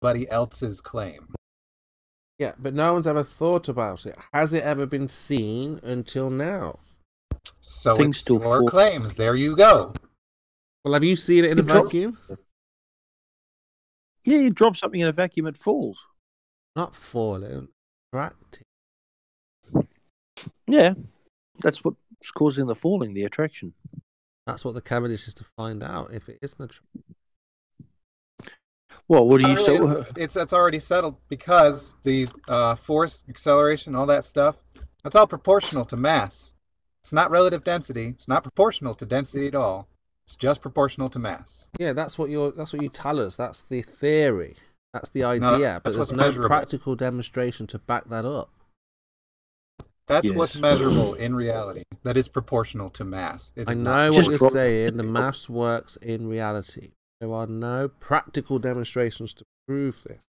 anybody else's claim. Yeah, but no one's ever thought about it. Has it ever been seen until now? So it's your claims. There you go. Well, have you seen it in a vacuum? Yeah, you drop something in a vacuum, it falls. Not falling, attracting. Yeah, that's what's causing the falling, the attraction. That's what the Cavendish is to find out, if it isn't a Well, what do you say? It's already settled because the force, acceleration, all that stuff, that's all proportional to mass. It's not relative density. It's not proportional to density at all. It's just proportional to mass. Yeah, that's what you tell us. That's the theory. That's the idea. But there's no practical demonstration to back that up. That's what's measurable in reality. That is proportional to mass. I know what you're saying. The maths works in reality. There are no practical demonstrations to prove this.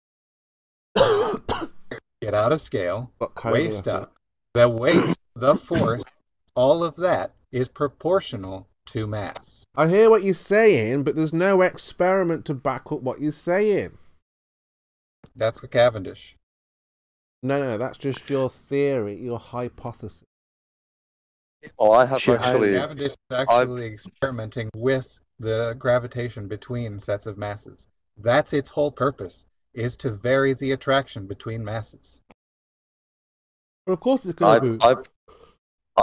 Get out of scale. Weigh stuff. The weight, the force, all of that is proportional to mass. I hear what you're saying, but there's no experiment to back up what you're saying. That's the Cavendish. No, that's just your theory, your hypothesis. Oh, I have actually... Cavendish is actually experimenting with the gravitation between sets of masses. That's its whole purpose, is to vary the attraction between masses. Well, of course it's going to be...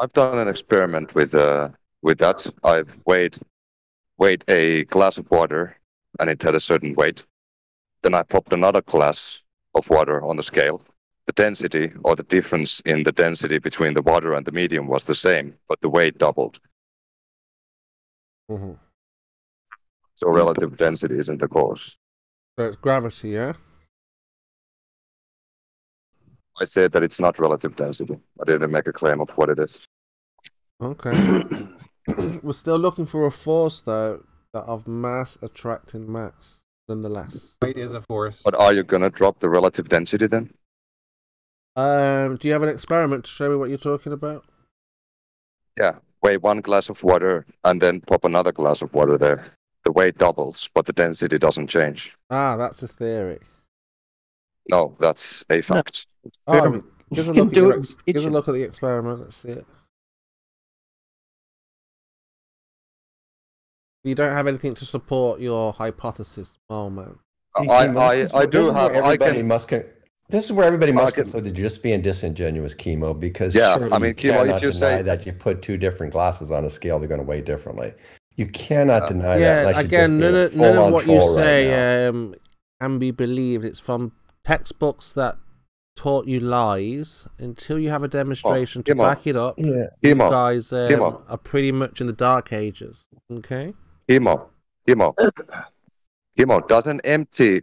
I've done an experiment with that. I've weighed a glass of water, and it had a certain weight. Then I popped another glass of water on the scale. The density, or the difference in the density between the water and the medium was the same, but the weight doubled. Mm-hmm. So relative density isn't the cause. So it's gravity, yeah? I said that it's not relative density. I didn't make a claim of what it is. Okay. We're still looking for a force, though, that of mass attracting mass, nonetheless. Weight is a force. But are you going to drop the relative density then? Do you have an experiment to show me what you're talking about? Yeah. Weigh one glass of water and then pop another glass of water there. The weight doubles, but the density doesn't change. Ah, that's a theory. No, that's a fact. Oh, give us a look at the experiment. Let's see it. You don't have anything to support your hypothesis, oh man. I do have. This is where everybody must conclude that you're just being disingenuous, KIMO, because yeah, surely I mean, you KIMO, cannot if you deny say that you put two different glasses on a scale, they're going to weigh differently. You cannot deny that. Yeah, unless again, you're none just being of what you full-on troll say right now. Can be believed. It's from textbooks that taught you lies until you have a demonstration to back it up. Yeah. You guys are pretty much in the dark ages. Okay? KIMO, does an empty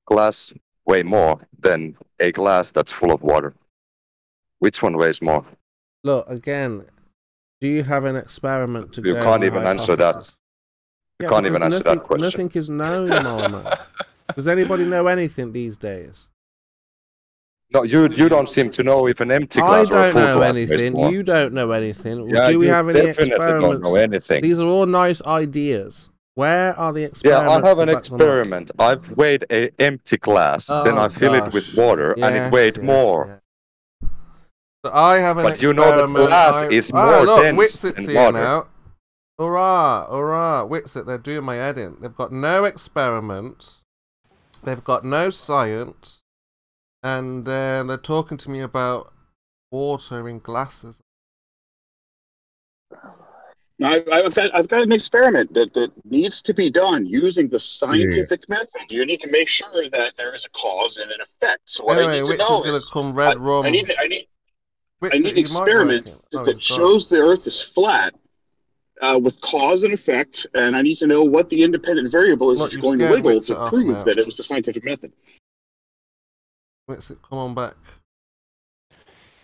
glass weigh more than a glass that's full of water? Which one weighs more? Look, again, do you have an experiment to go? You can't even answer that. You can't even answer that question. Nothing is known, Mama. Does anybody know anything these days? No, you don't seem to know if an empty glass or a full glass weighs more. I don't know anything. You don't know anything. Yeah, do we have any experiments? Don't know anything. These are all nice ideas. Where are the experiments? Yeah, I have an experiment. I've weighed an empty glass, then I fill it with water, and it weighed more. Yeah. So I have an experiment. But you know the glass is more dense than water. Now. Hurrah, Wixit, they're doing my head in. They've got no experiments. They've got no science. And they're talking to me about water in glasses. I've got an experiment that needs to be done using the scientific method. You need to make sure that there is a cause and an effect. So what I need to know is, I need an experiment that shows the Earth is flat with cause and effect, and I need to know what the independent variable is that's going to wiggle to prove that it was the scientific method. Wixit, come on back.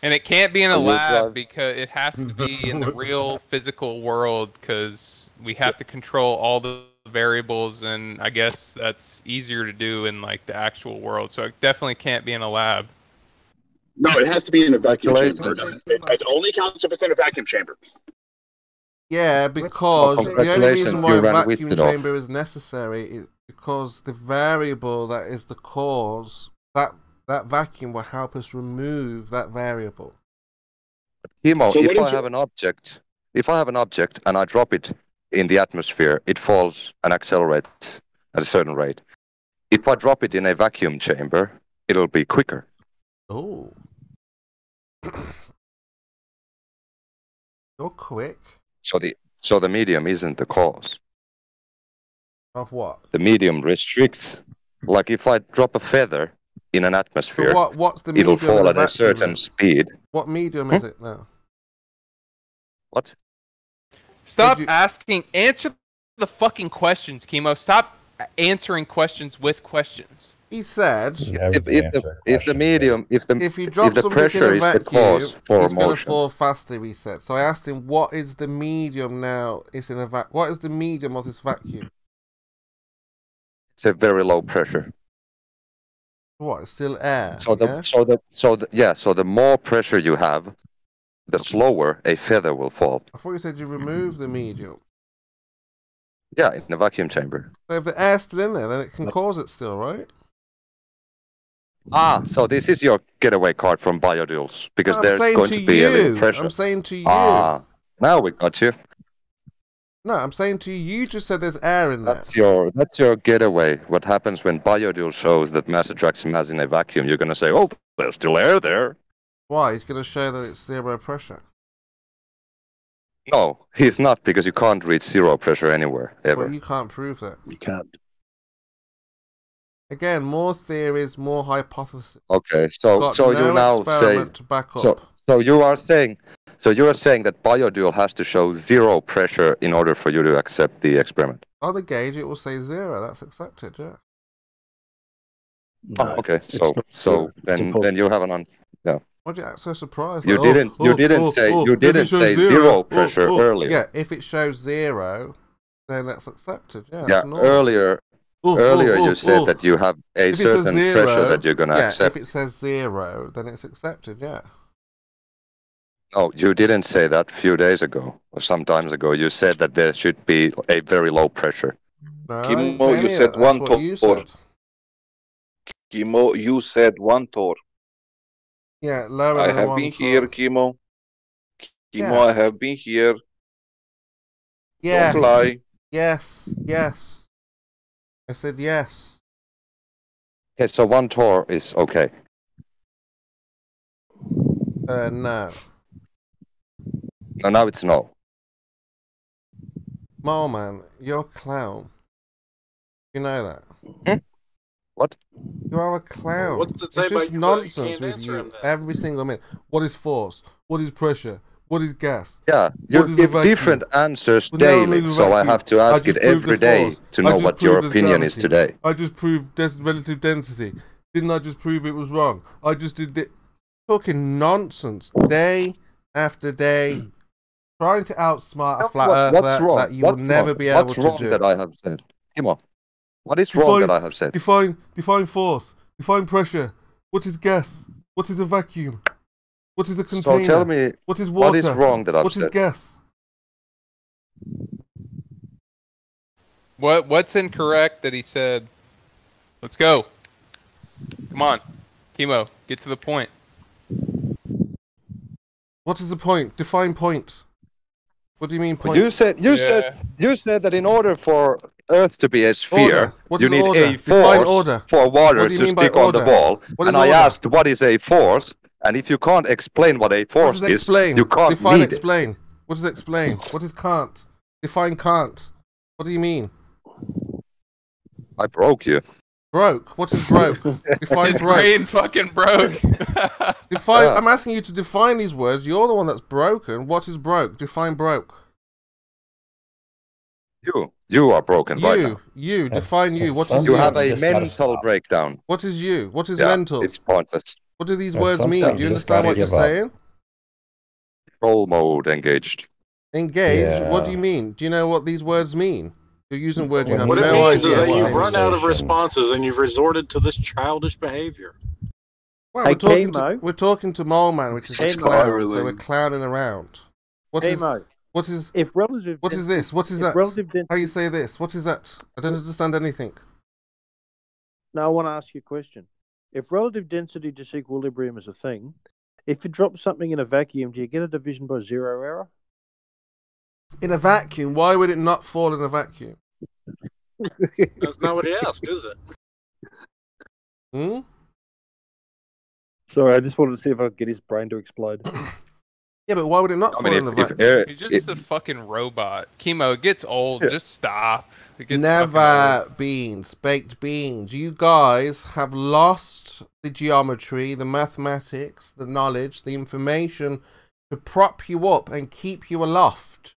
And it can't be in a lab because it has to be in the real physical world because we have to control all the variables, and I guess that's easier to do in like the actual world. So it definitely can't be in a lab. No, it has to be in a vacuum chamber. It only counts if it's in a vacuum chamber. Yeah, because the only reason why a vacuum chamber is necessary is because the variable that is the cause, that vacuum will help us remove that variable. KIMO, So if I have an object and I drop it in the atmosphere, it falls and accelerates at a certain rate. If I drop it in a vacuum chamber, it'll be quicker. Oh. You're quick. So the medium isn't the cause. Of what? The medium restricts. Like if I drop a feather in an atmosphere, So what's the medium it'll fall of at a certain speed. What medium is it now? What? Stop asking. Answer the fucking questions, KIMO. Stop answering questions with questions. He said, if the medium, if you drop the something pressure in a is the vacuum, cause for it's going to motion, fall faster. He said. So I asked him, what is the medium now? It's in a What is the medium of this vacuum? it's a very low pressure. What? It's still air. So the more pressure you have, the slower a feather will fall. I thought you said you remove the medium. Yeah, in a vacuum chamber. So if the air's still in there, then it can cause it still, right? Ah, so this is your getaway card from bioduels, because there's going to be a little pressure. I'm saying to you. Ah, now we got you. No, I'm saying to you. You just said there's air in there. That's your getaway. What happens when bioduel shows that mass attracts mass in a vacuum? You're going to say, oh, there's still air there. Why? He's going to show that it's zero pressure. No, he's not, because you can't reach zero pressure anywhere, ever. Well, you can't prove that. You can't. Again, more theories, more hypotheses. Okay, so you now say to back up. So you are saying that bioduel has to show zero pressure in order for you to accept the experiment. On the gauge, it will say zero. That's accepted, yeah. No, okay, so then you have an yeah. Why'd you act so surprised? You like, didn't say zero pressure earlier. Yeah, if it shows zero, then that's accepted. Yeah. Yeah. Earlier you said that you have a certain pressure that you're gonna accept. If it says zero, then it's accepted. Yeah. No, you didn't say that a few days ago or some times ago. You said that there should be a very low pressure. No, KIMO, you said one torr. KIMO, you said one torr. Yeah, lower I than have one been here, KIMO. Yeah. I have been here. Yes. Don't lie. Yes. Yes. I said yes. Okay, so one torr is okay. No. No, now it's no. Man, you're a clown. You know that. Hmm? What? You are a clown. What's it say it's about just you, nonsense you with answer you him then? every single minute. What is force? What is pressure? What is gas? Yeah, you give different answers daily, so I have to ask it every day to know what your opinion is today. I just proved relative density. Didn't I just prove it was wrong? I just did it. Talking nonsense day after day, trying to outsmart a flat earther that you will never be able to do. What's wrong that I have said? Come on. What is wrong that I have said? Define force. Define pressure. What is gas? What is a vacuum? What is a container? So tell me, what is water? What is wrong that I've said? What is gas? What's incorrect that he said? Let's go. Come on, KIMO, get to the point. What is the point? Define point. What do you mean point? You said that in order for Earth to be a sphere, you need a force for water to stick on the wall. And I asked, what is a force? And if you can't explain what a force is, you can't define need explain. What does explain? What is can't? Define can't. What do you mean? I broke you. Broke? What is broke? Define His broke. brain fucking broke. Define. Yeah. I'm asking you to define these words. You're the one that's broken. What is broke? Define broke. You are broken right now. You. Define you. What is you? You have a mental breakdown. What is you? What is mental? It's pointless. What do these words mean? Do you understand what you're saying? Control mode engaged. Engaged? Yeah. What do you mean? Do you know what these words mean? You're using words you have what no it means idea. Is that you've run out of responses and you've resorted to this childish behavior. Well, we're talking to Mole Man, which is a clown, so we're clowning around. What is this? What is that? How you say this? What is that? I don't understand anything. Now I want to ask you a question. If relative density disequilibrium is a thing, if you drop something in a vacuum, do you get a division by zero error? In a vacuum? Why would it not fall in a vacuum? That's not what he asked, is it? Hmm? Sorry, I just wanted to see if I could get his brain to explode. Yeah, but why would it not fall in the vacuum? He's just a fucking robot. Chemo, it gets old. Yeah. Just stop. It gets Never beans, baked beans. You guys have lost the geometry, the mathematics, the knowledge, the information to prop you up and keep you aloft.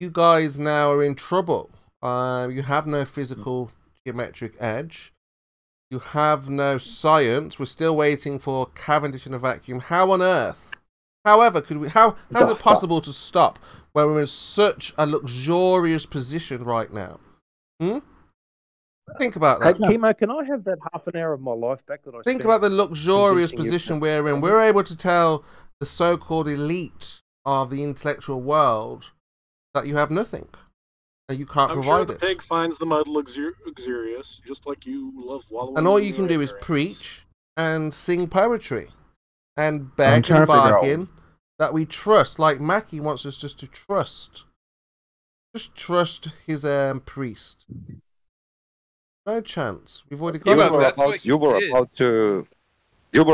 You guys now are in trouble. You have no physical geometric edge. You have no science. We're still waiting for Cavendish in a vacuum. How on earth? However, could we? How is it possible to stop when we're in such a luxurious position right now? Think about that. Hey, Chemo, can I have that half an hour of my life back that I Think spent about the luxurious convincing you? position we're in. We're able to tell the so-called elite of the intellectual world that you have nothing. And you can't I'm provide sure the it. pig finds the mud luxurious, just like you love wallowing. And all in you your can do is ignorance. preach and sing poetry and I'm beg trying and to figure out- bargain that we trust, like Mackie wants us just to trust. Just trust his priest. No chance. We've already got You were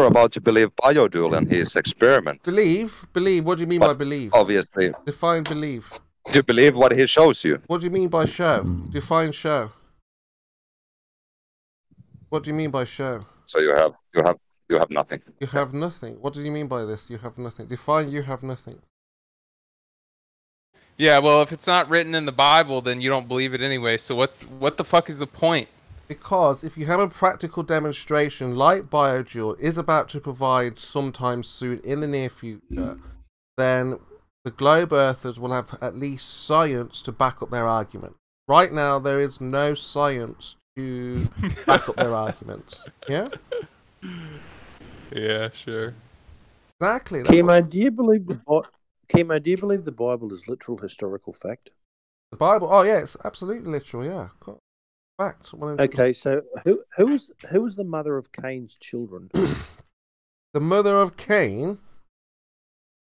about to believe Biodual and his experiment. Believe? What do you mean by believe? Obviously. Define believe. Do you believe what he shows you? What do you mean by show? Define show. What do you mean by show? So you have nothing. You have nothing. What do you mean by this? You have nothing. Define you have nothing. Yeah, well, if it's not written in the Bible, then you don't believe it anyway. So what the fuck is the point? Because if you have a practical demonstration like Biodual is about to provide sometime soon in the near future, then the globe earthers will have at least science to back up their argument. Right now, there is no science to back up their arguments. Yeah? Yeah, sure. Exactly. Chemo, do you believe the Bible is literal historical fact? The Bible? Oh, yeah, it's absolutely literal, yeah. Fact. Okay, so who was the mother of Cain's children? The mother of Cain?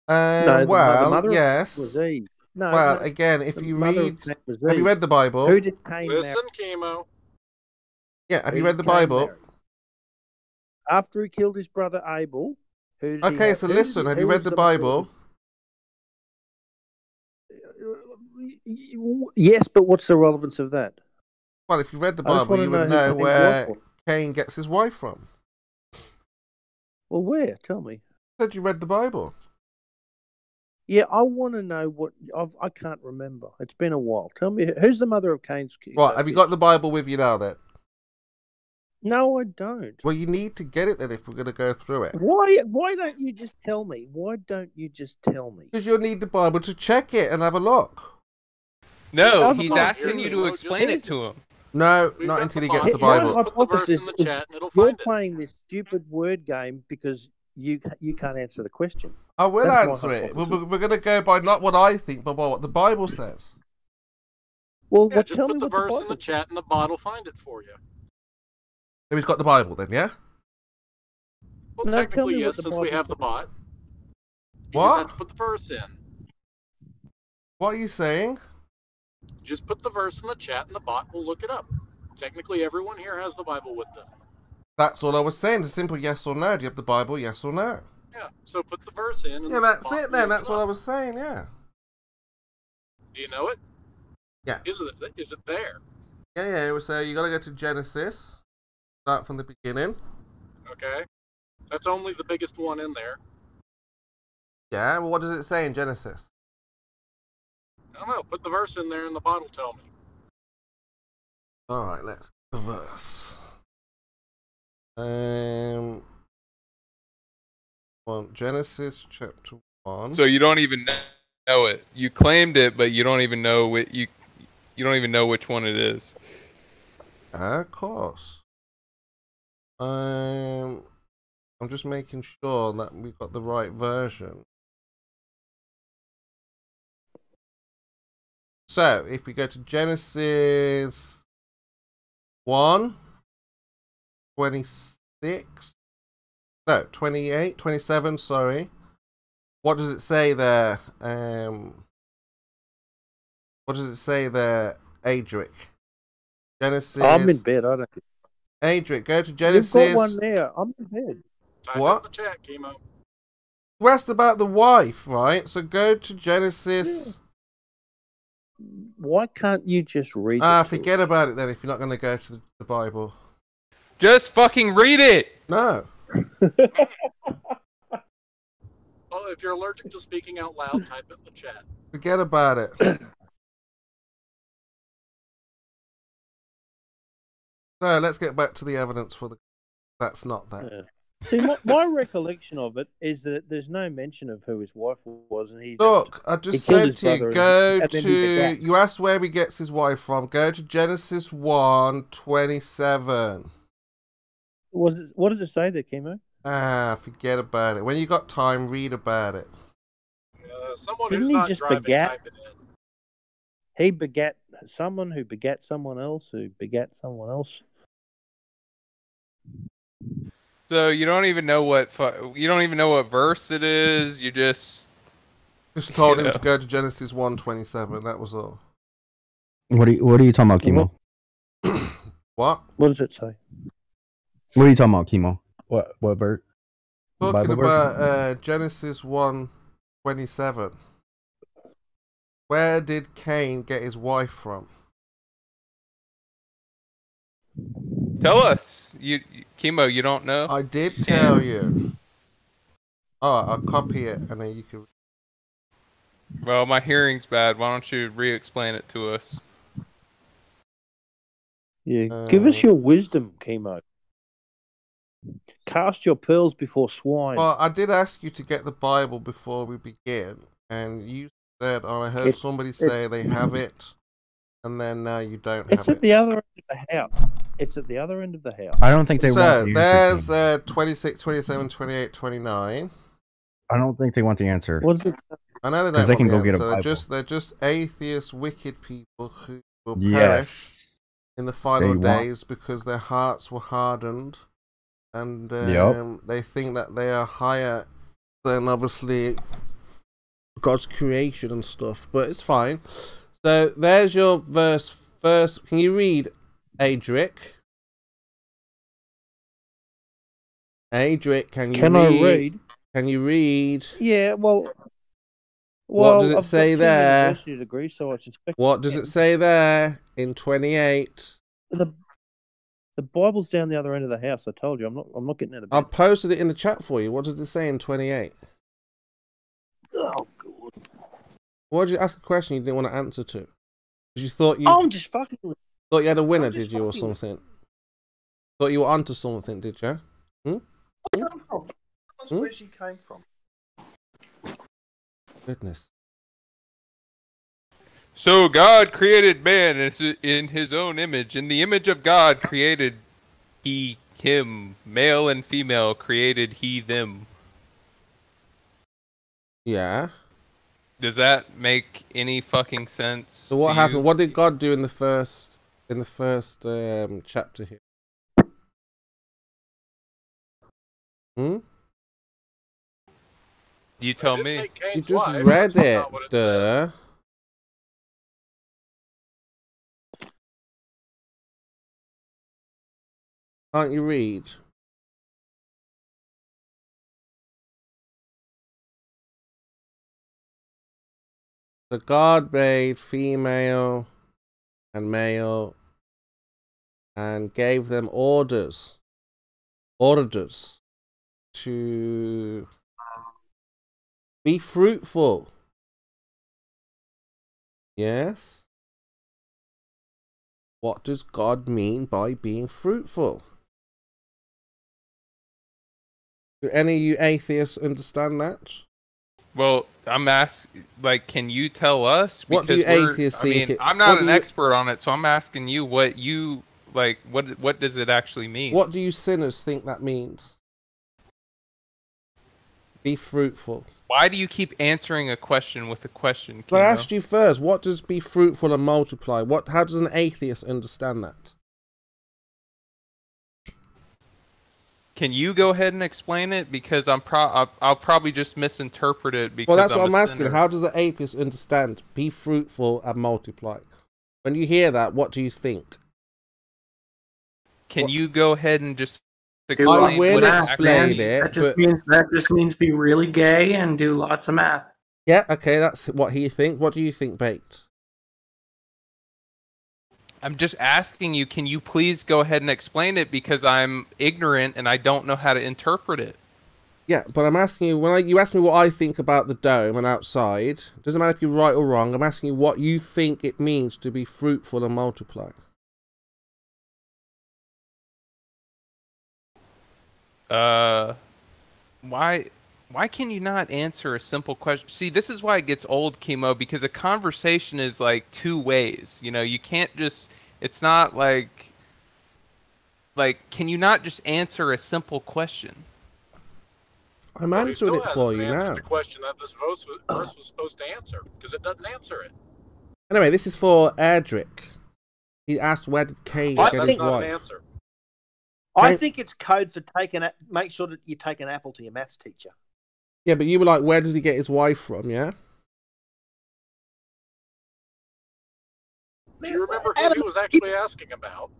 No, the mother yes. was Eve. No, well, again, if you read... Have you read the Bible? Who did Cain Listen, Chemo. Yeah, have you read the Bible? After he killed his brother Abel, who did okay, so listen, have you read the Bible? Yes, but what's the relevance of that? Well, if you read the Bible, you would know where Cain gets his wife from. Well, where? Tell me. I said you read the Bible. Yeah, I want to know what... I can't remember. It's been a while. Tell me, who's the mother of Cain's kids? Right, have you got the Bible with you now, then? No, I don't. Well, you need to get it, then, if we're going to go through it. Why don't you just tell me? Why don't you just tell me? Because you'll need the Bible to check it and have a look. No, he's asking you to explain it to him. No, not until he gets the Bible. My hypothesis is you're playing this stupid word game because you can't answer the question. I will answer it. We're going to go by not what I think, but by what the Bible says. Well, yeah, just put the verse in the chat and the bot will find it for you. So he's got the Bible then, yeah? Well, no, technically, yes, since we have the bot. You what? just have to put the verse in. What are you saying? Just put the verse in the chat and the bot will look it up. Technically, everyone here has the Bible with them. That's all I was saying. It's a simple yes or no. Do you have the Bible? Yes or no? Yeah, so put the verse in. And yeah, that's it then. That's what I was saying, yeah. Do you know it? Yeah. Is it there? Yeah. So you got to go to Genesis. Start from the beginning. Okay. That's only the biggest one in there. Yeah, well, what does it say in Genesis? I don't know. Put the verse in there and the bot will tell me. Alright, let's get the verse. Genesis chapter 1. So you don't even know it. You claimed it, but you don't even know you don't even know which one it is. Of course. I'm just making sure that we've got the right version. So, if we go to Genesis 1, 26. No, 28, 27, sorry. What does it say there? What does it say there, Adric? Genesis. I'm in bed. I don't. Adric, go to Genesis. You've got one there. I'm in bed. Type What? in the chat, KIMO. You asked about the wife, right? So go to Genesis. Why can't you just read? Forget about it then. If you're not going to go to the Bible, just fucking read it. No. Well, if you're allergic to speaking out loud, type it in the chat. Forget about it. So let's get back to the evidence for the. That's not that. Yeah. See, my recollection of it is that there's no mention of who his wife was, and Look, I just said to you, go to. You asked where he gets his wife from. Go to Genesis 1:27. What does it say there, KIMO? Forget about it. When you got time, read about it. Someone Didn't who's he not just driving, begat? type it in. He begat someone who begat someone else who begat someone else. So you don't even know what verse it is. You just told him to go to Genesis 1:27. That was all. What are you talking about, KIMO? What? What does it say? What are you talking about, KIMO? What verse? Talking about Genesis 1:27. Where did Cain get his wife from? tell us. KIMO, you don't know? I did tell you. Oh, I'll copy it and then you can. Well, my hearing's bad. Why don't you re-explain it to us? Yeah, give us your wisdom, KIMO. Cast your pearls before swine. Well, I did ask you to get the Bible before we begin, and you said, "Oh, I heard somebody say they have it," and then now you don't have it. It's at the other end of the house. It's at the other end of the house. I don't think they want the answer. There's 26, 27, 28, 29. I don't think they want the answer. What does it say? I know they don't. Because they can want go the get a answer. Bible. They're just atheist, wicked people who will Yes. perish in the final They want- days because their hearts were hardened, and Yep. they think that they are higher than obviously God's creation and stuff. But it's fine. So there's your verse. First, can you read, Adric? Adric, can you read? I read? Can you read? Yeah, well, What does it I've say got there? a university degree, so I suspect. What does it say there in 28? The Bible's down the other end of the house. I told you, I'm not getting out of bed. I posted it in the chat for you. What does it say in 28? Oh God! Why did you ask a question you didn't want to answer to? 'Cause you thought you I'm just fucking. thought you had a winner, I'm just did you, or fucking- something? Thought you were onto something, did you? That's where she came from. Goodness. So God created man in his own image. In the image of God created he him. Male and female created he them. Yeah. Does that make any fucking sense? So what happened? What did God do in the first chapter here? You tell me. You just read it, duh. Can't you read? So God made female and male and gave them orders to be fruitful. Yes. What does God mean by being fruitful? Do any of you atheists understand that? Well, I'm asking, can you tell us? What do you atheists think? I'm not an expert on it, so I'm asking you what you what does it actually mean? What do you sinners think that means? Be fruitful. Why do you keep answering a question with a question? I asked you first. What does be fruitful and multiply? How does an atheist understand that? Can you go ahead and explain it? Because I'll probably just misinterpret it because well, that's I'm what I'm a asking. sinner. How does an atheist understand be fruitful and multiply? When you hear that, what do you think? Can you go ahead and just explain I will explain That it. That just means be really gay and do lots of math. Yeah, okay, that's what he thinks. What do you think, Baked? I'm just asking you, can you please go ahead and explain it because I'm ignorant and I don't know how to interpret it. Yeah, but I'm asking you, you ask me what I think about the dome and outside, doesn't matter if you're right or wrong, I'm asking you what you think it means to be fruitful and multiply. Why can you not answer a simple question? See, this is why it gets old, KIMO, because a conversation is like two ways. You know, you can't just, it's not like, can you not just answer a simple question? I'm answering it for you now. The question that this verse was supposed to answer, because it doesn't answer it. Anyway, this is for Erdrick. He asked where did Cain get his wife. An answer. I think it's code for make sure that you take an apple to your maths teacher. Yeah, but you were like, where does he get his wife from, yeah? Do you remember who he was actually asking about?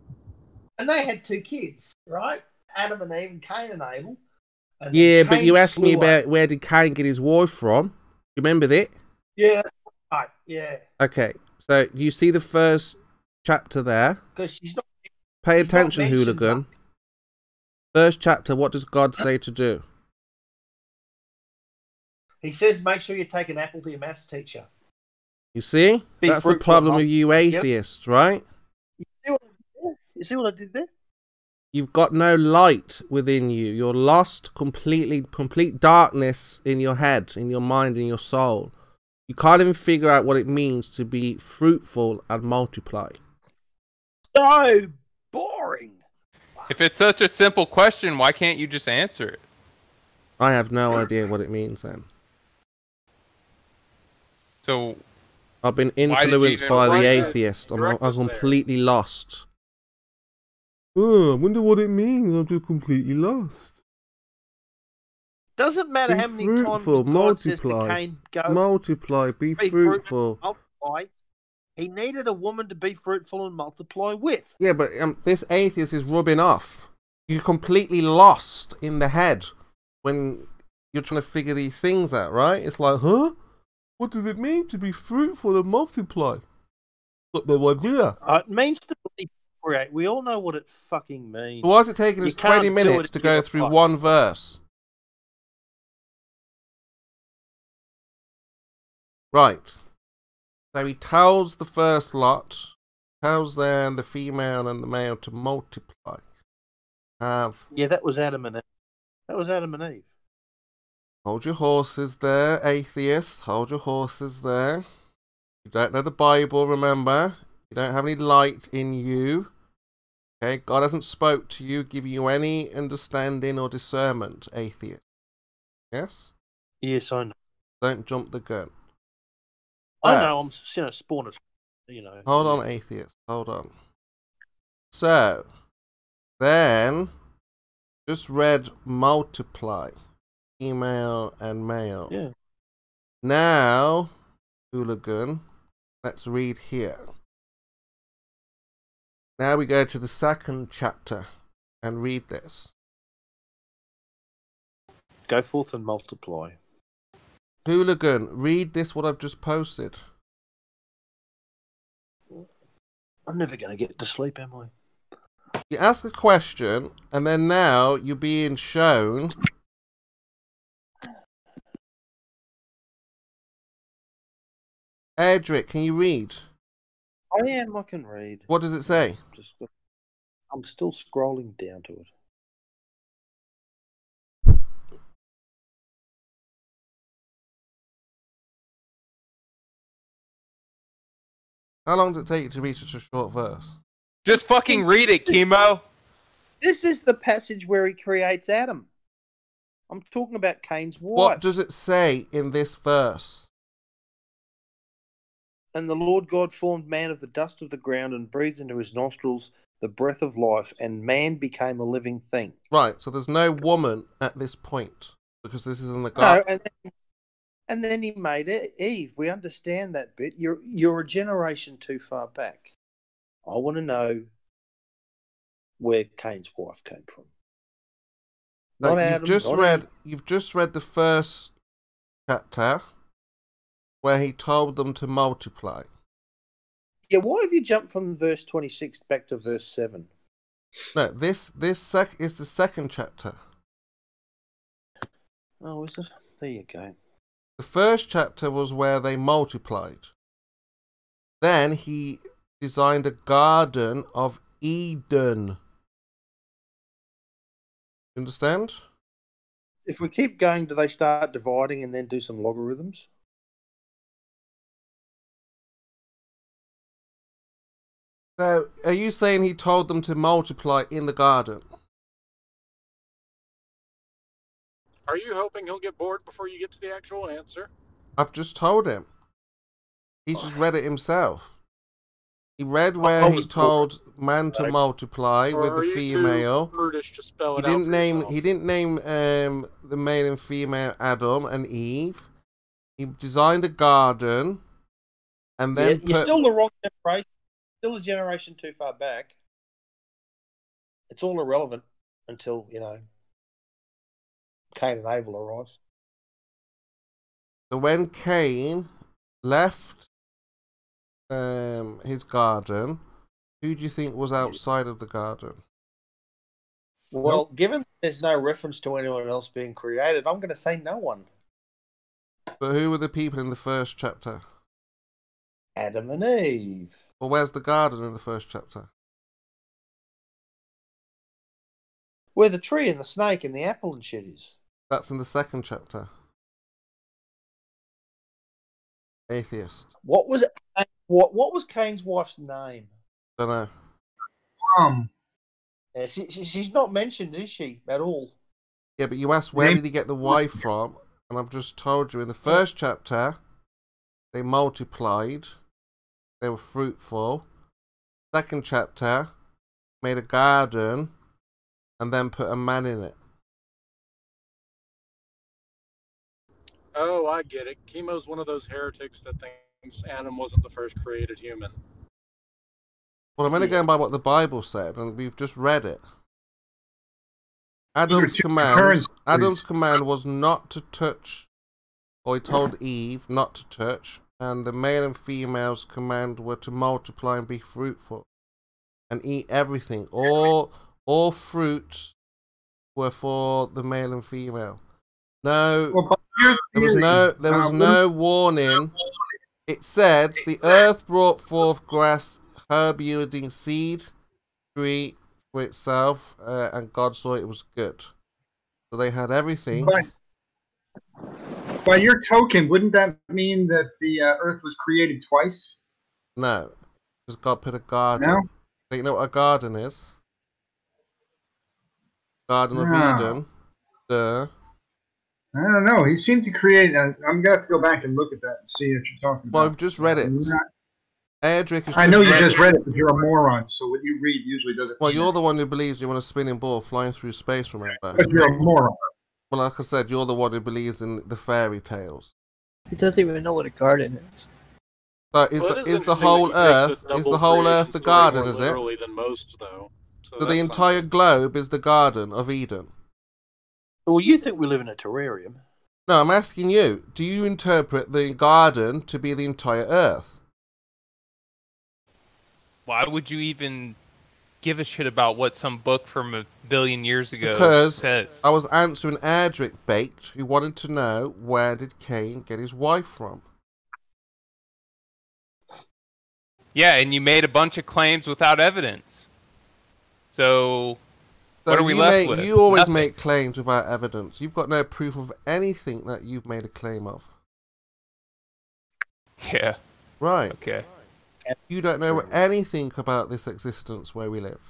And they had 2 kids, right? Adam and Eve and Cain and Abel. And yeah, but you asked me about where did Cain get his wife from. You remember that? Yeah, right, yeah. Okay, so you see the first chapter there? Because she's not. Pay attention, hooligan. First chapter, what does God say to do? He says, make sure you take an apple to your maths teacher. You see? That's the problem with you atheists, right? You see what I did there? You've got no light within you. You're lost complete darkness in your head, in your mind, in your soul. You can't even figure out what it means to be fruitful and multiply. So boring. If it's such a simple question, why can't you just answer it? I have no idea what it means then. So I've been influenced by the atheist. I'm completely lost. Oh, I wonder what it means. I'm just completely lost. Doesn't matter how many times God says to Cain, go multiply, be fruitful. Multiply. He needed a woman to be fruitful and multiply with. Yeah, but this atheist is rubbing off. You're completely lost in the head when you're trying to figure these things out, right? It's like, huh? What does it mean to be fruitful and multiply? Got no idea. It means to create. We all know what it fucking means. Why is it taking us 20 minutes to go through one verse? Right. So he tells the first lot, tells them the female and the male to multiply. Yeah, that was Adam and Eve. That was Adam and Eve. Hold your horses there, atheist. Hold your horses there. You don't know the Bible, remember. You don't have any light in you. Okay, God hasn't spoke to you, give you any understanding or discernment, atheist. Yes? Yes, I know. Don't jump the gun. I know, I'm spawners, Hold on, atheist. Hold on. So, then, just read multiply. Female and male. Yeah. Now, hooligan, let's read here. Now we go to the second chapter and read this. Go forth and multiply. Hooligan, read this, what I've just posted. I'm never going to get to sleep, am I? You ask a question, and then now you're being shown... Edric, can you read? I can read. What does it say? I'm still scrolling down to it. How long does it take you to read such a short verse? Just fucking read it, KIMO. This is the passage where he creates Adam. I'm talking about Cain's wife. What does it say in this verse? And the Lord God formed man of the dust of the ground and breathed into his nostrils the breath of life, and man became a living thing. Right, so there's no woman at this point, because this is in the garden. No, and then he made it Eve. We understand that bit. You're a generation too far back. I want to know where Cain's wife came from. Not Adam, You've just read the first chapter where he told them to multiply. Yeah, why have you jumped from verse 26 back to verse 7? No, this is the second chapter. Oh, is it? There you go. The first chapter was where they multiplied. Then he designed a garden of Eden. Understand? If we keep going, do they start dividing and then do some logarithms? So, are you saying he told them to multiply in the garden? Are you hoping he'll get bored before you get to the actual answer? I've just told him. He's just read it himself. He read where he told man to multiply with the female. He didn't name the male and female Adam and Eve. He designed a garden, and then you're still the wrong generation. Still a generation too far back. It's all irrelevant until, Cain and Abel arrives. So when Cain left his garden, who do you think was outside of the garden? Well, given there's no reference to anyone else being created, I'm going to say no one. But who were the people in the first chapter? Adam and Eve. Well, where's the garden in the first chapter? Where the tree and the snake and the apple and shit is. That's in the second chapter. Atheist. What was Cain's wife's name? Don't know. Yeah, she's not mentioned, is she, at all? Yeah, but you asked where did he get the wife from, and I've just told you in the first chapter they multiplied. They were fruitful. Second chapter, made a garden, and then put a man in it. Oh, I get it. KIMO's one of those heretics that thinks Adam wasn't the first created human. Well, I'm only going by what the Bible said, and we've just read it. Adam's command was not to touch, or he told Eve not to touch. And the male and female's command were to multiply and be fruitful, and eat everything. All fruit were for the male and female. No, there was no warning. It said the earth brought forth grass, herb yielding seed, tree for itself, and God saw it was good. So they had everything. By your token, wouldn't that mean that the earth was created twice? No, because God put a garden. No? Do you know what a garden is? Garden of Eden. I don't know. He seemed to create. I'm gonna have to go back and look at that and see what you're talking about. Well, I've just read it. I know you just read it, but you're a moron. So what you read usually doesn't. Well, you're the one who believes you want a spinning ball flying through space. Remember? But you're a moron. Well, like I said, you're the one who believes in the fairy tales. He doesn't even know what a garden is. But is the whole Earth the garden? Is it? Than most, though. So the entire globe is the Garden of Eden. Well, you think we live in a terrarium? No, I'm asking you. Do you interpret the garden to be the entire Earth? Why would you even give a shit about what some book from a billion years ago says? Because I was answering Erdrick Baked, who wanted to know where did Cain get his wife from. Yeah, and you made a bunch of claims without evidence. So what are we left with? You always Nothing. make claims without evidence. You've got no proof of anything that you've made a claim of. Yeah. Right. Okay. You don't know anything about this existence where we live.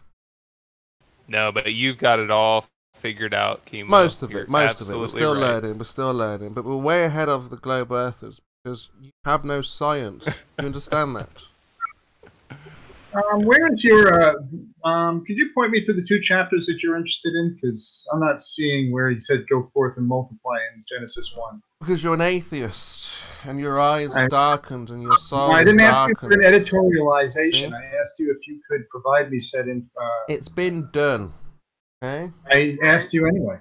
No, but you've got it all figured out, KIMO. Most of it. We're still learning. We're still learning. But we're way ahead of the globe Earthers because you have no science. You understand that? Where is your? Could you point me to the 2 chapters that you're interested in? Because I'm not seeing where he said "go forth and multiply" in Genesis 1. Because you're an atheist, and your eyes are darkened, and your soul I is didn't ask darkened. you for an editorialization. I asked you if you could provide me said info. It's been done. Okay. I asked you anyway.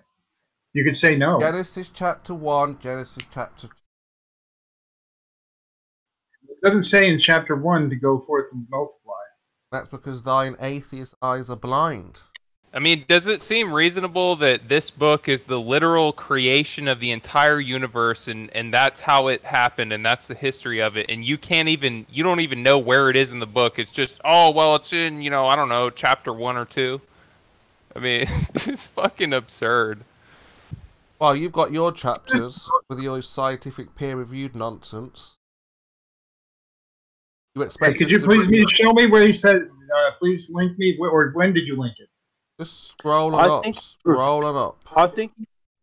You could say no. Genesis chapter 1, Genesis chapter 2. It doesn't say in chapter 1 to go forth and multiply. That's because thine atheist eyes are blind. I mean, does it seem reasonable that this book is the literal creation of the entire universe, and that's how it happened, and that's the history of it, and you don't even know where it is in the book? It's just, oh, well, it's in, I don't know, chapter 1 or 2. I mean, it's fucking absurd. Well, you've got your chapters with your scientific peer-reviewed nonsense. You expect? Could you please show me where he said, please link me, or when did you link it? Just scroll it up. Scroll it up. I think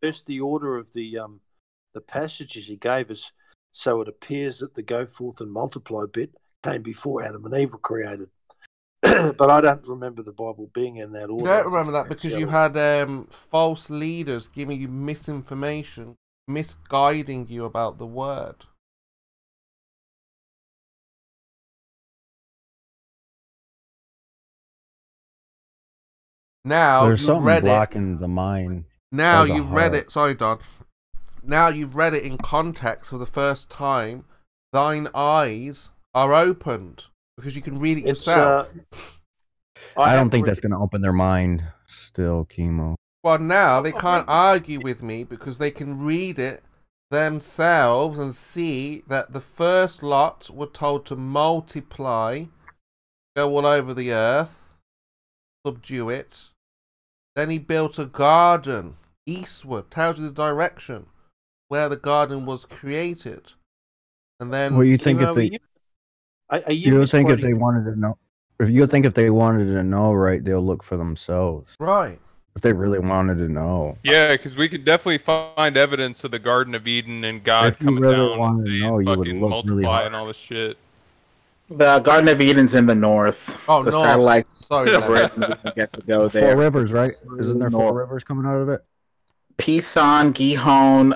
that's the order of the passages he gave us, so it appears that the go forth and multiply bit came before Adam and Eve were created. But I don't remember the Bible being in that order. You don't remember that because you had false leaders giving you misinformation, misguiding you about the word. Now there's you've something read blocking the mind. Now you've read it. Sorry, Don. Now you've read it in context for the first time. Thine eyes are opened because you can read it yourself. I don't think that's going to open their mind. Still, KIMO. Well, now they can't argue with me because they can read it themselves and see that the first lot were told to multiply, go all over the earth, subdue it. Then he built a garden eastward, tells you the direction where the garden was created. And then, well, you think if they, you think if they wanted to know, if they wanted to know, right, they'll look for themselves, right? If they really wanted to know, yeah, because we could definitely find evidence of the Garden of Eden and God coming down and fucking multiply and all this shit. The Garden of Eden's in the north. Oh, the north. Satellites. Sorry, get to go there. 4 rivers, right? Isn't there 4 rivers coming out of it? Pison, Gihon,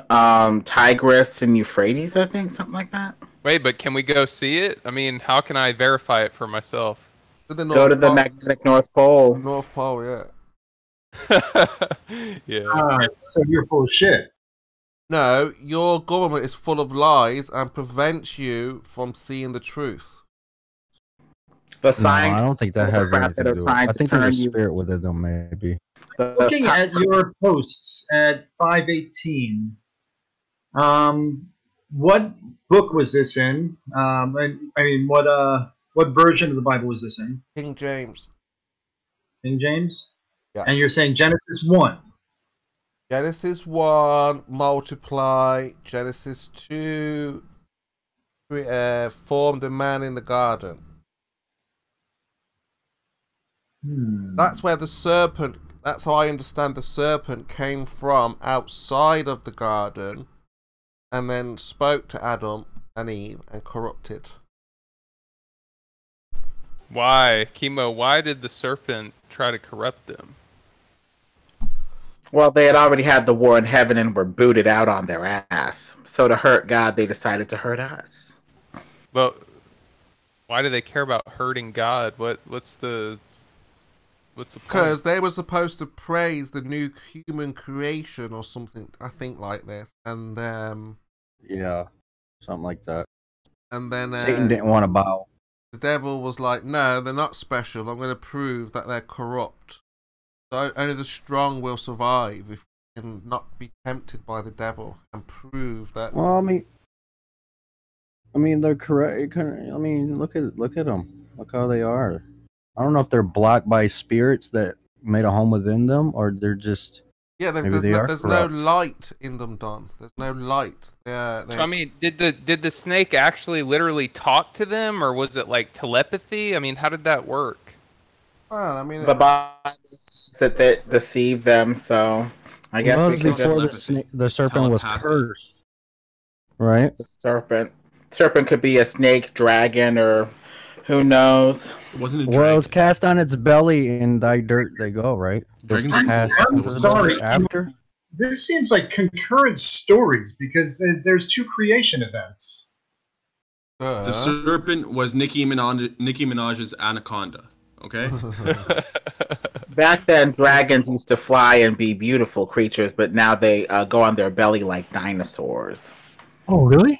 Tigris, and Euphrates, I think, something like that. Wait, but can we go see it? I mean, how can I verify it for myself? Go to the magnetic North Pole. North Pole, yeah. Yeah. So you're full of shit. No, your government is full of lies and prevents you from seeing the truth. The No, I don't think that has anything to do with it. I think there's a spirit within them, maybe. Looking at your posts at 518, what book was this in? I mean, what version of the Bible was this in? King James. King James? Yeah. And you're saying Genesis 1? Genesis 1, multiply. Genesis 2, formed a man in the garden. That's where the serpent, that's how I understand the serpent came from, outside of the garden, and then spoke to Adam and Eve and corrupted. Why, KIMO, why did the serpent try to corrupt them? Well, they had already had the war in heaven and were booted out on their ass. So to hurt God, they decided to hurt us. But why do they care about hurting God? What's the point? Because they were supposed to praise the new human creation or something, I think, like this. And yeah, something like that. And then Satan didn't want to bow. The devil was like, no, they're not special. I'm going to prove that they're corrupt. So only the strong will survive if they can not be tempted by the devil and prove that. Well, I mean, they're correct. I mean, look at them. Look how they are. I don't know if they're blocked by spirits that made a home within them, or they're just. Yeah, there's no light in them, Don. There's no light. So, I mean, did the snake actually literally talk to them, or was it like telepathy? I mean, how did that work? Well, I mean, the bodies that deceive them. So I guess we can before the serpent was cursed, right? The serpent. Serpent could be a snake, dragon, or who knows. It wasn't a Well, it dragon. was cast on its belly and thy dirt they go, right? It was cast I'm into the sorry. belly after. This seems like concurrent stories because there's two creation events. The serpent was Nicki Minaj's anaconda. Okay. Back then, dragons used to fly and be beautiful creatures, but now they go on their belly like dinosaurs. Oh, really?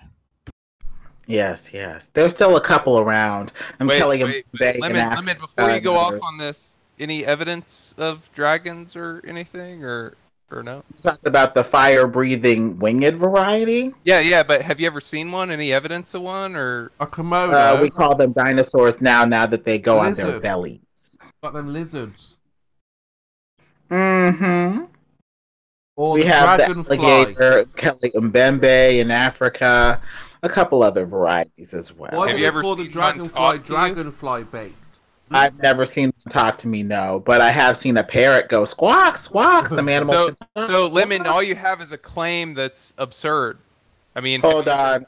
Yes, yes. There's still a couple around. Lemon, before you go off on this, any evidence of dragons or anything, or no? You talked about the fire-breathing winged variety? Yeah, but have you ever seen one? Any evidence of one, or a Komodo? We call them dinosaurs now that they go on their Lizard. bellies. Got them lizards. Mm-hmm. Or We the have the dragonfly. alligator, Kelly Mbembe in Africa, a couple other varieties as well. Why do they call the dragonfly dragonfly bait? I've never seen one talk to me, no, but I have seen a parrot go squawk, squawk. Some animals. So Lemon, all you have is a claim that's absurd. I mean, Hold on.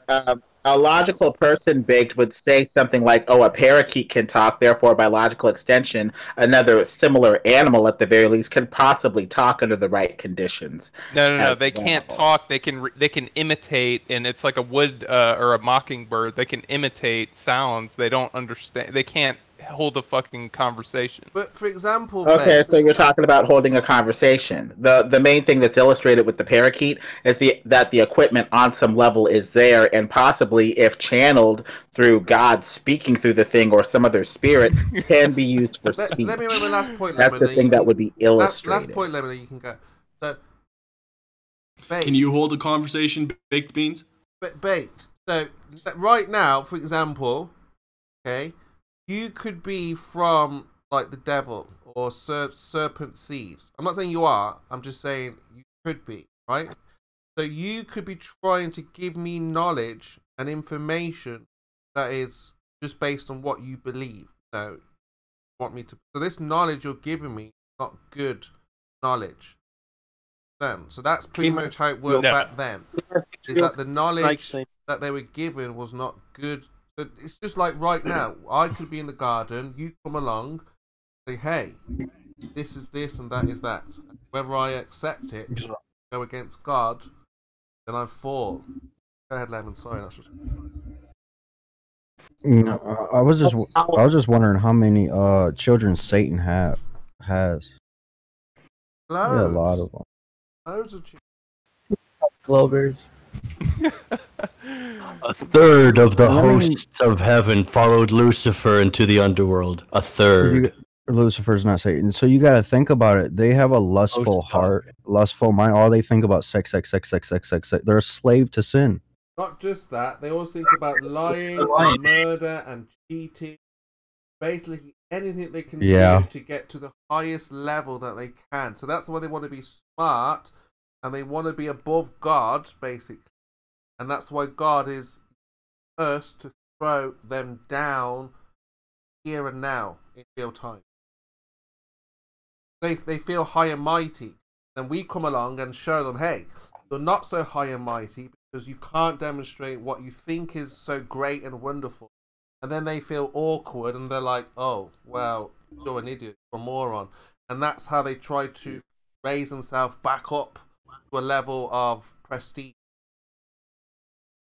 A logical person baked would say something like, "Oh, a parakeet can talk, therefore, by logical extension, another similar animal at the very least can possibly talk under the right conditions." No. They can't talk. They can imitate, and it's like a wood or a mockingbird. They can imitate sounds. They don't understand. They can't hold a fucking conversation. But for example, Okay, so you're talking about holding a conversation. The main thing that's illustrated with the parakeet is that the equipment on some level is there, and possibly, if channeled through God speaking through the thing or some other spirit, can be used for speech. Let me make my last point. That's the thing that would be illustrated. Last point, Lemon, you can go. So, Can you hold a conversation, baked beans? Baked. So right now, for example, okay, you could be from like the devil or serpent seed. I'm not saying you are. I'm just saying you could be, right? So you could be trying to give me knowledge and information that is just based on what you believe. So want me to. So this knowledge you're giving me is not good knowledge. Then, so that's pretty much how it worked back then. Is that the knowledge that they were given was not good. But it's just like right now, I could be in the garden, you come along, say, hey, this is this and that is that. Whether I accept it, go against God, then I fall. Go ahead, Lemon, sorry, that's just... No, I was just wondering how many children Satan has. Loads. Yeah, a lot of them. Loads of Globers. A third of the hosts of heaven followed Lucifer into the underworld. A third. Lucifer's not Satan. So you got to think about it. They have a lustful heart, lustful mind. All they think about sex. They're a slave to sin. Not just that, they also think about lying, and murder, and cheating. Basically, anything they can do to get to the highest level that they can. So that's why they want to be smart, and they want to be above God, basically. And that's why God is first to throw them down here and now in real time. They feel high and mighty. Then we come along and show them, hey, you're not so high and mighty because you can't demonstrate what you think is so great and wonderful. And then they feel awkward and they're like, oh, well, you're an idiot, you're a moron. And that's how they try to raise themselves back up to a level of prestige.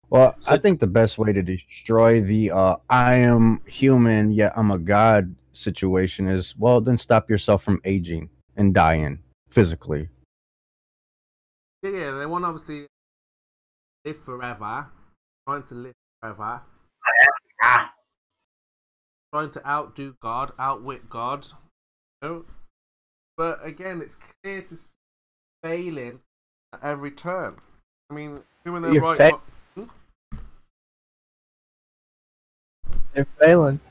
Well, I think the best way to destroy the I am human, yet I'm a god situation is, well, then stop yourself from aging and dying physically. Yeah, they want to obviously live forever, trying to live forever, trying to outdo God, outwit God. You know? But again, it's clear to see failing at every turn. I mean, who in their right... They're failing.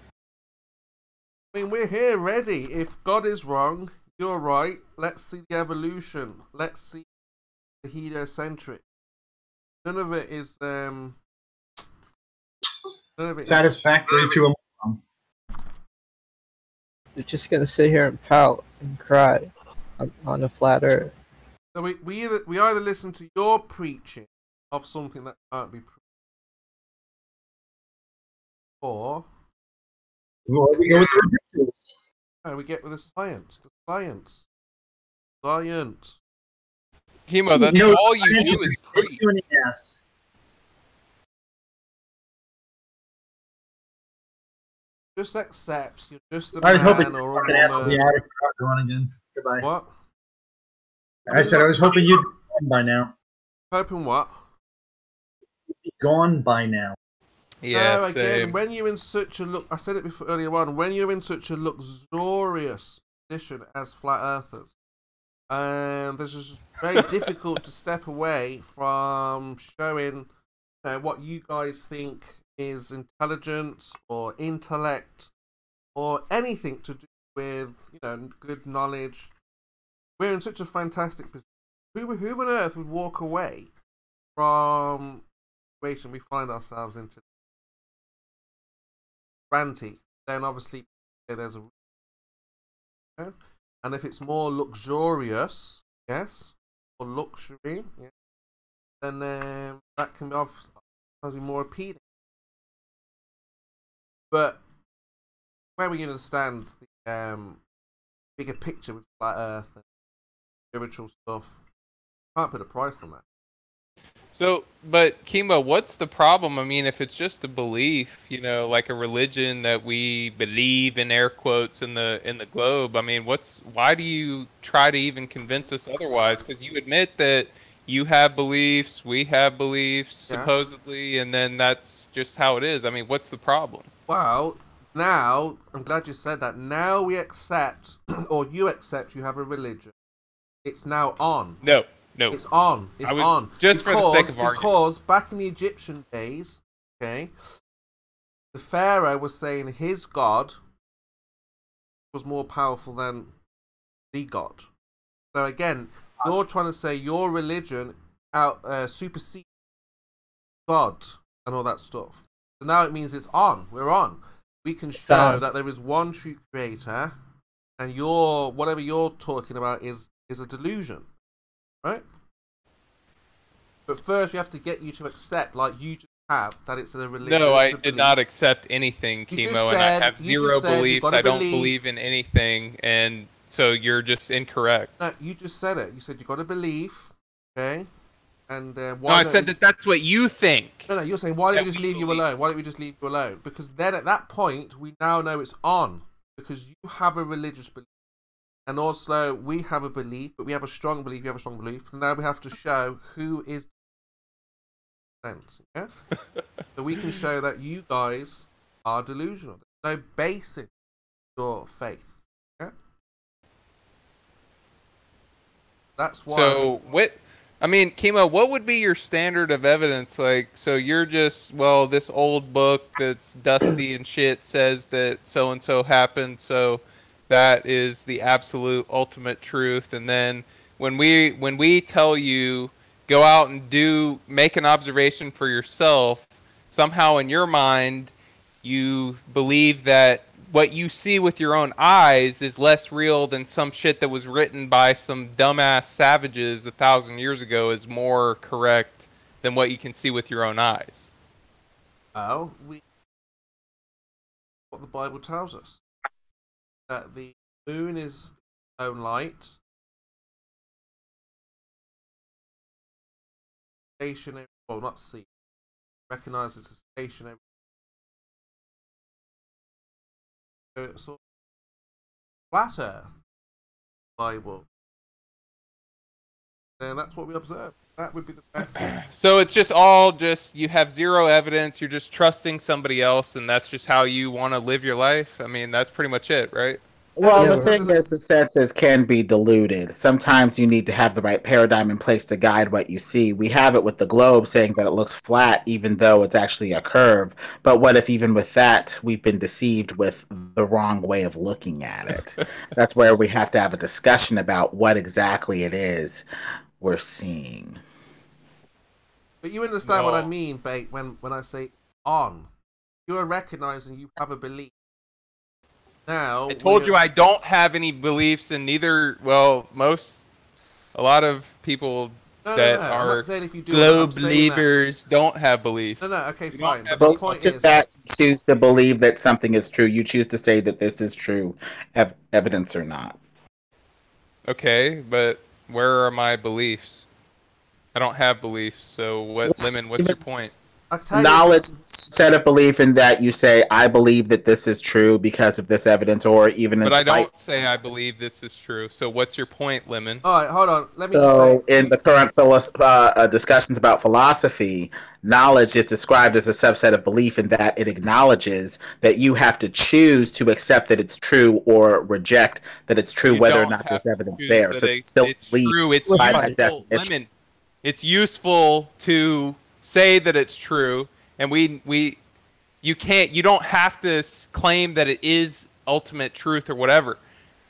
I mean, we're here ready. If God is wrong, you're right. Let's see the evolution. Let's see the heliocentric. None of it is satisfactory to a mom. They're just gonna sit here and pout and cry on a flat earth. So we either listen to your preaching of something that can't be proved, or Well, we go with the ridiculous. no, we get with the science. Science. KIMO, that's all you do is preach. Yes. Just accept you're just a I was hoping man you or were a going to ask woman. me how to go on again. Goodbye. What? I said I was hoping you'd be gone by now. Hoping what? Be gone by now. Yeah, no, again, same. when you're in such a I said it before earlier on, when you're in such a luxurious position as flat earthers, this is very difficult to step away from showing what you guys think is intelligence or intellect or anything to do with, good knowledge. We're in such a fantastic position. Who on earth would walk away from the situation we find ourselves in today? Ranty. Then obviously there's a... And if it's more luxurious, yes, or luxury, yeah, then that can be more appealing. But where we understand the bigger picture with flat Earth and spiritual stuff, can't put a price on that. So, but KIMO, what's the problem? I mean, if it's just a belief, like a religion that we believe in air quotes in the globe, I mean, why do you try to even convince us otherwise? Because you admit that you have beliefs, we have beliefs, supposedly, and then that's just how it is. I mean, what's the problem? Well, now, I'm glad you said that. Now we accept, or you accept you have a religion. It's now on. No. It's on. It's on. Just for the sake of argument. Because back in the Egyptian days, the Pharaoh was saying his God was more powerful than the God. So again, you're trying to say your religion supersedes God and all that stuff. So now it means it's on. We're on. We can show that there is one true creator, and whatever you're talking about is a delusion. Right? But first, we have to get you to accept, like you just have, that it's a religion. No, I did not accept anything, KIMO, and I have zero beliefs. I don't believe in anything, and so you're just incorrect. No, you just said it. You said you got to believe, okay? And no, I said that's what you think. No, you're saying, why don't we just leave you alone? Why don't we just leave you alone? Because then at that point, we now know it's on. Because you have a religious belief. And also, we have a belief, but we have a strong belief, you have a strong belief. And now we have to show who is... Yeah? So we can show that you guys are delusional. There's no basis for your faith. Yeah? That's why... So, KIMO, what would be your standard of evidence? So you're just, this old book that's dusty and shit says that so-and-so happened, so... that is the absolute ultimate truth. And then when we tell you go out and make an observation for yourself, somehow in your mind you believe that what you see with your own eyes is less real than some shit that was written by some dumbass savages 1,000 years ago is more correct than what you can see with your own eyes. What the Bible tells us. That the moon is its own light, stationary, well, not see, recognize it's a stationary. So it's sort of flat Earth Bible, and that's what we observe. That would be the best. So it's just you have zero evidence. You're just trusting somebody else, and that's just how you want to live your life. I mean, that's pretty much it, right? Well, the thing is, the senses can be diluted. Sometimes you need to have the right paradigm in place to guide what you see. We have it with the globe saying that it looks flat, even though it's actually a curve. But what if even with that, we've been deceived with the wrong way of looking at it? That's where we have to have a discussion about what exactly it is we're seeing. But you understand what I mean, Bait, when I say on. You are recognizing you have a belief. Now, I told you I don't have any beliefs, and a lot of people that I'm are not saying if you do globe believers don't have beliefs. No, okay, fine. But Well, that you choose to believe that something is true. You choose to say that this is true, evidence or not. Okay, but where are my beliefs? I don't have beliefs, so Lemon, what's your point? Knowledge set a belief in that you say, I believe that this is true because of this evidence, or even But I don't say I believe this is true. So what's your point, Lemon? All right, hold on. Let me So, in the current discussions about philosophy, knowledge is described as a subset of belief in that it acknowledges that you have to choose to accept that it's true or reject that it's true, whether or not there's evidence there. So it's still true. It's useful, Lemon. It's useful to say that it's true, and you don't have to claim that it is ultimate truth or whatever.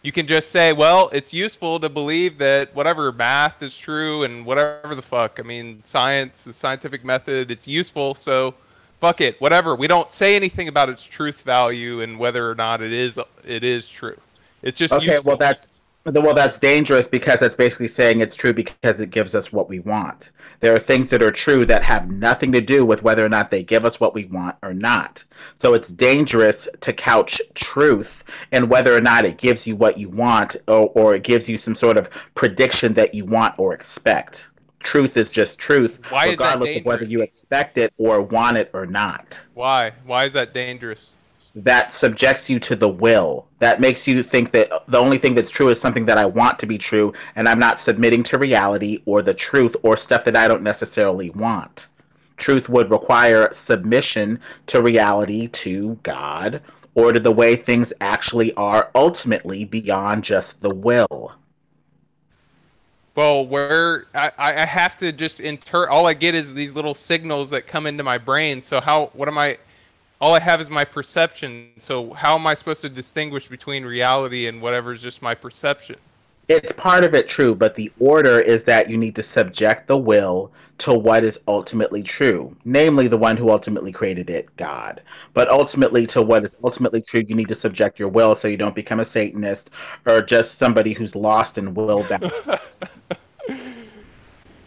You can just say, well, it's useful to believe that whatever math is true and whatever the fuck. I mean, science, the scientific method, it's useful, so fuck it, whatever. We don't say anything about its truth value and whether or not it is true. It's just okay. useful. Well, that's dangerous because that's basically saying it's true because it gives us what we want. There are things that are true that have nothing to do with whether or not they give us what we want or not. So it's dangerous to couch truth in whether or not it gives you what you want or it gives you some sort of prediction that you want or expect. Truth is just truth, regardless of whether you expect it or want it or not. Why? Why is that dangerous? That subjects you to the will. That makes you think that the only thing that's true is something that I want to be true, and I'm not submitting to reality or the truth or stuff that I don't necessarily want. Truth would require submission to reality, to God, or to the way things actually are ultimately beyond just the will. Well, where I have to just all I get is these little signals that come into my brain. So all I have is my perception. So how am I supposed to distinguish between reality and whatever is just my perception? It's part of it true, but the order is that you need to subject the will to what is ultimately true, namely the one who ultimately created it, God. But ultimately, to what is ultimately true, you need to subject your will so you don't become a Satanist or just somebody who's lost and will bound.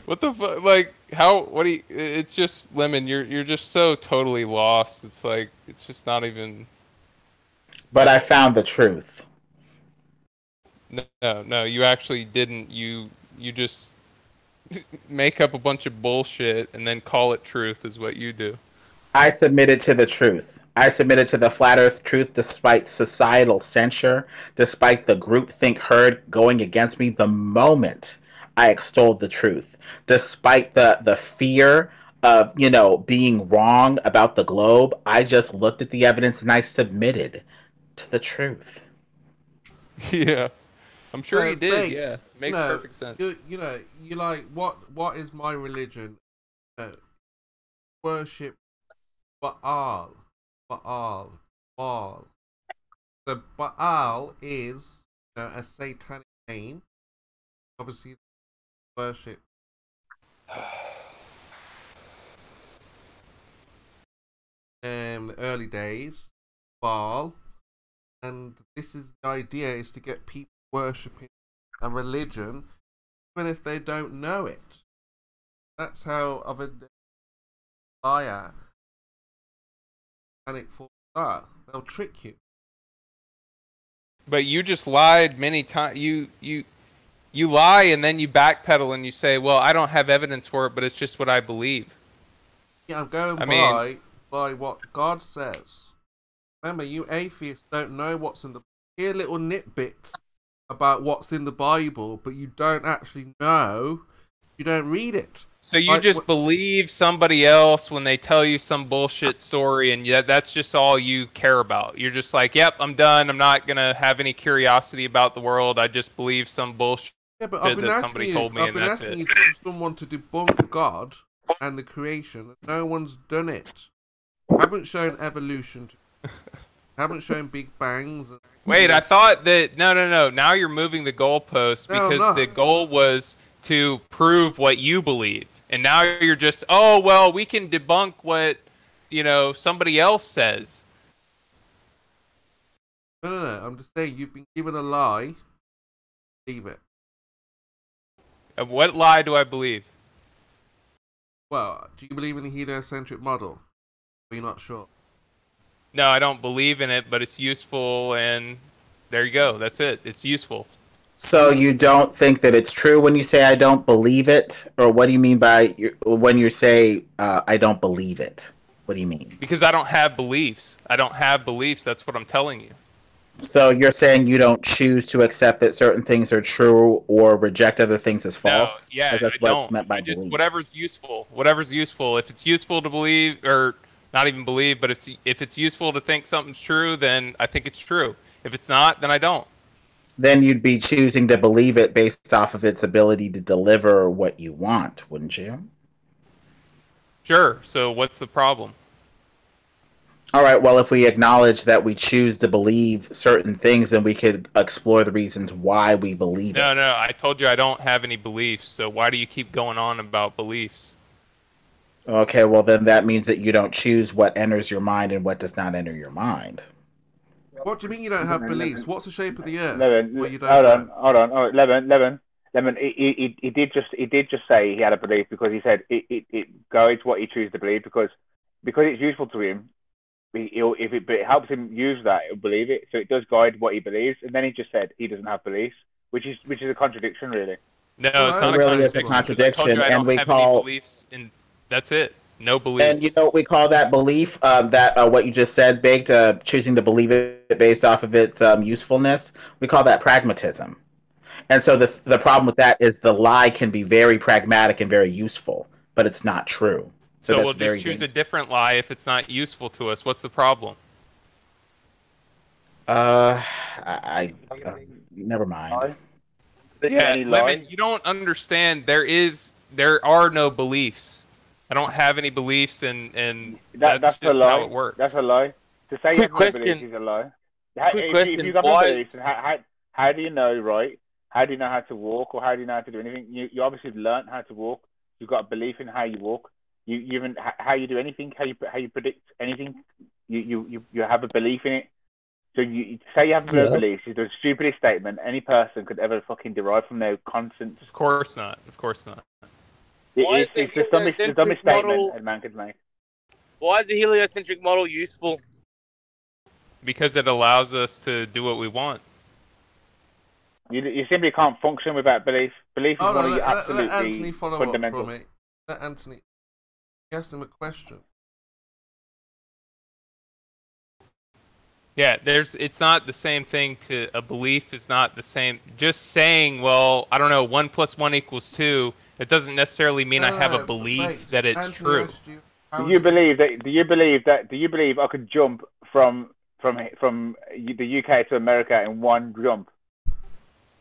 What the fuck? Like, how? What do you? It's just Lemon. You're just so totally lost. It's like it's just not even. But I found the truth. No. You actually didn't. You just make up a bunch of bullshit and then call it truth. Is what you do. I submitted to the truth. I submitted to the flat earth truth despite societal censure, despite the groupthink herd going against me the moment I extolled the truth, despite the fear of, being wrong about the globe. I just looked at the evidence and I submitted to the truth. Yeah, I'm sure you did. Yeah, makes perfect sense. You like what is my religion? Worship Baal. The Baal is a satanic name. Obviously, worship. In the early days, Baal, and this is the idea: is to get people worshipping a religion, even if they don't know it. That's how of a liar and it for that they'll trick you. But you just lied many times. You lie and then you backpedal and you say, well, I don't have evidence for it, but it's just what I believe. Yeah, I'm going by what God says. Remember, you atheists don't know what's in the... Hear little nitbits about what's in the Bible, but you don't actually know. You don't read it. So you just believe somebody else when they tell you some bullshit story, and that's just all you care about. You're just like, yep, I'm done. I'm not going to have any curiosity about the world. I just believe some bullshit that somebody told me, and that's it. I've been asking someone to debunk God and the creation, and no one's done it. Haven't shown evolution. Haven't shown Big Bangs. Wait, I thought that... No. Now you're moving the goalpost because the goal was to prove what you believe. And now you're just, oh, well, we can debunk what, somebody else says. No. I'm just saying, you've been given a lie. Believe it. What lie do I believe? Well, do you believe in the heliocentric model? Are you not sure? No, I don't believe in it, but it's useful, and there you go. That's it. It's useful. So you don't think that it's true when you say I don't believe it? Or what do you mean by when you say I don't believe it? What do you mean? Because I don't have beliefs. I don't have beliefs. That's what I'm telling you. So you're saying you don't choose to accept that certain things are true or reject other things as false? No, yeah, that's I don't. meant by just belief. whatever's useful. Whatever's useful. If it's useful to believe, or not even believe, but if it's useful to think something's true, then I think it's true. If it's not, then I don't. Then you'd be choosing to believe it based off of its ability to deliver what you want, wouldn't you? Sure. So what's the problem? All right, well, if we acknowledge that we choose to believe certain things, then we could explore the reasons why we believe it. No, I told you I don't have any beliefs, so why do you keep going on about beliefs? Okay, well, then that means that you don't choose what enters your mind and what does not enter your mind. What do you mean you don't have beliefs? What's the shape of the earth? Hold on. Lemon. He did just say he had a belief because he said it guides what he chooses to believe because it's useful to him. If it helps him use that, he'll believe it. So it does guide what he believes. And then he just said he doesn't have beliefs, which is a contradiction, really. No, it's not really is a contradiction, and we call beliefs, and that's it. No beliefs. And you know what we call that belief? What you just said, Big, choosing to believe it based off of its usefulness. We call that pragmatism. And so the problem with that is the lie can be very pragmatic and very useful, but it's not true. So we'll just choose a different lie if it's not useful to us. What's the problem? Never mind. Yeah, Lemon, you don't understand. There are no beliefs. I don't have any beliefs, and that's just how it works. That's a lie. To say you have no beliefs is a lie. If you've got no beliefs, how do you know, right? How do you know how to walk, or how do you know how to do anything? You obviously learned how to walk. You've got a belief in how you walk. You even how you do anything, how you predict anything. You have a belief in it. So you say you have no beliefs is the stupidest statement any person could ever fucking derive from their constant. Of course not. Of course not. It's the dumbest statement a man could make. Why is the heliocentric model useful? Because it allows us to do what we want. You simply can't function without belief. Belief is one of your absolutely Anthony follow fundamental. Up from it. Let Anthony ask him a question. Yeah, it's not the same thing to a belief. Is not the same. Just saying, well, I don't know, 1 + 1 = 2. It doesn't necessarily mean I have a belief that it's true. Do you believe I could jump from the UK to America in one jump?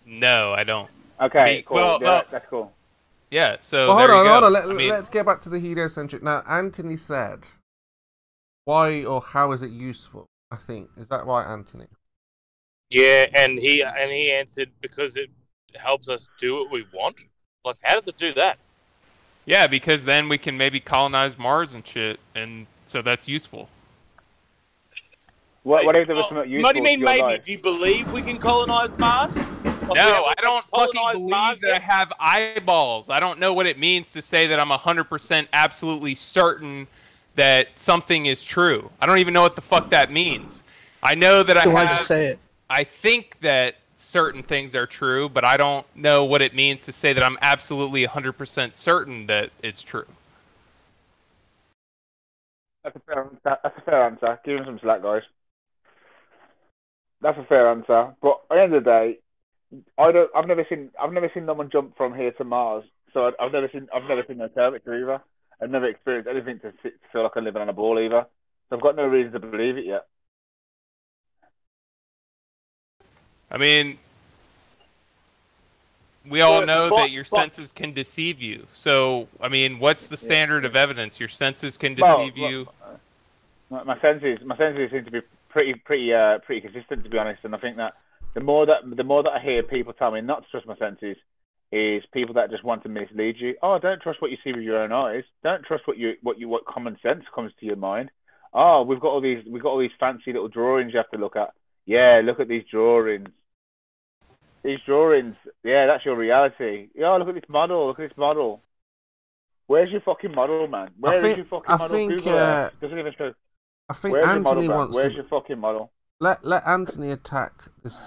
No, I don't. Okay, cool. Well, that's cool. Yeah, so well, hold on. I mean, let's get back to the heliocentric. Now, Anthony said, why or how is it useful? I think. Is that right, Anthony? Yeah, and he answered because it helps us do what we want. Like, how does it do that? Yeah, because then we can maybe colonize Mars and shit, and so that's useful. What if there was something useful? What do you mean, to your maybe? life? Do you believe we can colonize Mars? No, I don't fucking believe that I have eyeballs. I don't know what it means to say that I'm 100% absolutely certain that something is true. I don't even know what the fuck that means. I know that Why'd you say it? I think that certain things are true, but I don't know what it means to say that I'm absolutely 100% certain that it's true. That's a fair answer. Give him some slack, guys. That's a fair answer. But at the end of the day, I've never seen no one jump from here to Mars. So I've never seen no curvature either. I've never experienced anything to feel like I'm living on a ball either. So I've got no reason to believe it yet. I mean, we all know that your senses can deceive you. So, I mean, what's the standard of evidence? Your senses can deceive you. My senses seem to be pretty consistent, to be honest. And I think that the more that I hear people tell me not to trust my senses, is people that just want to mislead you. Oh, don't trust what you see with your own eyes. Don't trust what common sense comes to your mind. Oh, we've got all these fancy little drawings you have to look at. Yeah, look at these drawings. These drawings, yeah, that's your reality. Yeah, look at this model. Where's your fucking model, man? Where is your fucking model? Google Earth. Doesn't even show. I think Where's Anthony your model, wants Where's to. your fucking model? Let Anthony attack this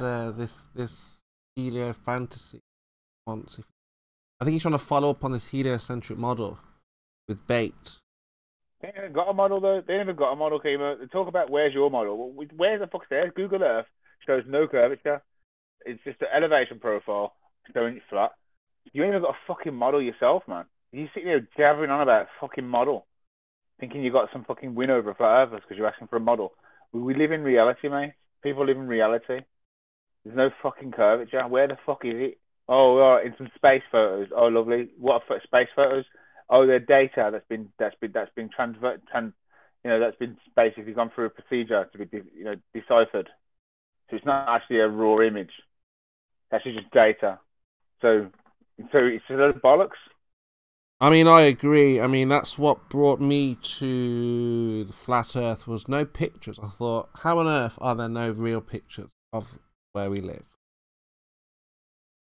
helio fantasy once. I think he's trying to follow up on this heliocentric model with bait. They ain't even got a model though. They ain't even got a model, KIMO. They talk about where's your model. Well, where's the fuck's theirs? Google Earth shows no curvature. It's just an elevation profile showing it flat. You ain't even got a fucking model yourself, man. You sit there jabbering on about a fucking model, thinking you got some fucking win over flat earthers because you're asking for a model. We live in reality, mate. People live in reality. There's no fucking curvature. Where the fuck is it? Oh, right, in some space photos. Oh, lovely. What are space photos? Oh, they're data that's been transferred, that's been basically gone through a procedure to be deciphered. So it's not actually a raw image. It's actually just data. So it's a lot of bollocks. I mean, I agree. I mean, that's what brought me to the flat Earth was no pictures. I thought, how on earth are there no real pictures of where we live?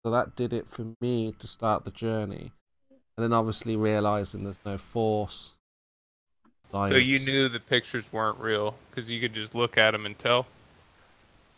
So that did it for me to start the journey. And then obviously realizing there's no force. Science. So you knew the pictures weren't real because you could just look at them and tell?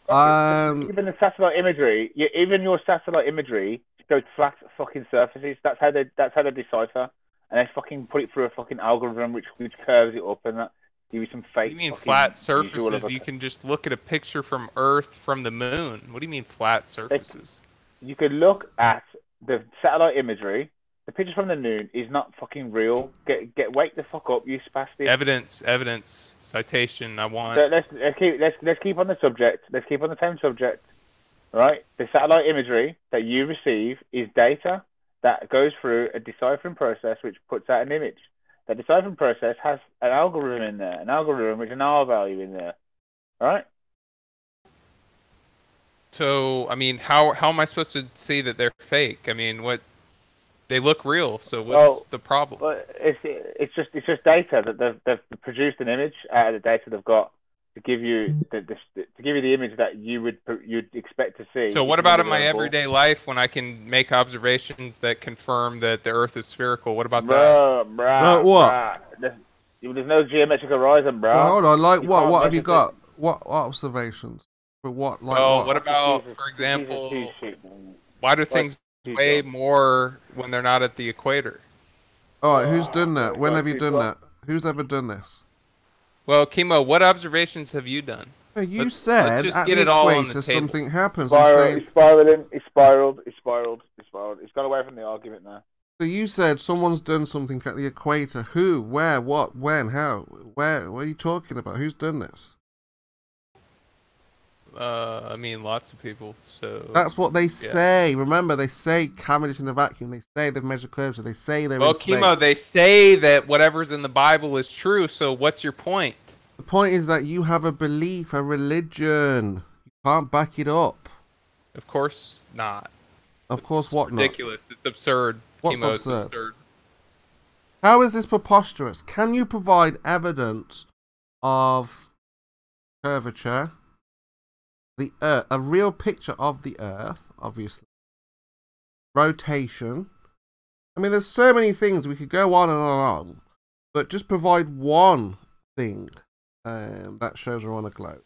Even the satellite imagery, even your satellite imagery shows flat fucking surfaces. That's how they decipher, and they fucking put it through a fucking algorithm which curves it up and that give you some fake. What do you mean flat surfaces? You can just look at a picture from Earth from the moon. What do you mean flat surfaces? You could look at the satellite imagery. The picture from the moon is not fucking real. Wake the fuck up, you spastic. Evidence, citation. I want. So let's keep on the subject. Let's keep on the same subject. Right? The satellite imagery that you receive is data that goes through a deciphering process which puts out an image. That deciphering process has an algorithm in there, an algorithm with an R value in there. All right? So, I mean, how am I supposed to see that they're fake? I mean, what? They look real, so what's the problem? But it's just data that they've produced an image out of the data they've got to give you the image that you'd expect to see. So what about in my everyday life when I can make observations that confirm that the Earth is spherical? What about that? Bro, what? There's no geometric horizon, bro. Well, hold on, like what? What have you got? What observations? But what? Like what about, for example, why do things way more when they're not at the equator? Alright, who's done that? When have you done that? Who's ever done this? Well, KIMO, what observations have you done? You said let's just at get the it all on equator the table. something happens. It's spiraling. It's spiraled. It's gone away from the argument now. So you said someone's done something at the equator. Who? Where? What? When? How? Where? What are you talking about? Who's done this? I mean, lots of people. So that's what they say. Remember, they say Cavendish in a vacuum. They say they've measured curvature. They say they're in space. KIMO, they say that whatever's in the Bible is true. So what's your point? The point is that you have a belief, a religion. You can't back it up. Of course not. Of course, what not? Ridiculous. It's absurd. What's KIMO, absurd? It's absurd. How is this preposterous? Can you provide evidence of curvature? The Earth, a real picture of the Earth, obviously. Rotation. I mean, there's so many things we could go on and on, but just provide one thing that shows we're on a globe.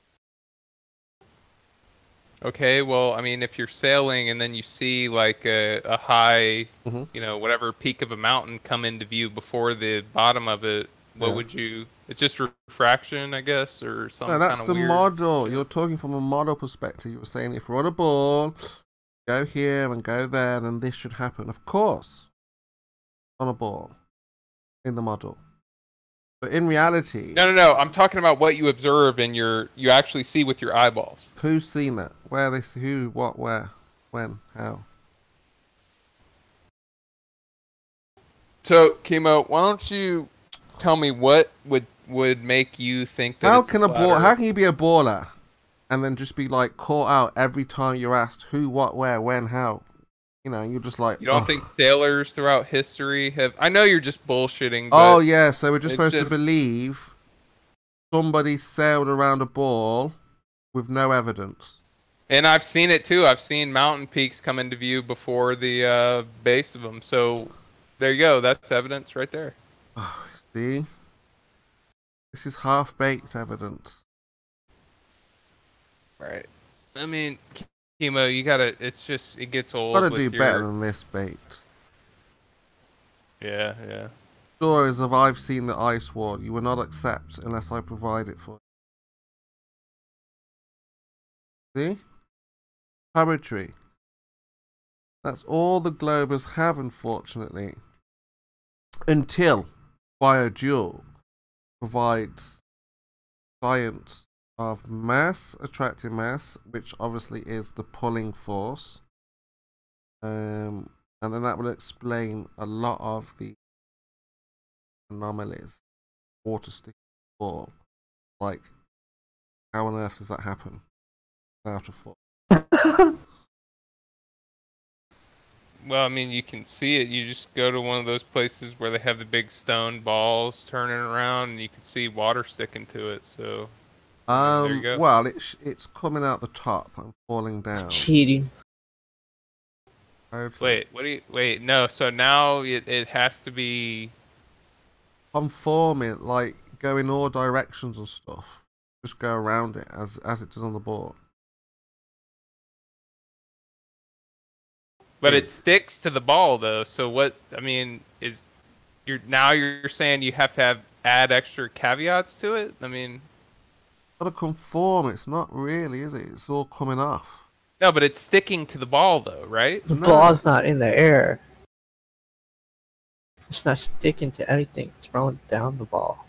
Okay, well, I mean, if you're sailing and then you see like a high, whatever peak of a mountain come into view before the bottom of it, what would you? It's just refraction, I guess, or something. No, that's kind of the weird model. shit. You're talking from a model perspective. You were saying if we're on a ball, go here and go there, then this should happen. Of course, on a ball, in the model. But in reality, No. I'm talking about what you observe and you actually see with your eyeballs. Who's seen that? Where they see who, what, where, when, how? So, KIMO, why don't you tell me what would make you think that How it's can how can you be a baller and then just be like caught out every time you're asked who, what, where, when, how? You're just like... You don't think sailors throughout history have... I know you're just bullshitting, but... Oh, yeah, so we're just supposed to believe somebody sailed around a ball with no evidence. And I've seen it, too. I've seen mountain peaks come into view before the base of them. So There you go. That's evidence right there. Oh, see? This is half-baked evidence. Right. I mean, KIMO, you gotta. It's just it gets old. Gotta with do your... better than this baked. Yeah, yeah. Stories of I've seen the ice wall. You will not accept unless I provide it for you. See? Poetry. That's all the Globers have, unfortunately. Until Biodual provides science of mass attracting mass, which obviously is the pulling force. And then that will explain a lot of the anomalies. Water sticking ball. Like, how on earth does that happen? Without a fall. Well, I mean, you can see it. You just go to one of those places where they have the big stone balls turning around, and you can see water sticking to it. So, there you go. Well, it's coming out the top and falling down. Cheating. Okay. Wait, no. So now it has to be conforming, like going all directions and stuff. Just go around it as it does on the board. But it sticks to the ball, though. So what? I mean, you're saying you have to add extra caveats to it? I mean, gotta conform. It's not really, is it? It's all coming off. No, but it's sticking to the ball, though, right? The ball's not in the air. It's not sticking to anything. It's rolling down the ball.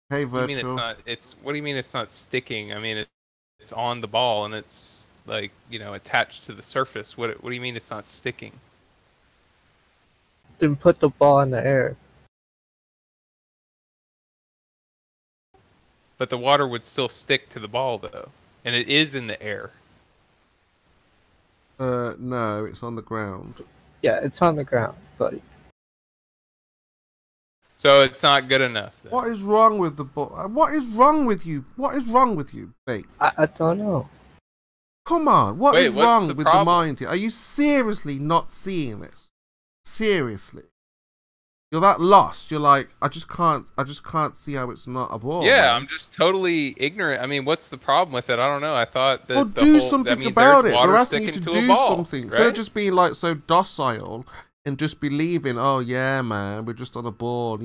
Hey, Virtual. Virtual. You mean it's not? What do you mean it's not sticking? I mean it's on the ball and it's like, attached to the surface. What do you mean it's not sticking? Then put the ball in the air. But the water would still stick to the ball, though, and it is in the air. No, it's on the ground. Yeah, it's on the ground, buddy. So it's not good enough, then. What is wrong with the ball? What is wrong with you? What is wrong with you, Bait? I don't know. Come on, what is wrong with problem? the mind here? Are you seriously not seeing this? Seriously? You're that lost. You're like, I just can't see how it's not a ball. Yeah, man. I'm just totally ignorant. I mean, what's the problem with it? I don't know. I thought that do something about it. We're asking you to do something. Right? Instead of just being like so docile and just believing, oh yeah, man, we're just on a ball,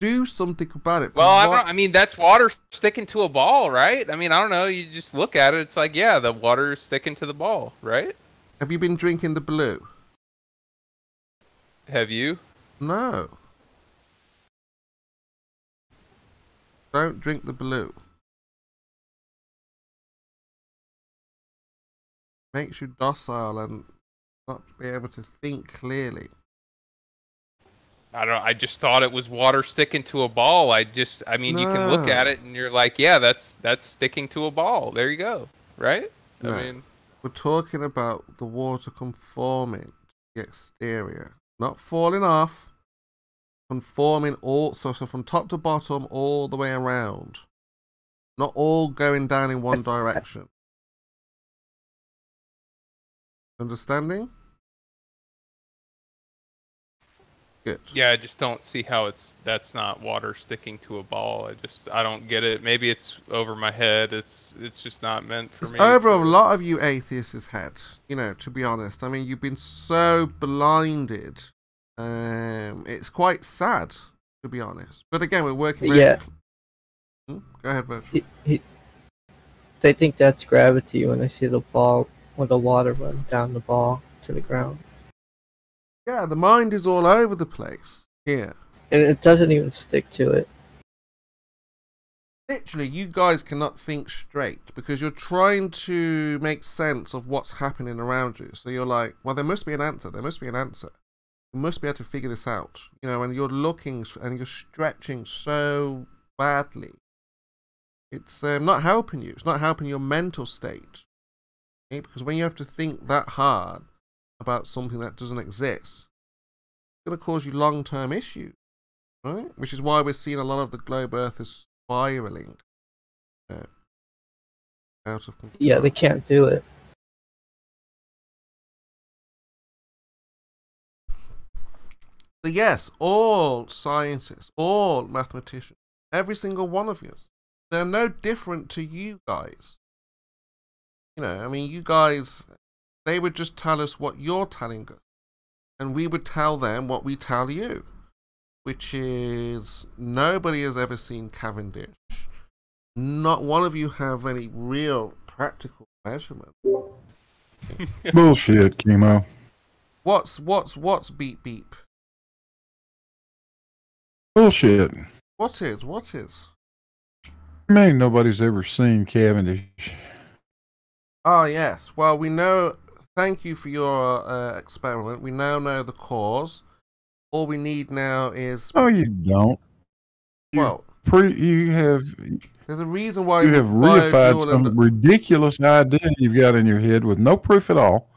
Do something about it. Well, I mean, that's water sticking to a ball, right? I mean, I don't know. You just look at it. It's like, yeah, the water is sticking to the ball, right? Have you been drinking the blue? Have you? No. Don't drink the blue. Makes you docile and not be able to think clearly. I just thought it was water sticking to a ball. You can look at it and you're like, yeah, that's sticking to a ball. There you go, right? No. I mean, we're talking about the water conforming to the exterior, not falling off. Conforming so from top to bottom all the way around, not all going down in one direction. Understanding? Good. Yeah, I just don't see how that's not water sticking to a ball. I don't get it. Maybe it's over my head. It's just not meant for me. Over a lot of you atheists' head, to be honest. I mean, you've been so blinded. It's quite sad, to be honest. But again, we're working. Yeah. Go ahead, Virtual. They think that's gravity when they see the ball or the water run down the ball to the ground. Yeah, the mind is all over the place here. And it doesn't even stick to it. Literally, you guys cannot think straight because you're trying to make sense of what's happening around you. So you're like, well, there must be an answer. There must be an answer. You must be able to figure this out. And you're looking and you're stretching so badly. It's not helping you. It's not helping your mental state. Okay? Because when you have to think that hard about something that doesn't exist, it's going to cause you long-term issues. Right? Which is why we're seeing a lot of the globe Earth is spiraling out of control. Yeah, they can't do it. So yes, all scientists, all mathematicians, every single one of you, they're no different to you guys. You know, I mean, you guys, they would just tell us what you're telling us, and we would tell them what we tell you, which is nobody has ever seen Cavendish. Not one of you have any real practical measurement. Bullshit, KIMO. What's beep beep? Bullshit. What is? I mean, nobody's ever seen Cavendish. Oh yes. Well, we know. Thank you for your experiment. We now know the cause. All we need now is. Oh, you don't. Well, you have. There's a reason why you have reified some ridiculous idea you've got in your head with no proof at all.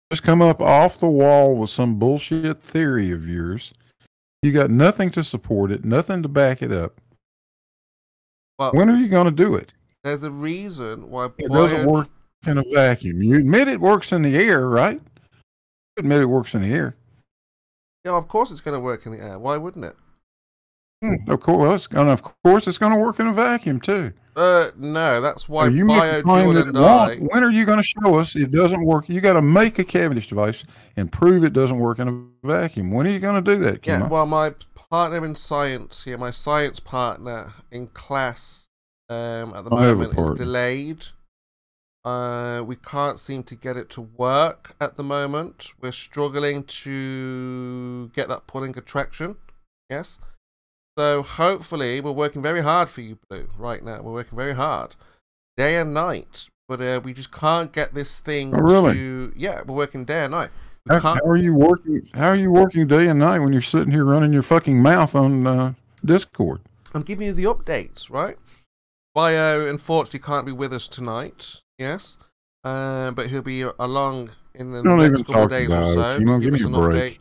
Just come up off the wall with some bullshit theory of yours. You got nothing to support it, nothing to back it up. Well, when are you going to do it? There's a reason why it doesn't work in a vacuum. You admit it works in the air, right? You admit it works in the air. Yeah, of course it's going to work in the air. Why wouldn't it? Of course, and of course, it's going to work in a vacuum too. No, that's why you and I. When are you going to show us it doesn't work? You got to make a Cavendish device and prove it doesn't work in a vacuum. When are you going to do that, KIMO? Yeah, well, my partner in science here, my science partner in class, at the moment is delayed. We can't seem to get it to work at the moment. We're struggling to get that pulling attraction. Yes. So hopefully we're working very hard for you, Blue, right now. We're working very hard, day and night. But we just can't get this thing to... Yeah, we're working day and night. How are you working? How are you working day and night when you're sitting here running your fucking mouth on Discord? I'm giving you the updates, right? Bio, unfortunately, can't be with us tonight. Yes. But he'll be along in the next couple of days or so. Give me a break.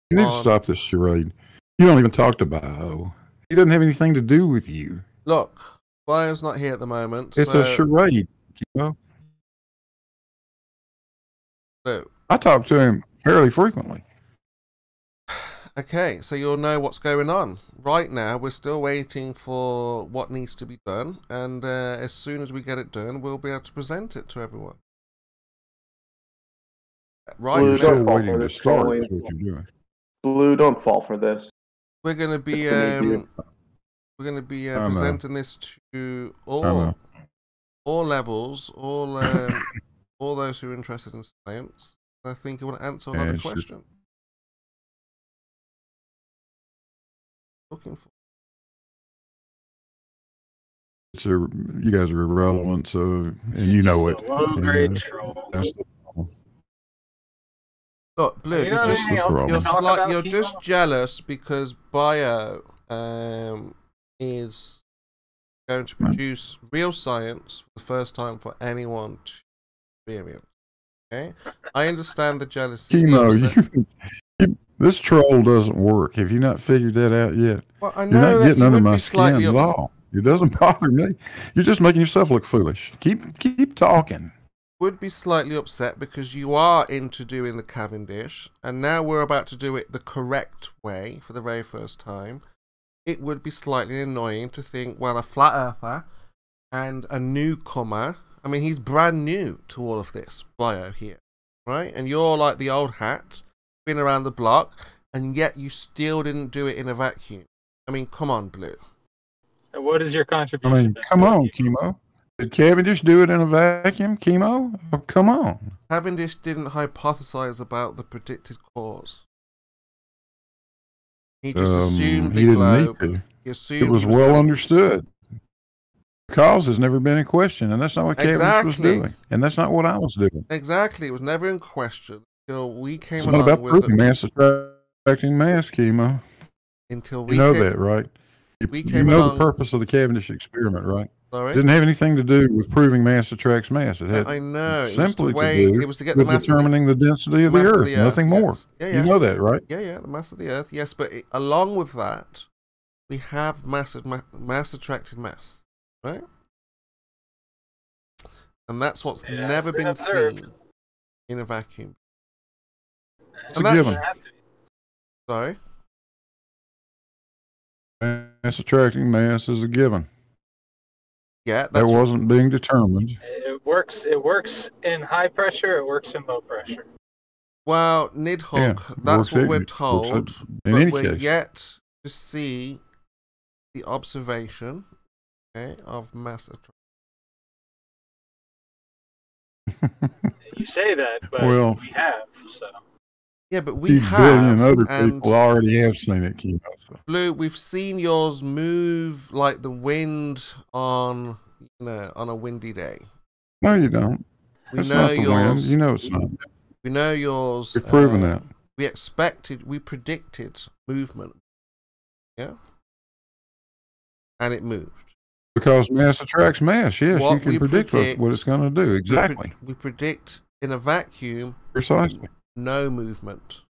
You need to stop this charade. You don't even talk to Bio. He doesn't have anything to do with you. Look, Bio's not here at the moment. It's a charade, KIMO. So, I talk to him fairly frequently. Okay, so you'll know what's going on. Right now, we're still waiting for what needs to be done, and as soon as we get it done, we'll be able to present it to everyone. Right, you're still waiting to start. Is what you're doing. Blue, don't fall for this. We're gonna be presenting this to all levels, all those who are interested in science. I think you want to answer another question. Looking for. You guys are irrelevant, so and you know it. Low-grade troll. That's the problem. Look, Blue, you're just jealous because Bio is going to produce real science for the first time for anyone to experience. Okay, I understand the jealousy. KIMO, this troll doesn't work. Have you not figured that out yet? Well, I know you're not getting under my skin at all. all. It doesn't bother me. You're just making yourself look foolish. Keep talking. Would be slightly upset because you are into doing the Cavendish, and now we're about to do it the correct way for the very first time. It would be slightly annoying to think, well, a flat earther and a newcomer. I mean, he's brand new to all of this, Bio here, right? And you're like the old hat, been around the block, and yet you still didn't do it in a vacuum. I mean, come on, Blue. And what is your contribution? I mean, come on, KIMO. Did Cavendish do it in a vacuum, KIMO? Oh, come on. Cavendish didn't hypothesize about the predicted cause. He just assumed the globe. He didn't need to. He assumed it was well understood. The cause has never been in question, and that's not what Cavendish was doing. And that's not what I was doing. Exactly. It was never in question until we came along with it. It's not about proving mass attracting mass, KIMO. Until we You know that, right? You know the purpose of the Cavendish experiment, right? Sorry? It didn't have anything to do with proving mass attracts mass. It had I know. simply to do with determining the density of the Earth, nothing more. Yeah, you know that, right? Yeah, the mass of the Earth, yes. But along with that, we have mass attracted mass, right? And that's what's never been seen in a vacuum. It's a given. Sorry? Mass attracting mass is a given. Yeah, that wasn't being determined. It works. It works in high pressure. It works in low pressure. Well, Nidhogg, Yeah, that's what we're works told, in but any we're case. yet to see the observation, okay, of mass attraction. You say that, but Well, we have. So Yeah, but we 8 have, billion other and people already have seen it, KIMO. So. Blue, we've seen yours move like the wind on, on a windy day. No, you don't. We It's know not the wind. yours. You know it's not. We know yours. We've proven that. We predicted movement. Yeah. And it moved. Because mass attracts mass. Yes, What you can we predict what it's going to do. Exactly. We predict in a vacuum. Precisely. No movement.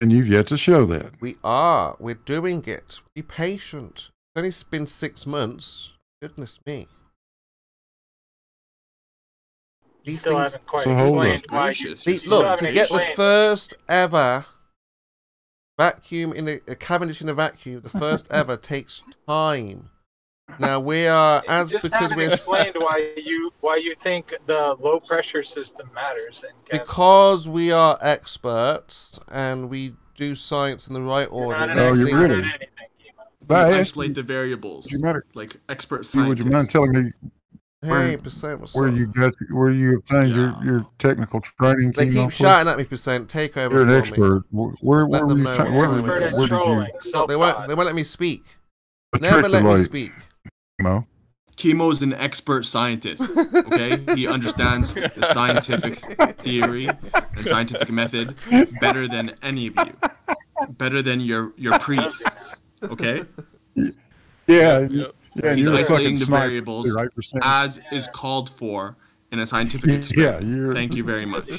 And you've yet to show that. We are. We're doing it. Be patient. It's only been 6 months. Goodness me. you still haven't quite So hold explained up. why you. Gracious. you Look, still to haven't get the explained- first ever vacuum in a Cavendish in a vacuum, the first ever takes time. Now we are You just because haven't we're explained why you think the low pressure system matters. because we are experts and we do science in the right order. not an Oh, you're Things- really. You I asked isolate the variables, you matter. like expert Would scientists. you mind telling me Hey, percent. What's where up? you obtained your technical training? They KIMO, keep please? shouting at me. Percent. Take over. You're an for me. expert. Where Let were them you? know Where what did time it is. you Look, they won't let me speak. Never let me matriculate? speak. KIMO. KIMO is an expert scientist. Okay, he understands the scientific theory and scientific method better than any of you, better than your priests. Okay. Yeah. Yeah, He's you're a isolating fucking the sniper, variables right? Percent. as is called for in a scientific Yeah, experiment. Thank you very much.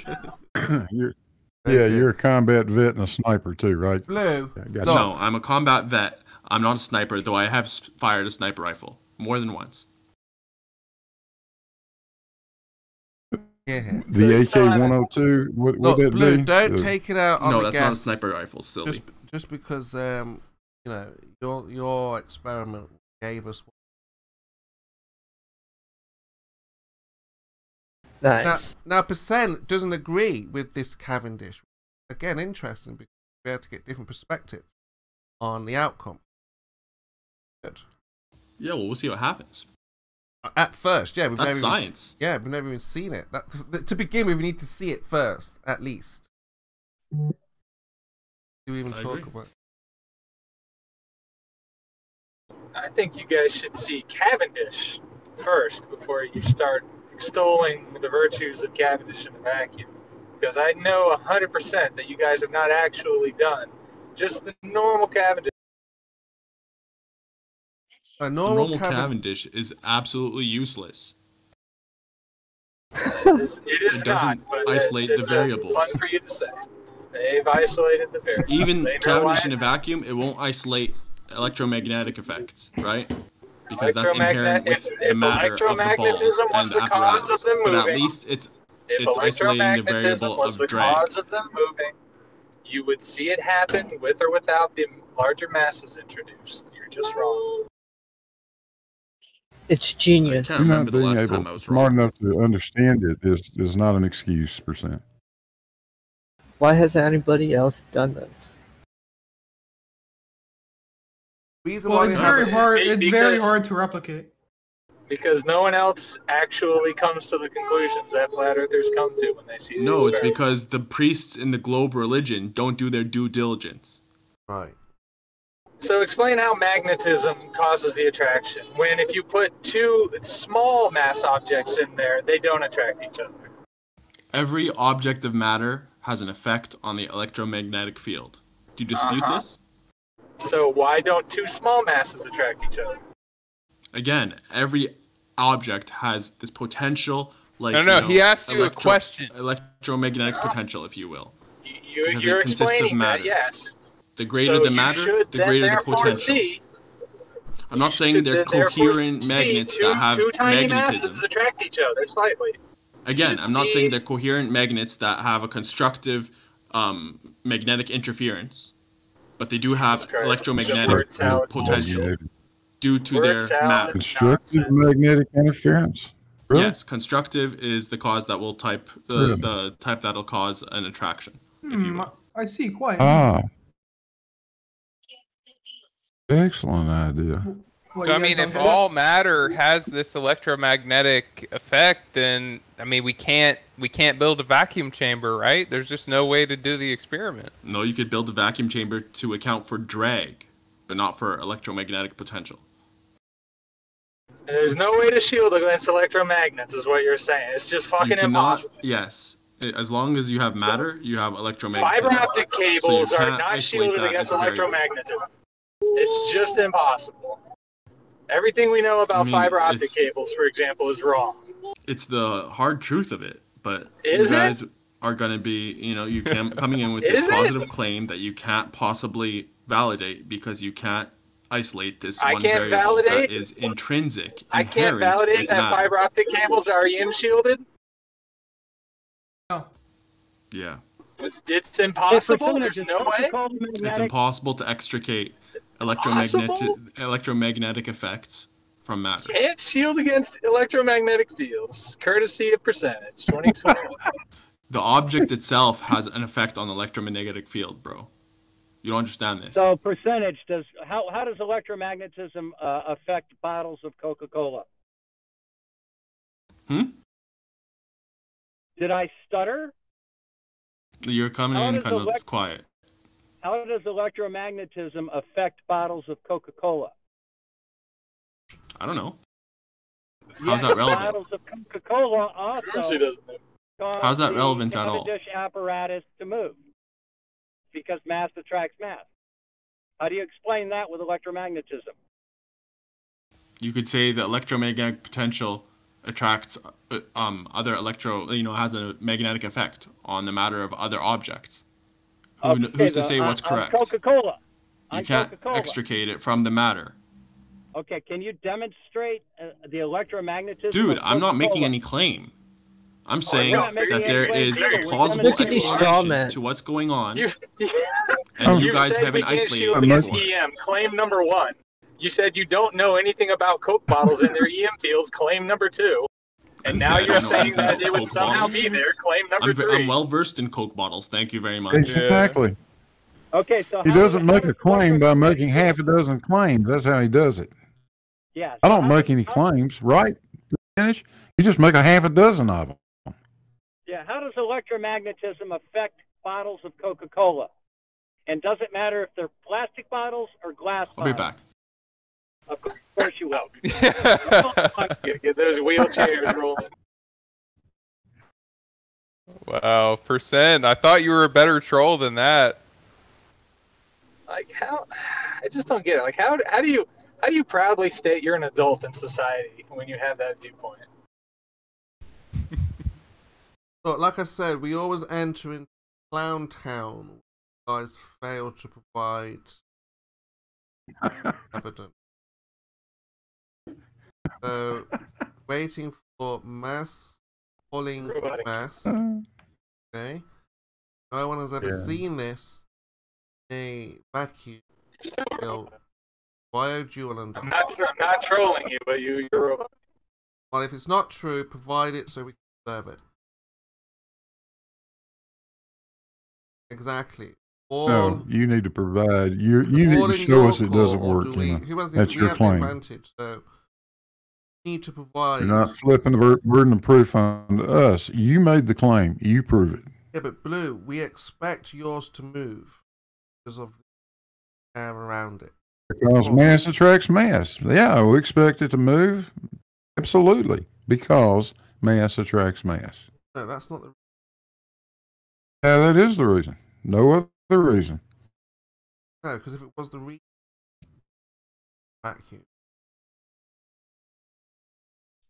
You're a combat vet and a sniper too, right? Blue. Yeah, gotcha. No, I'm a combat vet. I'm not a sniper, though I have fired a sniper rifle more than once. Yeah. The AK-102. What would that Blue, be? don't take it out on No, the that's not a gas. sniper rifle, silly. Just because your experiment gave us. Nice. Now, percent doesn't agree with this Cavendish. Again, interesting because we're able to get different perspective on the outcome. Good. Yeah, well, we'll see what happens. At first, yeah, we've That's never science. We've never even seen it. To begin with, we need to see it first, at least. Do we even talk about? I think you guys should see Cavendish first before you start extolling the virtues of Cavendish in the vacuum. Because I know 100% that you guys have not actually done just the normal Cavendish. A The normal normal Cavendish is absolutely useless. It is It not, doesn't but isolate it's the variables. fun for you to say. They've isolated the variables. Even They know Cavendish why- in a vacuum, it won't isolate electromagnetic effects, right? Because that's inherent with the matter of the balls electromagnetism was and the the cause apparatus. of them But at moving, least it's If isolating the electromagnetism variable was of the drag. cause of them moving, you would see it happen with or without the larger masses introduced. You're just wrong. It's genius. can't remember the Not being last time I able, was smart enough to understand it is not an excuse, percent. Why has anybody else done this? Well, it's very hard. It's very hard to replicate. Because no one else actually comes to the conclusions that flat earthers come to when they see the No, it's experiment. because the priests in the globe religion don't do their due diligence. Right. So explain how magnetism causes the attraction. When if you put two small mass objects in there, they don't attract each other. Every object of matter has an effect on the electromagnetic field. Do you dispute this? So why don't two small masses attract each other? Again, every object has this potential, like No, he asked you a question. Electromagnetic potential, if you will. Because You're it consists of explaining matter. that, yes. The greater So the you matter, should the then greater the therefore potential. see- I'm not saying should they're then therefore coherent see magnets two, that have two tiny magnetism. masses attract each other slightly. Again, should I'm not see- saying they're coherent magnets that have a constructive magnetic interference. but they do have electromagnetic word salad potential due to Word their salad matter. Constructive magnetic interference. Really? Yes, constructive is the cause that will the type that'll cause an attraction. If you will. I see quite. Ah. Excellent idea. So I mean, if all matter has this electromagnetic effect, then I mean we can't build a vacuum chamber, right? There's just no way to do the experiment. No, you could build a vacuum chamber to account for drag, but not for electromagnetic potential. There's no way to shield against electromagnets, is what you're saying. It's just fucking impossible. Yes. As long as you have matter, you have electromagnetism. Fiber optic cables So you are can't not isolate shielded that against as a variable. electromagnetism. It's just impossible. Everything we know about fiber optic cables, for example, is wrong. It's the hard truth of it, but Is you it? guys are going to be, you coming in with this positive claim that you can't possibly validate because you can't isolate this I one can't variable that validate? is intrinsic. I can't inherent validate with that matter. fiber optic cables are EM shielded. Yeah. It's impossible. There's no way. It's impossible to extricate electromagnetic effects from matter. Can't shield against electromagnetic fields, courtesy of percentage. 2021. The object itself has an effect on the electromagnetic field, bro. You don't understand this. So percentage how does electromagnetism affect bottles of Coca-Cola? Did I stutter? You're coming How in does kind of quiet. How does electromagnetism affect bottles of Coca-Cola? I don't know. How's that relevant? Bottles of Coca-Cola also How's that relevant at all? Cavendish apparatus to move because mass attracts mass. How do you explain that with electromagnetism? You could say the electromagnetic potential attracts other has a magnetic effect on the matter of other objects. Who's to say what's correct? Coca-Cola. You can't extricate it from the matter. Okay, can you demonstrate the electromagnetism? Dude, of I'm not making Coca-Cola? any claim. I'm saying not making that any there claim is either. a plausible Look at these straw explanation men. to what's going on, You and you guys said we haven't can't isolated shield it against before. EM. Claim number 1. You said you don't know anything about Coke bottles and their EM fields. Claim number 2. And now I you're don't know saying anything that about it would Coke somehow bottles. be there. Claim number 3. I'm well versed in Coke bottles. Thank you very much. Exactly. Okay, so He doesn't make a claim by making half a dozen claims. That's how he does it. Yeah. I don't make any claims, right? Finish. You just make a half a dozen of them. Yeah, how does electromagnetism affect bottles of Coca-Cola? And does it matter if they're plastic bottles or glass I'll be bottles? back. Of course you will. Get those wheelchairs rolling. Wow, percent. I thought you were a better troll than that. Like how? I just don't get it. Like how do you proudly state you're an adult in society when you have that viewpoint? Look, like I said, we always enter into Clown Town. Guys fail to provide evidence. So, waiting for mass pulling mass. Okay. No one has ever seen this in a vacuum. Biodual and I'm not trolling you, but you're a robot. Well, if it's not true, provide it so we can observe it. Exactly. No, you need to provide. You need to show us it doesn't work. That's your claim. Advantage, so you need to provide. You're not flipping the burden of proof on us. You made the claim. You prove it. Yeah, but Blue, we expect yours to move because of the air around it. Because mass attracts mass. Yeah, we expect it to move. Absolutely. Because mass attracts mass. No, that's not the. Yeah, that is the reason. No other reason. No, because if it was the vacuum.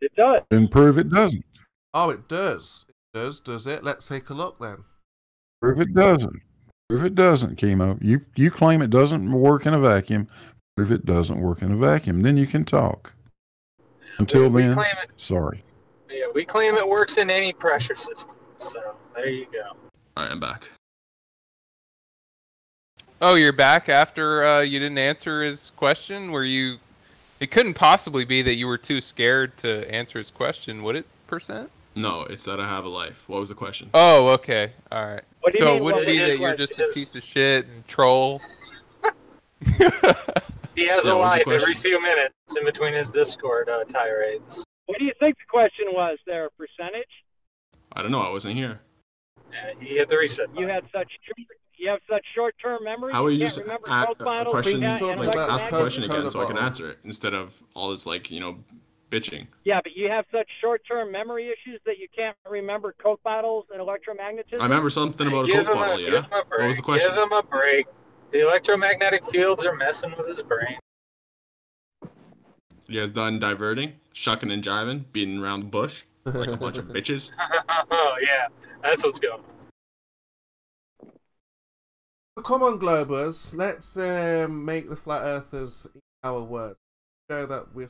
It does. Then prove it doesn't. Oh, it does. It does it? Let's take a look then. Prove it doesn't. Prove it doesn't, KIMO. You claim it doesn't work in a vacuum. Prove it doesn't work in a vacuum. Then you can talk. Until then, sorry. Yeah, we claim it works in any pressure system. So there you go. All right, I'm back. Oh, you're back after you didn't answer his question? It couldn't possibly be that you were too scared to answer his question, would it, percent? No, it's that I have a life. What was the question? Oh, okay. All right. What do you So mean, it wouldn't what be is that you're like just this? a piece of shit and troll? He has Yeah, a what was the life question? every few minutes in between his Discord tirades. What do you think the question was there? Percentage? I don't know. I wasn't here. Yeah, he hit the reset You button. had such short-term memory. How would you can't just remember ask Coke a bottles, question? peanut, and Like ask a question electromagnetism? again so I can answer it instead of all this bitching. Yeah, but you have such short-term memory issues that you can't remember Coke bottles and electromagnetism. I remember something about a Give Coke him bottle. give Yeah. him a break. What was the question? Give him a break. The electromagnetic fields are messing with his brain. You guys done diverting, shucking and jiving, beating around the bush like a bunch of bitches? Oh yeah, that's what's going on. Come on, Globers. Let's make the flat earthers eat our word. Show that we're.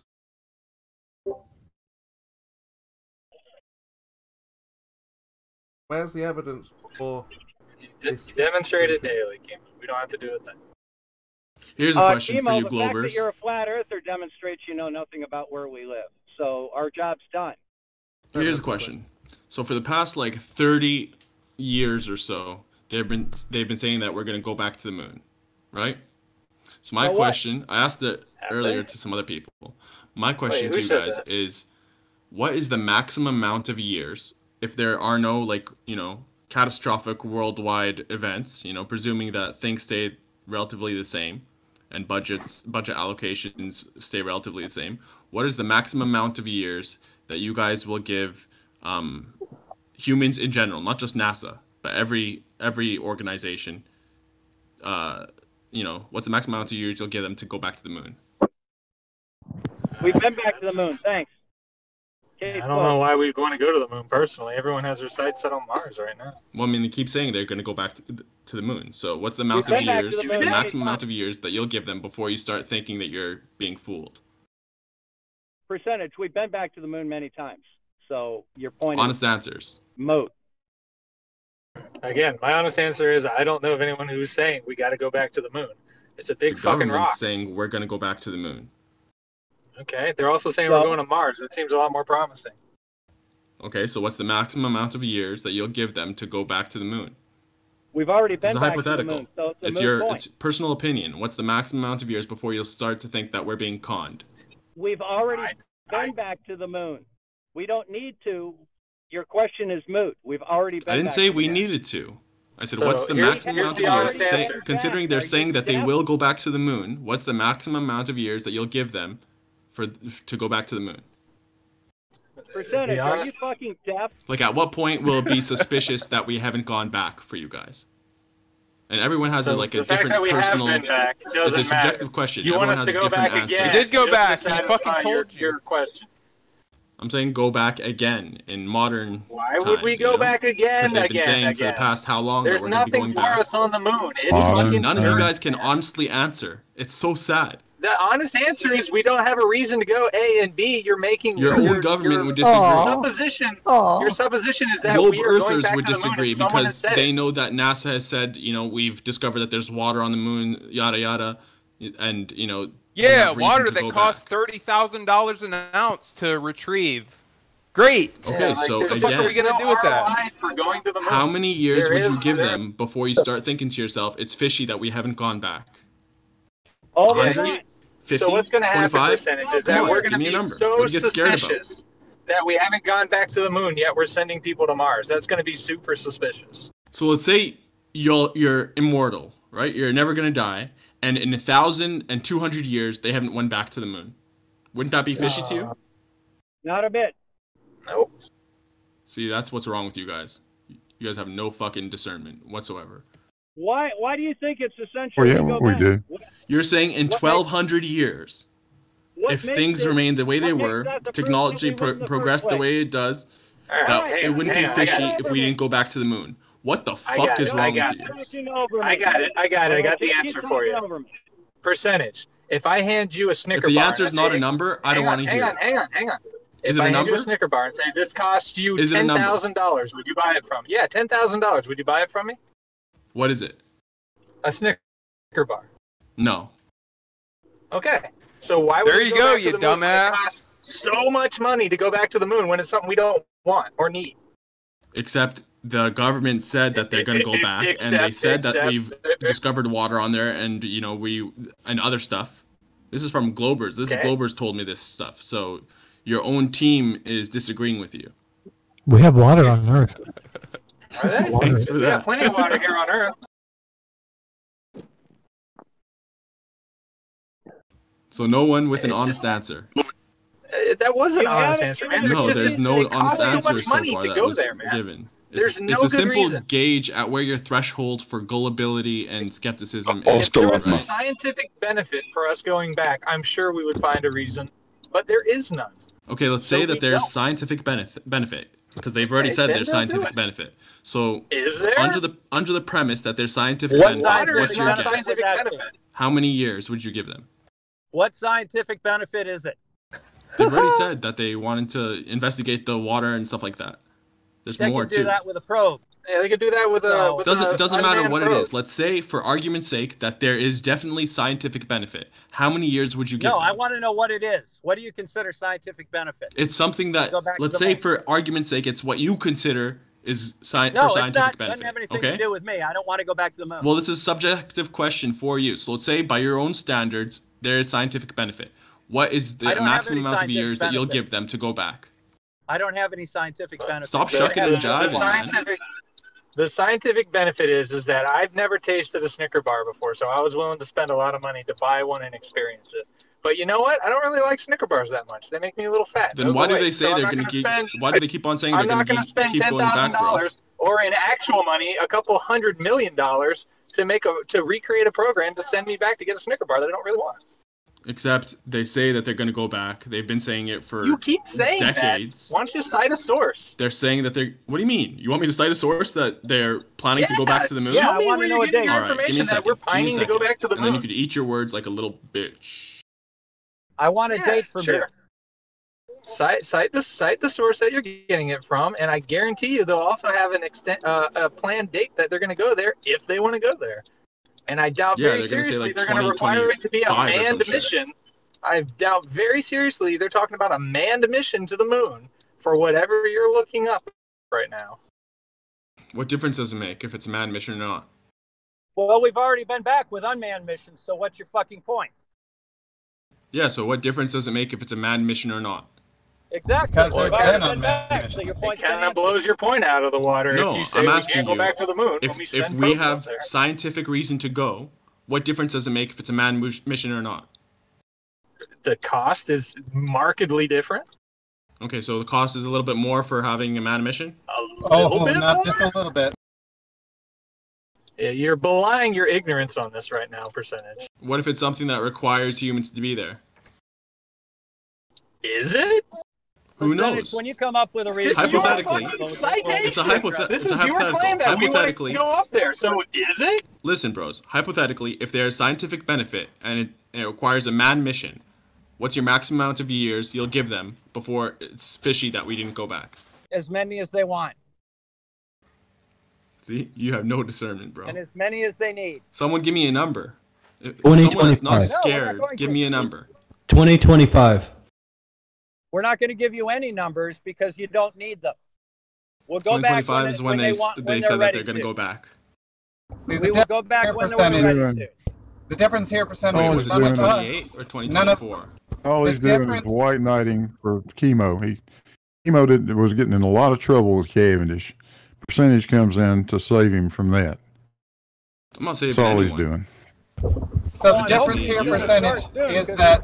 Where's the evidence for this? Demonstrate it daily, Kim. We don't have to do it then. Here's a question KIMO, for you, the fact that Globers. you're a flat earther demonstrates you know nothing about where we live. So our job's done. Here's a question. So for the past 30 years or so, they've been saying that we're gonna go back to the moon, right? So my question, I asked it earlier to some other people. My question to you guys is, what is the maximum amount of years if there are no catastrophic worldwide events? Presuming that things stay relatively the same, and budget allocations stay relatively the same. What is the maximum amount of years that you guys will give humans in general, not just NASA, but every organization? What's the maximum amount of years you'll give them to go back to the moon? We've been back to the moon. Thanks. I don't know why we want to go to the moon personally. Everyone has their sights set on Mars right now. Well, I mean, they keep saying they're going to go back to the moon. So what's the amount of years, the maximum amount of years that you'll give them before you start thinking that you're being fooled? Percentage. We've been back to the moon many times. So your point Honest is answers. moat. Again, my honest answer is I don't know of anyone who's saying we got to go back to the moon. It's a big The fucking government's rock. saying we're going to go back to the moon. Okay, they're also saying we're going to Mars. That seems a lot more promising. Okay, so what's the maximum amount of years that you'll give them to go back to the moon? We've already been It's a back hypothetical. to the moon. So It's it's personal opinion. What's the maximum amount of years before you'll start to think that we're being conned? We've already been back to the moon. We don't need to. Your question is moot. We've already been I didn't back say to we the moon. needed to. I said, So what's the here's maximum the amount of honest years? answer. Considering they're saying that they will go back to the moon, what's the maximum amount of years that you'll give them to go back to the moon? Percentage. Are you fucking deaf? Like, at what point will it be suspicious that we haven't gone back for you guys? And everyone has So a the fact different that we have personal. been back It's doesn't a subjective matter. question. You want Everyone us to has a go different back answer. again? We did go just back. to He satisfy fucking told you. your question. I'm saying go back again in modern. Why would we go back again? They've been saying for the past how long There's that we're going to be nothing going for back. us on the moon. It's Modern fucking None of you time. guys can honestly answer. It's so sad. The honest answer is we don't have a reason to go. A and B, you're making Your own government would disagree. Your supposition is that Globe we are going Earthers back would to the moon, disagree and someone has because said they it. know that NASA has said, we've discovered that there's water on the moon, yada yada, and Yeah, enough water reason to that go costs $30,000 an ounce to retrieve. Great. Okay, so what the fuck are we again, gonna do with that? For going to the moon. how many years There would you is- give there- them before you start thinking to yourself, it's fishy that we haven't gone back? All the 100? time. 50? So what's going to happen, 25? percentage, is Come that on, we're going give to me a be number. so What do you get scared about? suspicious that we haven't gone back to the moon yet. We're sending people to Mars. That's going to be super suspicious. So let's say you're immortal, right? You're never gonna die, and in 1,200 years they haven't went back to the moon. Wouldn't that be fishy to you? Not a bit. Nope. See, that's what's wrong with you guys. You guys have no fucking discernment whatsoever. Why do you think it's essential Well, yeah, to go we back? do. You're saying in 1,200 years, What if makes things it- remain the way they what makes were, that the technology proof that we went in the progressed first the place? way it does, All right, that hang it on, wouldn't hang be on, fishy I got if we didn't go back to the moon. What the I fuck got is it, wrong I got with you? Talking over me. I got it. I got the Keep answer for talking you. over me. Percentage. If I hand you a Snicker If the bar, answer is and I not say, a number, I don't want to hear it. Hang on. Is If it a I hand you number? a Snicker bar and say this costs you Is it a number? $10,000, would you buy it from me? Yeah, $10,000. Would you buy it from me? What is it? A Snicker bar? No. Okay. So why would There we you go go, back to you the moon when it dumbass. costs so much money to go back to the moon when it's something we don't want or need? Except the government said that they're going to go back, and they said that we've discovered water on there, and and other stuff. This is from Globers. This is Globers told me this stuff. So your own team is disagreeing with you. We have water on Earth. Are they? Thanks for We got that. plenty of water here on Earth. So no one with an honest answer. That was an honest answer, man. There's no honest answer much so money far to that go was there, man. given. There's no it's a good simple reason. gauge at where your threshold for gullibility and skepticism If is. there was a scientific benefit for us going back, I'm sure we would find a reason, but there is none. Okay, let's say that there's scientific benefit, because they've already said then there's they'll do scientific it. benefit. So Is there? under the premise that there's scientific What benefit, scientific what's your benefit guess? scientific benefit? How many years would you give them? What scientific benefit is it? They've already said that they wanted to investigate the water and stuff like that. There's They more can do too. that with a probe. Yeah, they could do that with a. It doesn't matter what it is. Let's say, for argument's sake, that there is definitely scientific benefit. How many years would you give No, them? I want to know what it is. What do you consider scientific benefit? It's something that, Go back to let's the say, moon. for argument's sake, it's what you consider is No, scientific it's not. benefit. Doesn't have anything Okay? to do with me. I don't want to go back to the moon. Well, this is a subjective question for you. So let's say, by your own standards, there is scientific benefit. What is the I don't have maximum any amount of scientific years that you'll benefit. give them to go back? I don't have any scientific benefit. Stop shucking and jiving, man. The scientific benefit is that I've never tasted a Snicker bar before, so I was willing to spend a lot of money to buy one and experience it. But you know what? I don't really like Snicker bars that much. They make me a little fat. Then why do they say they're going to keep? Why do they keep on saying they're I'm going not to going to spend keep going back, bro? $10,000 or in actual money, a couple $100 million to recreate a program to send me back to get a Snicker bar that I don't really want. Except they say that they're going to go back. They've been saying it for You keep saying decades. that. Why don't you cite a source? They're saying that they're. What do you mean? You want me to cite a source that they're planning to go back to the moon? Yeah, I want to know a date. All right, give me a Information that second. we're Give me a pining to go second. back to the And then you moon. could eat your words like a little bitch. I want a date from you. Cite the source that you're getting it from, and I guarantee you they'll also have a planned date that they're going to go there if they want to go there. And I doubt very they're gonna say, seriously like, they're going to require it to be a 2025 or some manned shit. mission. I doubt very seriously they're talking about a manned mission to the moon for whatever you're looking up right now. What difference does it make if it's a manned mission or not? Well, we've already been back with unmanned missions, so what's your fucking point? Yeah, so what difference does it make if it's a manned mission or not? Exactly. Because We've they're already been been unmanned back, so your It point's kind of blows your point out of the water No, if you say I'm we asking can't go you, back to the moon when we If send we probes up have there. scientific reason to go, what difference does it make if it's a manned mission or not? The cost is markedly different. Okay, so the cost is a little bit more for having a manned mission? Just a little bit. Yeah, you're belying your ignorance on this right now, percentage. What if it's something that requires humans to be there? Is it? Who Percentage, knows? when you come up with a reason, Hypothetically, Citation. it's a hypothetical. This is your claim that we want to go up there. So is it? Listen, bros. Hypothetically, if there's scientific benefit and it requires a manned mission, what's your maximum amount of years you'll give them before it's fishy that we didn't go back? as many as they want, See, you have no discernment, bro. and as many as they need. Someone give me a number. If 2025. someone that's not No, we're not scared, going give to. me a number. 2025. We're not going to give you any numbers because you don't need them. We'll go back 2025 when, is when they they want, when said they're that ready they're going to go back. We will go back when they're ready to. The difference here, percentage, All is he's none doing of us. Or None of 2024. All The he's doing is difference- white knighting for chemo. Chemo was getting in a lot of trouble with Cavendish. Percentage comes in to save him from that. I'm not saying That's all he's doing. So the difference here, percentage, is that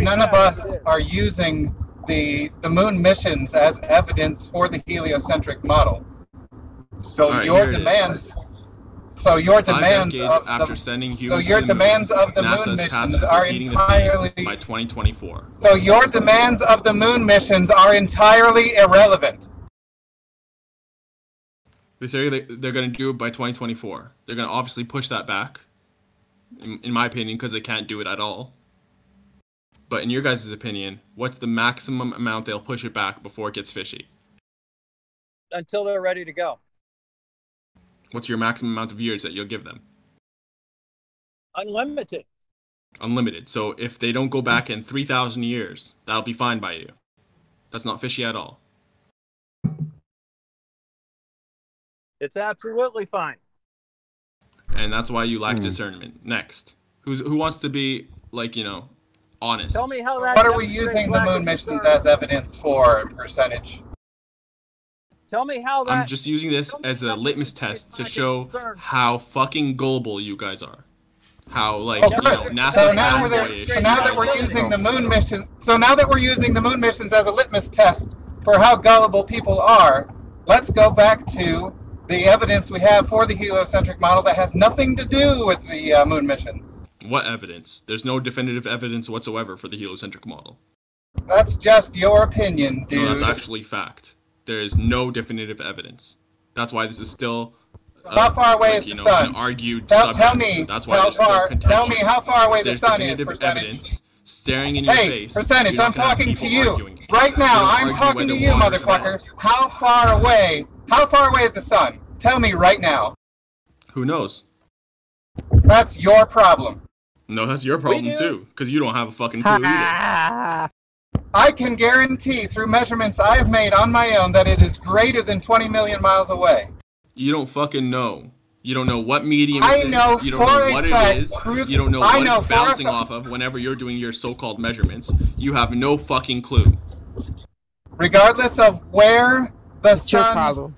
none of us are using the moon missions as evidence for the heliocentric model. So All right, your here it is. demands. So your 5 demands decades of after the sending so humans your to the demands moon, of the NASA's moon tasked missions with are completing the entirely thing by 2024. so your demands of the moon missions are entirely irrelevant. They say they're going to do it by 2024. They're going to obviously push that back, in my opinion, because they can't do it at all. But in your guys' opinion, what's the maximum amount they'll push it back before it gets fishy? Until they're ready to go. What's your maximum amount of years that you'll give them? Unlimited. Unlimited. So if they don't go back in 3,000 years, that'll be fine by you. That's not fishy at all. It's absolutely fine. And that's why you lack discernment. Next. Who wants to be, like, honest? Tell me how that. What are we using the moon missions as evidence for in percentage? Tell me how that. I'm just using this as a litmus test to show how fucking gullible you guys are. How, like, NASA so now that we're using the moon missions, as a litmus test for how gullible people are, let's go back to the evidence we have for the heliocentric model that has nothing to do with the moon missions. What evidence? There's no definitive evidence whatsoever for the heliocentric model. That's just your opinion, dude. No, that's actually fact. There is no definitive evidence. That's why this is still how far away is the sun? An argued tell me that's why tell me how far away the sun is, percentage. Evidence staring in your face. Percentage, I'm talking to you. Right now, I'm talking to you, motherfucker. How far away is the sun? Tell me right now. Who knows? That's your problem. No, that's your problem too, because you don't have a fucking clue either. I can guarantee through measurements I have made on my own that it is greater than 20 million miles away. You don't fucking know. You don't know what medium I it is. know You don't for know a what fact it is. through You don't know I what know it's for a bouncing fact- off of whenever you're doing your so-called measurements. You have no fucking clue. Regardless of where the sun,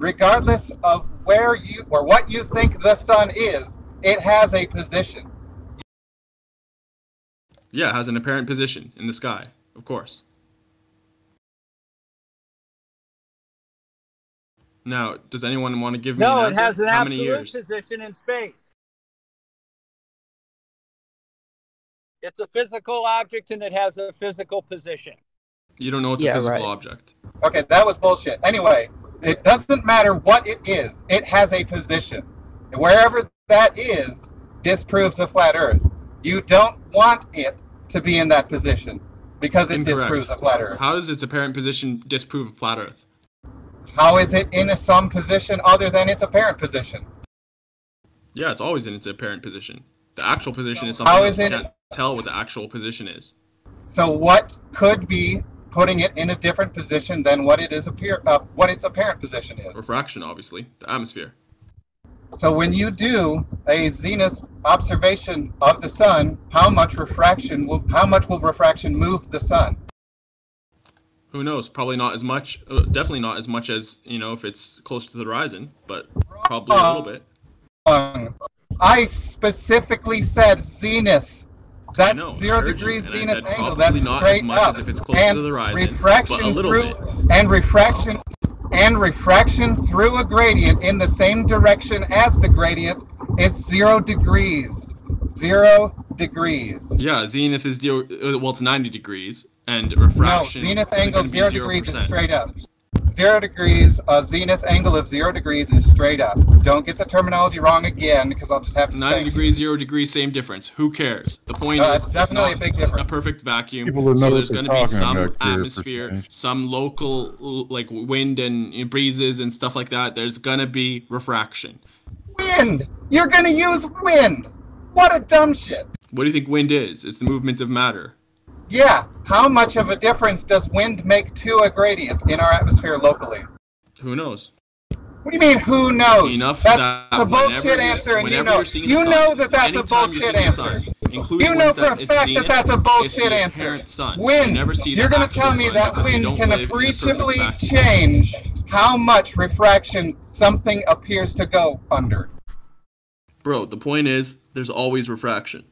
regardless of where you or what you think the sun is, it has a position. Yeah, it has an apparent position in the sky, of course. Now, does anyone want to give me an No, answer? it has an How many absolute years? position in space. It's a physical object and it has a physical position. You don't know it's a physical object. Okay, that was bullshit. Anyway, it doesn't matter what it is. It has a position. And wherever that is, disproves a flat Earth. You don't want it to be in that position because it Incorrect. disproves a flat Earth. How does its apparent position disprove a flat Earth? How is it in some position other than its apparent position? Yeah, it's always in its apparent position. The actual position is something How that is you it- can't tell what the actual position is. So what could be putting it in a different position than what it is what its apparent position is? Refraction, obviously. The atmosphere. So when you do a zenith observation of the sun, how much will refraction move the sun? Who knows? Probably not as much. Definitely not as much as, if it's closer to the horizon, but probably a little bit. I specifically said zenith. That's know, 0 I heard degrees you, and I zenith said angle. probably That's not as straight much up. as if it's closer And to the horizon, refraction but a little refraction through a gradient in the same direction as the gradient is 0 degrees. 0 degrees. Yeah, zenith is it's 90 degrees, and refraction. No, zenith is angle gonna be 0 degrees is 0%. straight up. 0 degrees, a zenith angle of 0 degrees is straight up. Don't get the terminology wrong again, because I'll just have to 90 say. degrees, 0 degrees, same difference. Who cares? The point No, is, it's definitely it's a big not difference. a perfect vacuum. People who know So what there's they're going to be talking some about here, atmosphere, percentage. some local like wind and breezes and stuff like that. There's going to be refraction. Wind! You're gonna use wind! What a dumb shit! What do you think wind is? It's the movement of matter. Yeah, how much of a difference does wind make to a gradient in our atmosphere locally? Who knows? What do you mean, who knows? Enough That's that a bullshit whenever- answer, and you whenever know. you're seeing the You sun, know that that's a anytime you're bullshit seeing the answer. sun, including You know ones for a that it's fact that zenith, that's a it's bullshit the answer. apparent sun. You Wind. never see the You're gonna actual tell me sun that because you wind don't can live in a perfect appreciably vacuum. change how much refraction something appears to go under. Bro, the point is, there's always refraction.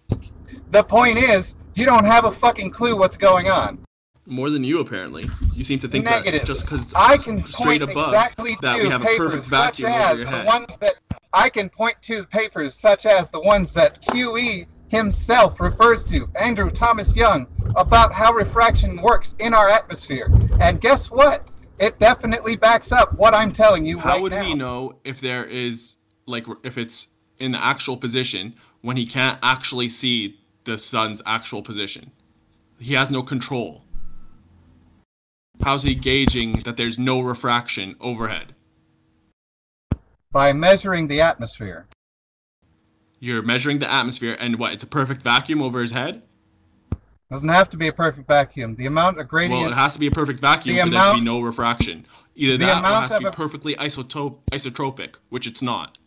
The point is, you don't have a fucking clue what's going on. More than you, apparently. You seem to think Negative. that just because I can straight point above exactly that to we have a papers perfect such vacuum over as your the head. ones that I can point to papers such as the ones that QE himself refers to, Andrew Thomas Young, about how refraction works in our atmosphere. And guess what? It definitely backs up what I'm telling you How right would now. he know if there is, like, if it's in the actual position when he can't actually see the sun's actual position? He has no control. How's he gauging that there's no refraction overhead? by measuring the atmosphere. You're measuring the atmosphere, and what? It's a perfect vacuum over his head? Doesn't have to be a perfect vacuum. The amount of gradient... Well, it has to be a perfect vacuum for there to be no refraction. Either that or it has to be perfectly isotropic, which it's not.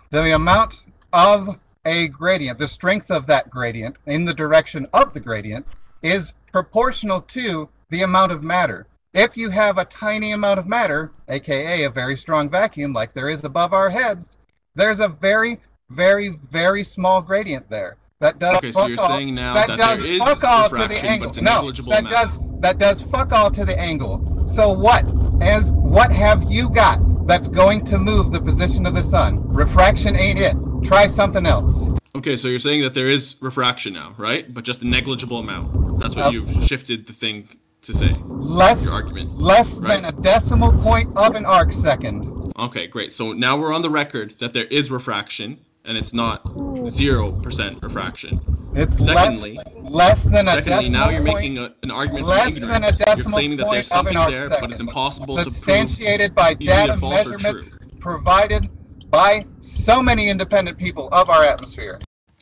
The amount of a gradient, the strength of that gradient in the direction of the gradient is proportional to the amount of matter. If you have a tiny amount of matter, aka a very strong vacuum like there is above our heads, there's a very, very, very small gradient there. That does okay, so you're saying now that does there is fuck all to the angle. No, that does fuck all to the angle. So what have you got that's going to move the position of the sun? Refraction ain't it. Try something else. Okay, so you're saying that there is refraction now, right? But just a negligible amount. That's what you've shifted the thing to say. Less than a decimal point of an arc second. Okay, great. So now we're on the record that there is refraction, and it's not 0% refraction. It's less than a decimal point. Now you're making an argument less than a decimal you're claiming that point there's something of an there, arc second. but it's impossible to prove. Substantiated by data measurements provided by so many independent people of our atmosphere.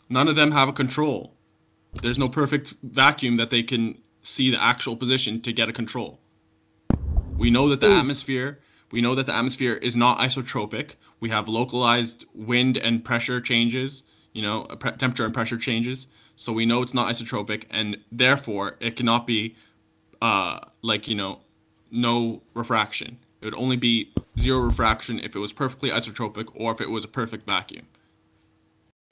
None of them have a control. There's no perfect vacuum that they can see the actual position to get a control. We know that the atmosphere is not isotropic. We have localized wind and pressure changes, temperature and pressure changes. So we know it's not isotropic, and therefore it cannot be no refraction. It would only be 0 refraction if it was perfectly isotropic or if it was a perfect vacuum.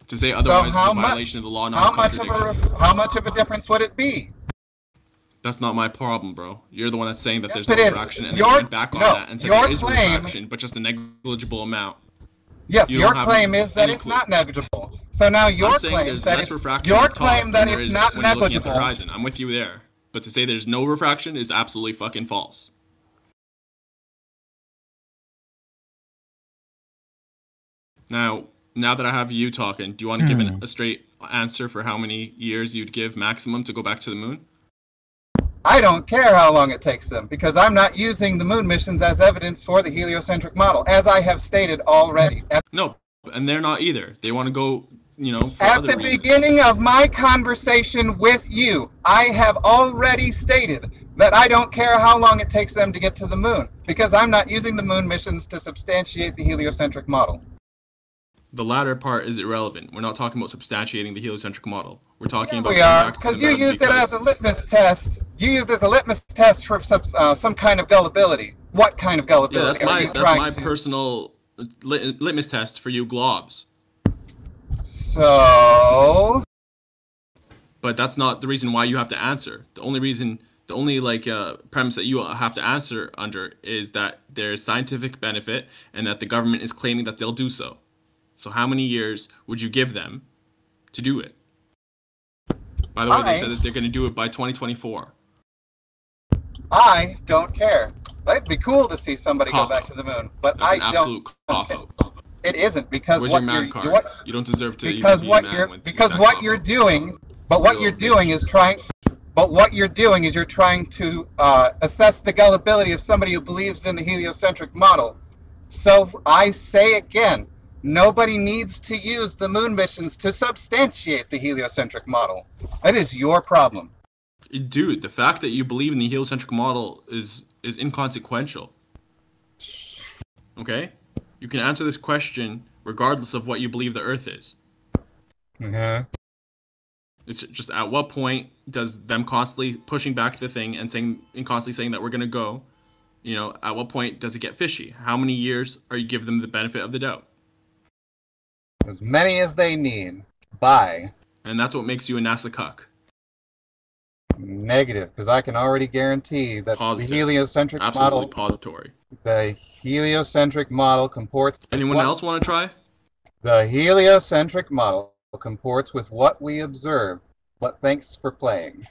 To say otherwise is a violation of the law, not a contradiction. How much of a difference would it be? That's not my problem, bro. You're the one that's saying that there's no refraction, and you went back on that and said there is refraction, but just a negligible amount. Yes, your claim is that it's not negligible. So now your claim is that it's not negligible. I'm with you there, but to say there's no refraction is absolutely fucking false. Now that I have you talking, do you want to give a straight answer for how many years you'd give maximum to go back to the moon? I don't care how long it takes them, because I'm not using the moon missions as evidence for the heliocentric model, as I have stated already. No, and they're not either. They want to go, At the beginning of my conversation with you, I have already stated that I don't care how long it takes them to get to the moon, because I'm not using the moon missions to substantiate the heliocentric model. The latter part is irrelevant. We're not talking about substantiating the heliocentric model. We're talking about... We are, because you used it as a litmus test. You used it as a litmus test for some kind of gullibility. What kind of gullibility that's my personal litmus test for you globs. So... But that's not the reason why you have to answer. The only premise that you have to answer under is that there's scientific benefit and that the government is claiming that they'll do so. So how many years would you give them to do it? By the way, they said that they're going to do it by 2024. I don't care. It'd be cool to see somebody go back to the moon, but I don't. It isn't, because Where's what your man card? You don't deserve to because even what be a you're man because what you're doing, but what you're doing is trying. But what you're doing is you're trying to assess the gullibility of somebody who believes in the heliocentric model. So I say again, nobody needs to use the moon missions to substantiate the heliocentric model. That is your problem. Dude, the fact that you believe in the heliocentric model is inconsequential. Okay? You can answer this question regardless of what you believe the Earth is. It's just at what point does them constantly pushing back the thing and constantly saying that we're going to go, at what point does it get fishy? How many years are you give them the benefit of the doubt? As many as they need. Bye. And that's what makes you a NASA cuck. Negative, because I can already guarantee that the heliocentric model... Pository. The heliocentric model comports... Anyone else want to try? The heliocentric model comports with what we observe, but thanks for playing.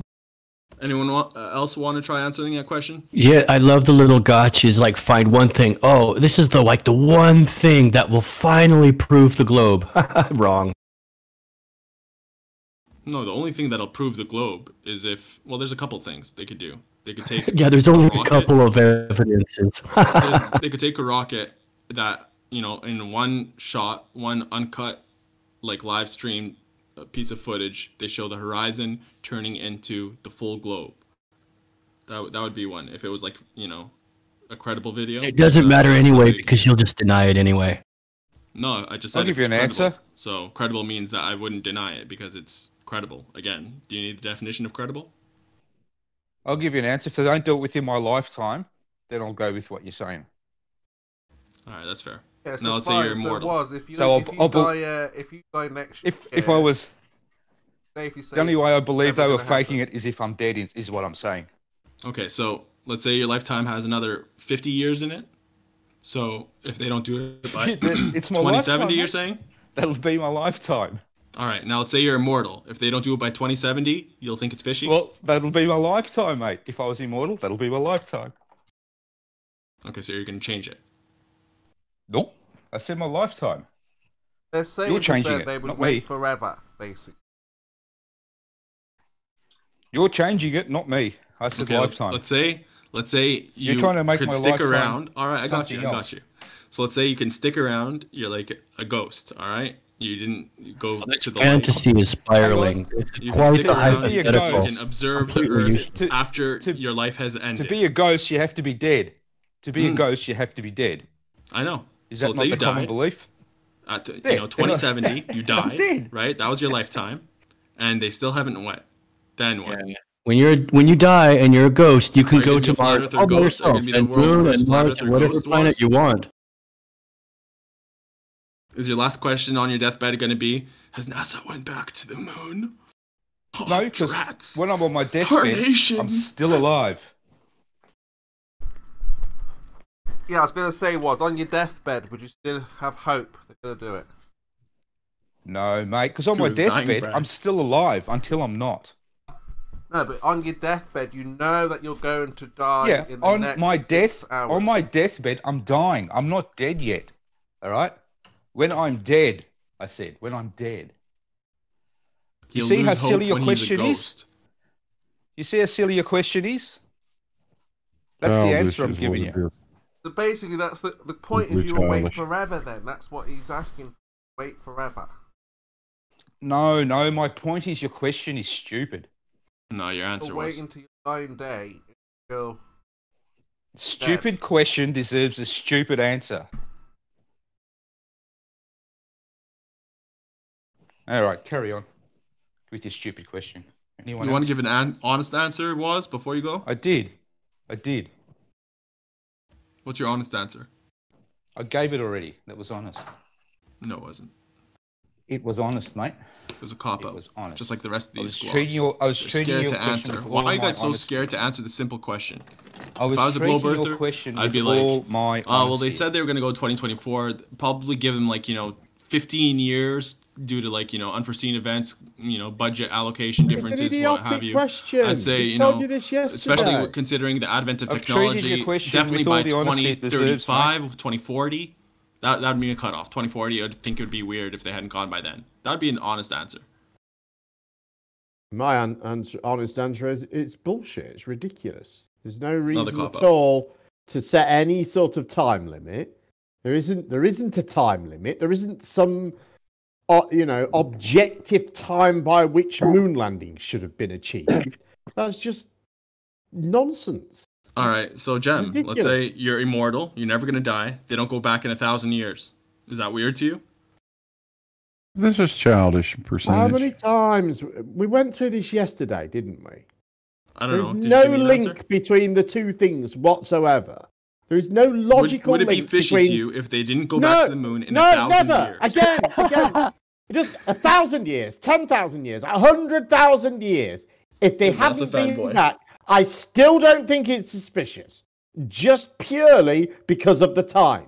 Anyone else want to try answering that question? Yeah, I love the little gotchas, find one thing. Oh, this is the one thing that will finally prove the globe. Wrong. No, the only thing that'll prove the globe is there's a couple things they could do. They could take there's only a couple of evidences. They could take a rocket that, in one shot, one uncut, like live stream piece of footage, they show the horizon turning into the full globe. That would be one. If it was like, a credible video. It doesn't matter anyway because you'll just deny it anyway. No, I just said I'll give you an credible. answer. So credible means that I wouldn't deny it because it's credible. Again, do you need the definition of credible? I'll give you an answer. If they don't do it within my lifetime, then I'll go with what you're saying. All right, that's fair. Yeah, so now let's say fine, you're immortal. So if you die next year, if I was, say if you say the only way I believe they never were gonna faking it is if I'm dead. Is what I'm saying. Okay, so let's say your lifetime has another 50 years in it. So if they don't do it by It's my 2070, lifetime, you're mate. saying? That'll be my lifetime. All right, now let's say you're immortal. If they don't do it by 2070, you'll think it's fishy? Well, that'll be my lifetime, mate. If I was immortal, that'll be my lifetime. Okay, so you're going to change it. Nope. I said my lifetime. They're saying You're changing it, they would not wait me. forever, basically. You're changing it, not me. I said Okay, lifetime. let's say You're trying to make could my stick lifetime around. All right, I got you. something I got else. you. So let's say you can stick around. You're like a ghost. All right, you didn't go to the Fantasy light. is spiraling. It's You quite can the stick around, hypothetical. You can observe the Completely earth useless. after your life has ended. To be a ghost, you have to be dead. To be a ghost, you have to be dead. I know. Is So that let's not say the you common died. belief? At Dead. 2070, you I'm died. dead. Right, that was your lifetime, and they still haven't went. Then what? When you die and you're a ghost, you can Are you go gonna to be a flat Mars earther all by ghost? Are you yourself gonna be the and world's Moon first and flat Mars earther and whatever ghost planet was? you want. Is your last question on your deathbed going to be, has NASA went back to the moon? No, because when I'm on my deathbed, I'm Tarnations. still alive. Yeah, I was going to say on your deathbed, would you still have hope they're going to do it? No, mate, because on To my his dying deathbed, breath. I'm still alive until I'm not. No, but on your deathbed, you know that you're going to die Yeah, in the on next my 6 hours. on my deathbed, I'm dying. I'm not dead yet. All right. When I'm dead, I said, when I'm dead. You He'll see how lose hope silly your when he's a question is? ghost. You see how silly your question is? That's the Childish answer I'm is giving what you. it is. So basically, that's the point. Simply If you will wait childish. forever, then that's what he's asking. Wait forever. No, my point is your question is stupid. No, your answer You'll was. wait until your dying day. Until Stupid question deserves a stupid answer. All right, carry on with your stupid question. Anyone You want else? to give an honest answer, was, before you go? I did. What's your honest answer? I gave it already. That was honest. No, it wasn't. It was honest, mate. It was a cop-out. It was honest. Just like the rest of I these was squads. treating you- I was They're treating scared your to question answer. with Why all are you my guys so honesty. scared to answer the simple question? I was if I was a treating blow your birther, question I'd with be like, all my oh, well, they honesty. said they were going to go 2024. Probably give them 15 years due to unforeseen events, budget allocation It's an differences, what idiotic have you. question. I'd say, We told you this yesterday. especially considering the advent of I've treated technology, your question definitely with all by the honesty it deserves, 2035, 2040, that'd be a cutoff. 2040, I'd think it would be weird if they hadn't gone by then. That'd be an honest answer. My honest answer is it's bullshit. It's ridiculous. There's no reason cop-out. at all to set any sort of time limit. There isn't a time limit. There isn't some objective time by which moon landing should have been achieved. That's just nonsense. All right, so Jem, let's Ridiculous. say you're immortal, you're never gonna die. They don't go back in 1,000 years. Is that weird to you? This is childish How percentage. many times we went through this yesterday, didn't we? I don't There's know. Did you no give me an link answer? between the two things whatsoever. There is no logical Would it be link fishy between. to you if they didn't go No, back to the moon in no, 1,000 never. years? Again. Just 1,000 years, 10,000 years, 100,000 years. If they That's a hadn't been fanboy. back, I still don't think it's suspicious. Just purely because of the time.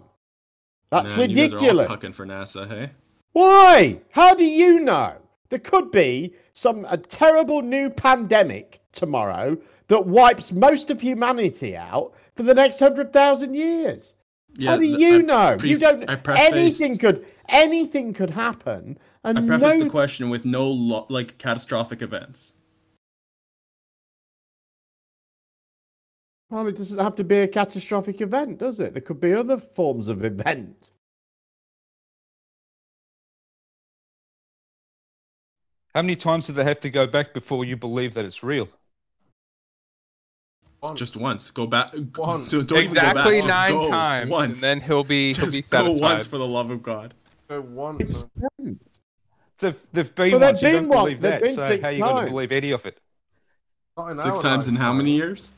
That's Man, ridiculous. You guys are all cucking for NASA, hey? Why? How do you know? There could be a terrible new pandemic tomorrow that wipes most of humanity out for the next 100,000 years. Yeah, How do you know? You don't. I prefaced- Anything could happen, and I prefaced no. the question with no catastrophic events. Well, it doesn't have to be a catastrophic event, does it? There could be other forms of event. How many times do they have to go back before you believe that it's real? Just once. Go back. Once. Don't even Exactly go back. 9 times, once. and then he'll be Just satisfied. go once for the love of God. Go once. So they've been Well, once. You don't believe they've that. been So 6 how are you going to times. believe any of it? Not in 6 our times in how many years?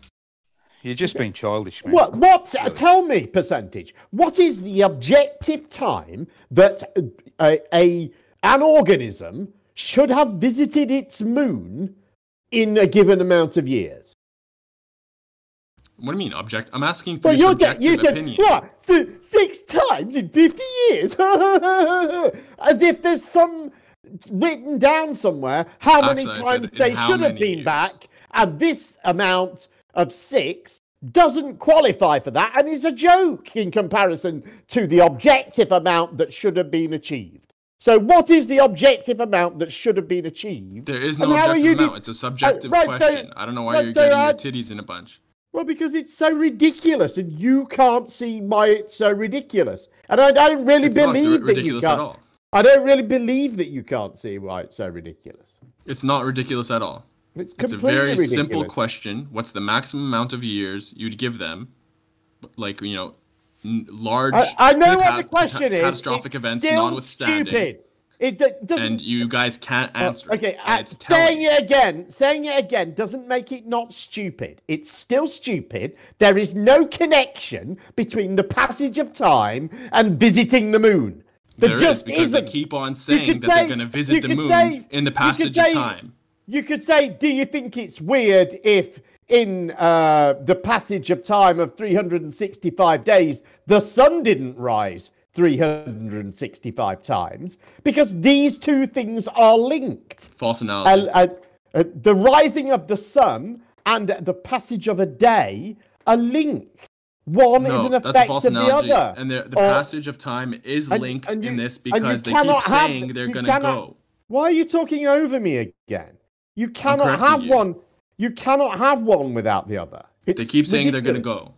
You're just being childish, man. What? Tell me percentage. What is the objective time that an organism should have visited its moon in a given amount of years? What do you mean, object? I'm asking for Well, your you subjective said, opinion. what? So 6 times in 50 years? As if there's some written down somewhere how many Actually, I times said in they how should have many been years. back, and this amount of 6 doesn't qualify for that, and is a joke in comparison to the objective amount that should have been achieved. So what is the objective amount that should have been achieved? There is And no how are objective you amount. It's a subjective right, so- question. I don't know why right, you're so getting I- your titties in a bunch. Well, because it's so ridiculous, and you can't see why it's so ridiculous. And I don't really It's not believe that you ridiculous at can't. all. I don't really believe that you can't see why it's so ridiculous. It's not ridiculous at all. It's It's a completely very ridiculous. simple question. What's the maximum amount of years you'd give them? Like, large... I know what the question is. Catastrophic It's events still notwithstanding. stupid. It doesn't. And you guys can't answer. Okay, It's telling. saying it again doesn't make it not stupid. It's still stupid. There is no connection between the passage of time and visiting the moon. There just because isn't. they keep on You saying could that they're say- going to you visit the could moon say- in the you could passage say- of time. You could say, do you think it's weird if in the passage of time of 365 days, the sun didn't rise 365 times? Because these two things are linked. False analogy. The rising of the sun and the passage of a day are linked. One is an that's a effect false of the analogy. other. And the Or- passage of time is and- linked and you- in this and you because they keep cannot have- saying they're you going to cannot- go. Why are you talking over me again? You cannot correcting have you. one. You cannot have one without the other. They It's keep saying they're going to ridiculous. go.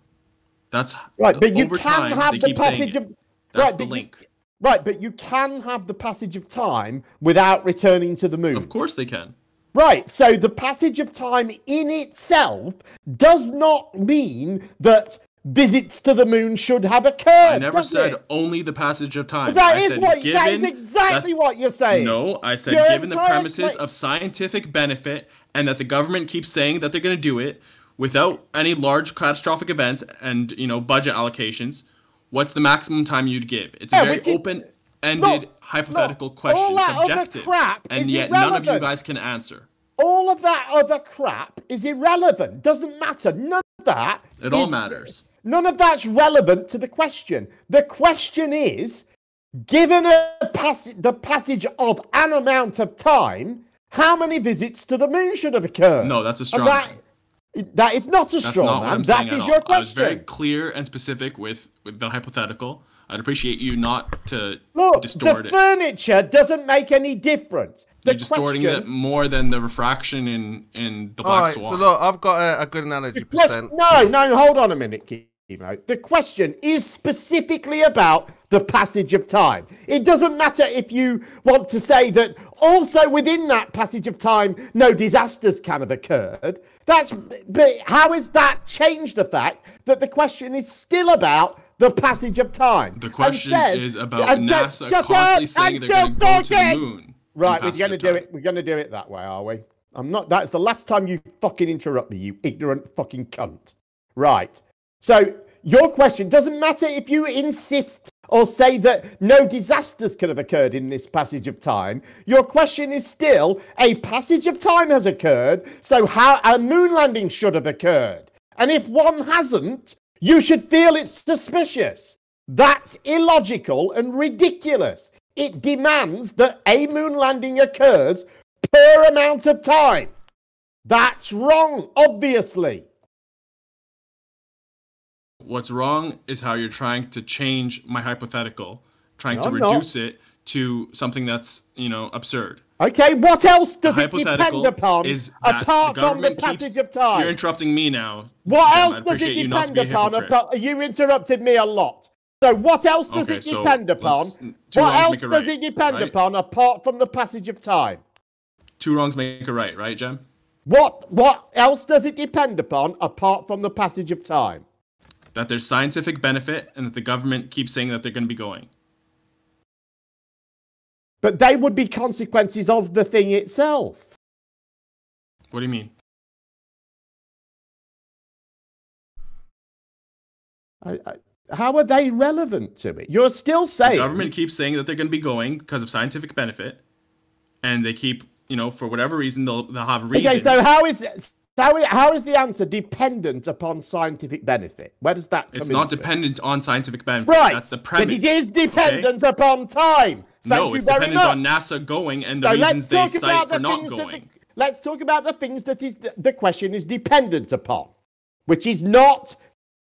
That's Right, but you over can time, have they the keep saying passage it. of That's right, the but link. right, but you can have the passage of time without returning to the moon. Of course they can. Right, so the passage of time in itself does not mean that visits to the moon should have occurred. I never does said it? only the passage of time. That I is said that is given exactly that- what you're saying. No, I said Your given the entire premises of scientific benefit and that the government keeps saying that they're going to do it without any large catastrophic events and, budget allocations, what's the maximum time you'd give? It's a Yeah, very which is- open-ended hypothetical all question, that other subjective. crap And is yet none of you irrelevant. guys can answer. All of that other crap is irrelevant. Doesn't matter. None of that. It all is- matters. None of that's relevant to the question. The question is, given the passage of an amount of time, how many visits to the moon should have occurred? No, that's a And straw that, man. that is not a That's straw not what man. I'm That saying is at your all. I was very question. clear and specific with the hypothetical. I'd appreciate you not to Look, distort the it. furniture doesn't make any difference. The You're distorting question, it more than the refraction in the Black Alright, Swan. so look, I've got a good analogy. No, hold on a minute, Kimo. The question is specifically about the passage of time. It doesn't matter if you want to say that also within that passage of time, no disasters can have occurred. But how has that changed the fact that the question is still about the passage of time? The question is about and NASA shut constantly up, saying I'm they're going to still go to the talking. moon. Right, in we're passage going to of do time. it. We're going to do it that way, are we? I'm not. That's the last time you fucking interrupt me, you ignorant fucking cunt. Right. So your question doesn't matter if you insist or say that no disasters could have occurred in this passage of time. Your question is still a passage of time has occurred, so how a moon landing should have occurred. And if one hasn't, you should feel it's suspicious. That's illogical and ridiculous. It demands that a moon landing occurs per amount of time. That's wrong, obviously. What's wrong is how you're trying to change my hypothetical, trying No, to I'm not. reduce it to something that's, absurd. Okay, what else does The it depend hypothetical upon is that apart the from the government keeps- passage of time? You're interrupting me now. What Jim. else I'd does it appreciate you not to depend be a upon? hypocrite. You interrupted me a lot. So what else does Okay, it so depend upon? let's- two What wrongs else make a does right, it depend right? upon apart from the passage of time? two wrongs make a right, right, Jem? What else does it depend upon apart from the passage of time? That there's scientific benefit and that the government keeps saying that they're going to be going. But they would be consequences of the thing itself. What do you mean? How are they relevant to it? You're still saying... The government keeps saying that they're going to be going because of scientific benefit, and they keep, you know, for whatever reason, they'll have reasons. Okay, so how is the answer dependent upon scientific benefit? Where does that come It's into not it? dependent on scientific benefit. Right, That's the premise. but it is dependent upon time. No, it's dependent on NASA going and the reasons they cite for not going. Let's talk about the things that the question is dependent upon, which is not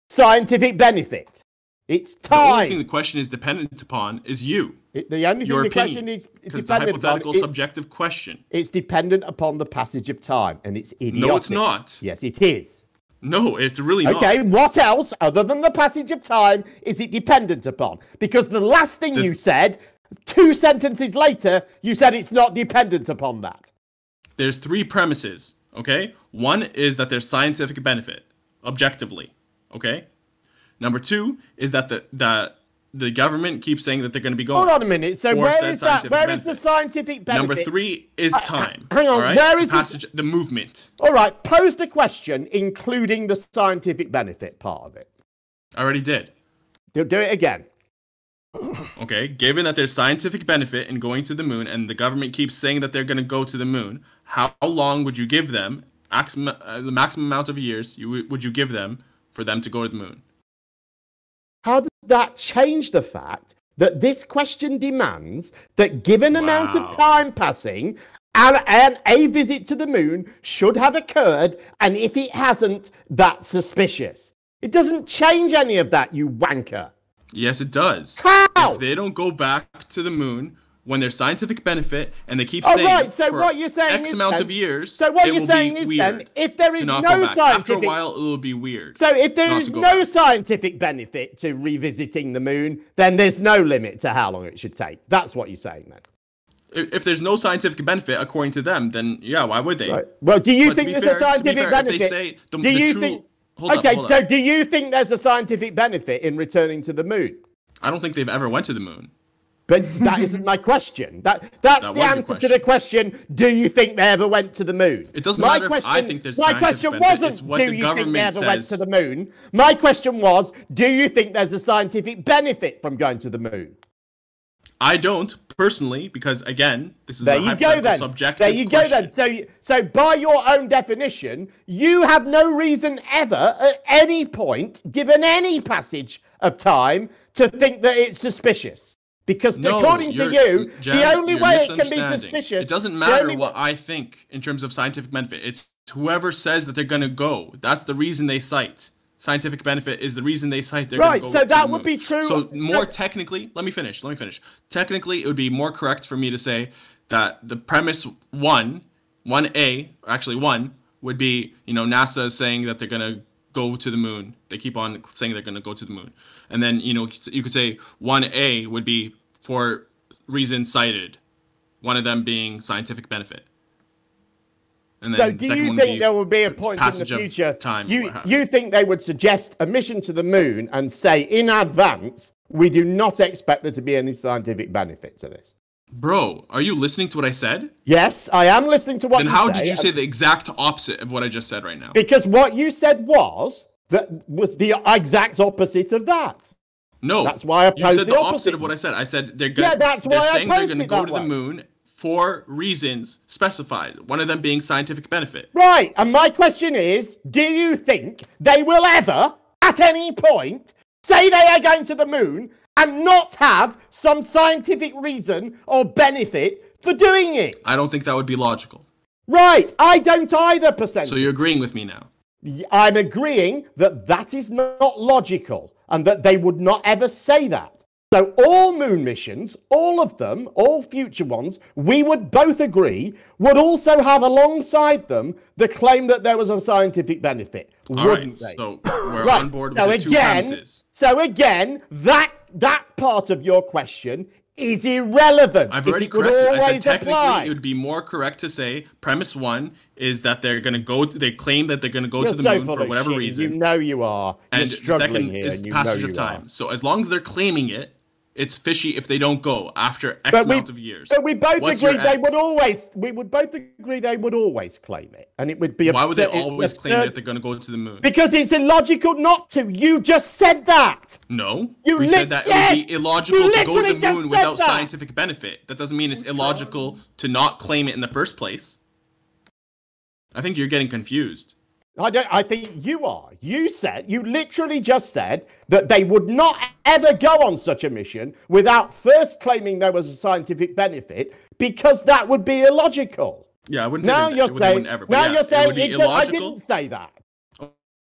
scientific benefit. It's time. The only thing the question is dependent upon is you. The only thing the question is because it's a hypothetical, subjective question. It's dependent upon the passage of time, and it's idiotic. No, it's not. Yes, it is. No, it's really not. Okay, what else, other than the passage of time, is it dependent upon? Because the last thing you said, 2 sentences later, you said it's not dependent upon that. There's 3 premises, okay? One is that there's scientific benefit, objectively, okay? Number 2 is that the government keeps saying that they're going to be going. Hold on a minute. So where is that? Where is the scientific benefit? Number 3 is time. Hang on. Right? Where is the movement? All right. Pose the question, including the scientific benefit part of it. I already did. Do it again. Okay. Given that there's scientific benefit in going to the moon, and the government keeps saying that they're going to go to the moon, how long would you give them? The maximum amount of years would you give them for them to go to the moon? How does that change the fact that this question demands that given amount of time passing, and a visit to the moon should have occurred, and if it hasn't, that's suspicious? It doesn't change any of that, you wanker. Yes, it does. How? If they don't go back to the moon when there's scientific benefit, and they keep Oh, saying right, so for what you're saying X is amount then- of years, So what it you're will saying be is weird then, if there to is not no go back. scientific... After a while, it will be weird. So if there not is to go no back. scientific benefit to revisiting the moon, then there's no limit to how long it should take. That's what you're saying then. If there's no scientific benefit, according to them, then yeah, why would they? Right. Well, do you But to think be there's fair- a scientific to be fair, benefit? If they say do the you true... think... Hold up, okay, hold so up. do you think there's a scientific benefit in returning to the moon? I don't think they've ever went to the moon. But that isn't my question. That's That the was your answer to the question. Do you think they ever went to the moon? It doesn't matter if I think there's my scientific question benefit, wasn't, it's what do the you think they government ever went says. to the moon? My question was, do you think there's a scientific benefit from going to the moon? I don't, personally, because, again, this is There a you go hypothetical then. subjective There you question. go then. So by your own definition, you have no reason ever, at any point, given any passage of time, to think that it's suspicious. Because No, according to you, Jan, the only you're way it can be misunderstanding. suspicious... It doesn't the matter only- what I think in terms of scientific benefit. It's whoever says that they're going to go. That's the reason they cite. Scientific benefit is the reason they cite they're Right, going to go so to that the would moon. be true- So more technically, let me finish. Technically, it would be more correct for me to say that the premise 1A, or actually 1, would be, NASA saying that they're going to go to the moon. They keep on saying they're going to go to the moon. And then, you could say 1A would be for reasons cited, one of them being scientific benefit. And then So the do second you one think there will be a point in the passage of future, time or you, what have you think they would suggest a mission to the moon and say in advance, we do not expect there to be any scientific benefit to this? Bro, are you listening to what I said? Yes, I am listening to what Then you how say. did you say the exact opposite of what I just said right now? Because what you said was the exact opposite of that. No, that's why I opposed you said the opposite opposite of what I said. I said they're Yeah, that's why I saying they're opposed going to it go that to the way. moon for reasons specified. One of them being scientific benefit. Right, and my question is, do you think they will ever, at any point, say they are going to the moon and not have some scientific reason or benefit for doing it? I don't think that would be logical. Right, I don't either, percent. So you're agreeing with me now? I'm agreeing that that is not logical and that they would not ever say that. So all moon missions, all of them, all future ones, we would both agree, would also have alongside them the claim that there was a scientific benefit, wouldn't they? So we're on board with the two premises. So again, that part of your question is irrelevant. I've if already it would corrected. I said always technically apply. it would be more correct to say premise 1 is that they're going to go. They claim that they're going to go You're to the so moon full for of whatever shit. reason. You know you are. You're And the struggling second here, is and you passage know of you time. are. So as long as they're claiming it, it's fishy if they don't go after X But amount of years. But we both What's agree your they X? would always. We would both agree they would always claim it, and it would be. Why would they absurd- always claim that they're going to go to the moon? Because it's illogical not to. You just said that. No, You we said that yes! it would be illogical You to go to literally the just moon said without that. scientific benefit. That doesn't mean it's illogical to not claim it in the first place. I think you're getting confused. I think you are. You literally just said that they would not ever go on such a mission without first claiming there was a scientific benefit, because that would be illogical. Yeah, I wouldn't say Now that you're they saying. wouldn't ever, but Now yeah, you're it saying would be ignorant. I illogical. didn't say that.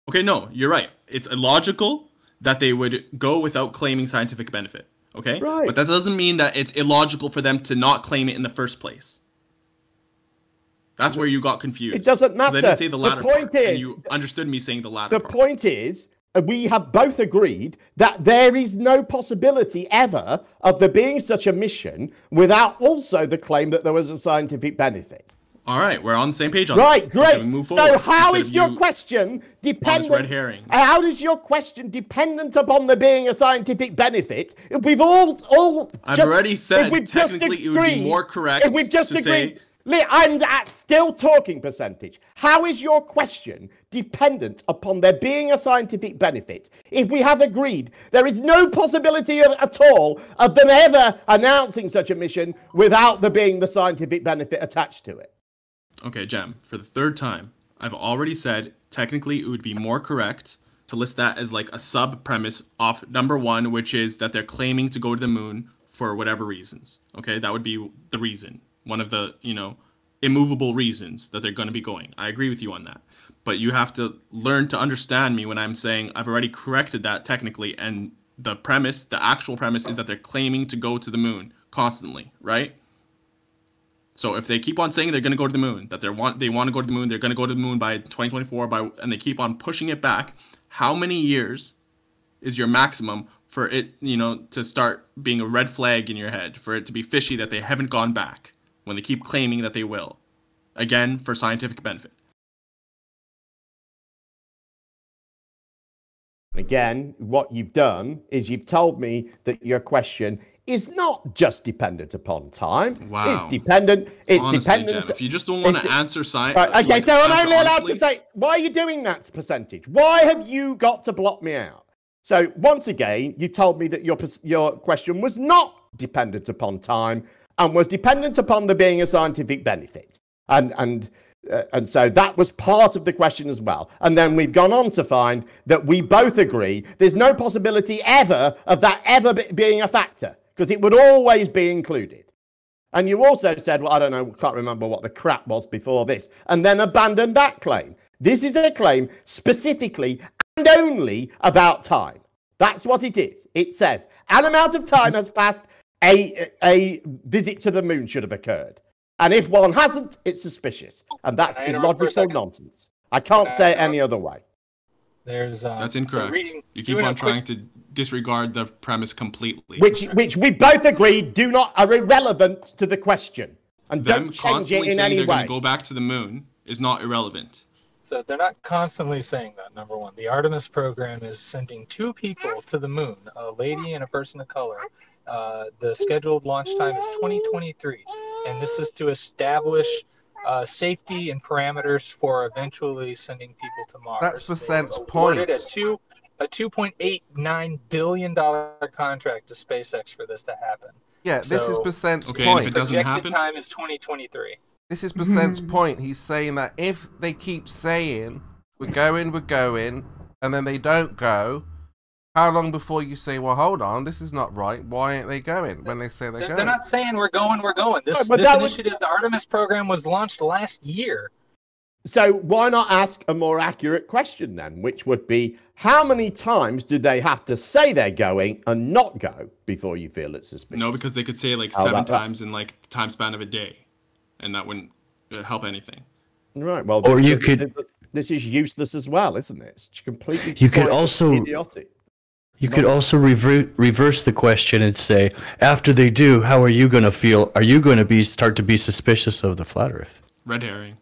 Okay, no, you're right. It's illogical that they would go without claiming scientific benefit. Okay, Right. but that doesn't mean that it's illogical for them to not claim it in the first place. That's where you got confused. It doesn't 'Cause matter. I didn't say the latter point part, is, and you understood me saying the latter the part. point is, we have both agreed that there is no possibility ever of there being such a mission without also the claim that there was a scientific benefit. All right, we're on the same page on Right, that. So great. can we move So forward how instead is of your you question on this dependent? red herring? How is your question dependent upon there being a scientific benefit? If we've all I've just- already if said we've just technically it would be agreed- more correct If we've just to agreed, say I'm still talking percentage. How is your question dependent upon there being a scientific benefit if we have agreed there is no possibility at all of them ever announcing such a mission without there being the scientific benefit attached to it? Okay, Jem, for the third time, I've already said technically it would be more correct to list that as like a sub premise off number 1, which is that they're claiming to go to the moon for whatever reasons. Okay, that would be the reason. One of the, immovable reasons that they're going to be going. I agree with you on that. But you have to learn to understand me when I'm saying I've already corrected that technically, and the actual premise is that they're claiming to go to the moon constantly, right? So if they keep on saying they're going to go to the moon, that they want to go to the moon, they're going to go to the moon by 2024, and they keep on pushing it back, how many years is your maximum for it, to start being a red flag in your head, for it to be fishy that they haven't gone back when they keep claiming that they will, again, for scientific benefit? Again, what you've done is you've told me that your question is not just dependent upon time. Wow. It's dependent. It's Honestly, dependent. Jem, if you just don't want it's to de- answer science, Right, okay, so I'm only allowed honestly, to say, why are you doing that percentage? Why have you got to block me out? So once again, you told me that your question was not dependent upon time and was dependent upon there being a scientific benefit. And so that was part of the question as well. And then we've gone on to find that we both agree there's no possibility ever of that ever being a factor, because it would always be included. And you also said, well, I don't know, can't remember what the crap was before this, and then abandoned that claim. This is a claim specifically and only about time. That's what it is. It says an amount of time has passed, a visit to the moon should have occurred. And if one hasn't, it's suspicious. And that's Can I interrupt for a illogical second? nonsense. I can't say it any other way. There's That's incorrect. You keep on trying to disregard the premise completely. Which we both agree are irrelevant to the question. And Them don't change it constantly in saying any they're going way. to go back to the moon is not irrelevant. So they're not constantly saying that, number one. The Artemis program is sending 2 people to the moon, a lady and a person of color. The scheduled launch time is 2023. And this is to establish safety and parameters for eventually sending people to Mars. That's Percent's Awarded point. a $2.89 billion contract to SpaceX for this to happen. Yeah, this is Percent's Okay, point. and if it doesn't Projected happen, time is 2023. This is Percent's point. He's saying that if they keep saying, we're going, and then they don't go, how long before you say, well, hold on, this is not right. Why aren't they going when they say they're going? They're not saying we're going. This initiative, the Artemis program, was launched last year. So why not ask a more accurate question then, which would be, how many times do they have to say they're going and not go before you feel it's suspicious? no, because they could say like How 7 about that? times in like the time span of a day, and that wouldn't help anything. Right, well, Or you could- this is useless as well, isn't it? It's completely You could pointless, also- idiotic. You could also reverse the question and say, after they do, how are you going to feel? Are you going to start to be suspicious of the flat Earth? Red herring.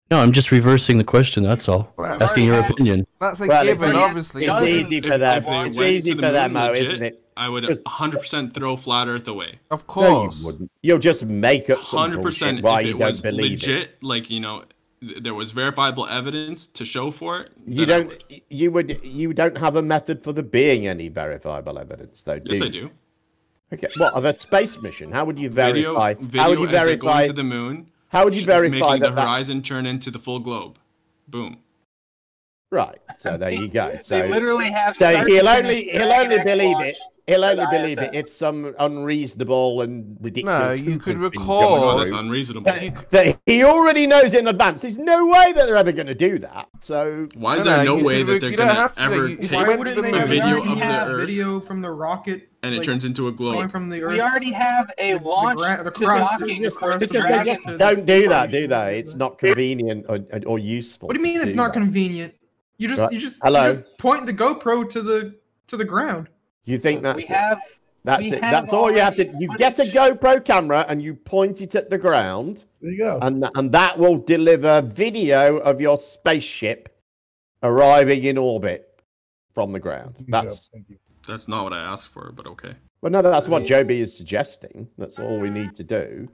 No, I'm just reversing the question. That's all. Asking your opinion. That's a given, obviously. It's easy for them. It's easy for them, isn't it? I would 100% throw flat Earth away. Of course. No, you wouldn't. You'll just make up some 100% why if you it don't was believe legit, it. like, you know, there was verifiable evidence to show for it. You don't. You don't have a method for there being any verifiable evidence, though. Yes, do I you? do. Okay. What of a space mission? How would you verify? Video how would you as they're verify going to the moon? How would you verify making that? the horizon turn into the full globe? Boom. Right. So there you go. So They literally have. So start he'll to only finish he'll only Dragon X believe launch it. He'll for only the believe it ISS. if some unreasonable and ridiculous. No, you hoop could has been record- going Oh, that's through. unreasonable. That he already knows in advance. There's no way that they're ever going to do that. So Why is there no way that they're going to ever take Why wouldn't they a have video already of the have Earth video from the rocket and it like, turns into a going globe? from the Earth? We already have a launch the to crust, docking just according to because they Dragon. just don't do that, do they? It's not convenient or useful. What do you mean to it's do not that. convenient? You just Right. you just Hello? you just point the GoPro to the ground. You think that's We it? have. That's we it. have That's all you have to. already You get a GoPro camera and you point it at the ground. There you go. And that will deliver video of your spaceship arriving in orbit from the ground. That's That's not what I asked for, but okay. well, no, that's what Joby is suggesting. That's all we need to do.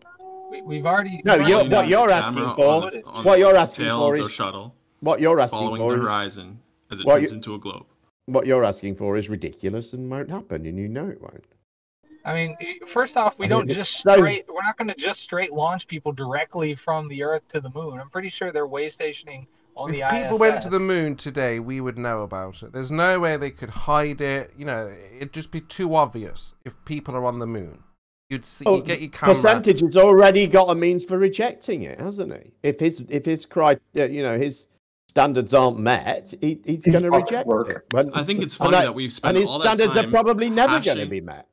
We've already. No, we've you're, already what done you're it. asking Camera for, on what you're the asking tail for of the is shuttle, what you're asking following for the is horizon as it what turns you- into a globe. what you're asking for is ridiculous and won't happen, and you know it won't. I mean, first off, we I don't mean, just so- straight. We're not going to just straight launch people directly from the Earth to the moon. I'm pretty sure they're way stationing on If the people ISS. went to the moon today, we would know about it. There's no way they could hide it. You know, it'd just be too obvious if people are on the moon. You'd see, you get your camera. Percentage has already got a means for rejecting it, hasn't he? If his his standards aren't met, he's going to reject it. I think it's funny that we've spent and his all that standards time are probably never going to hashing- be met.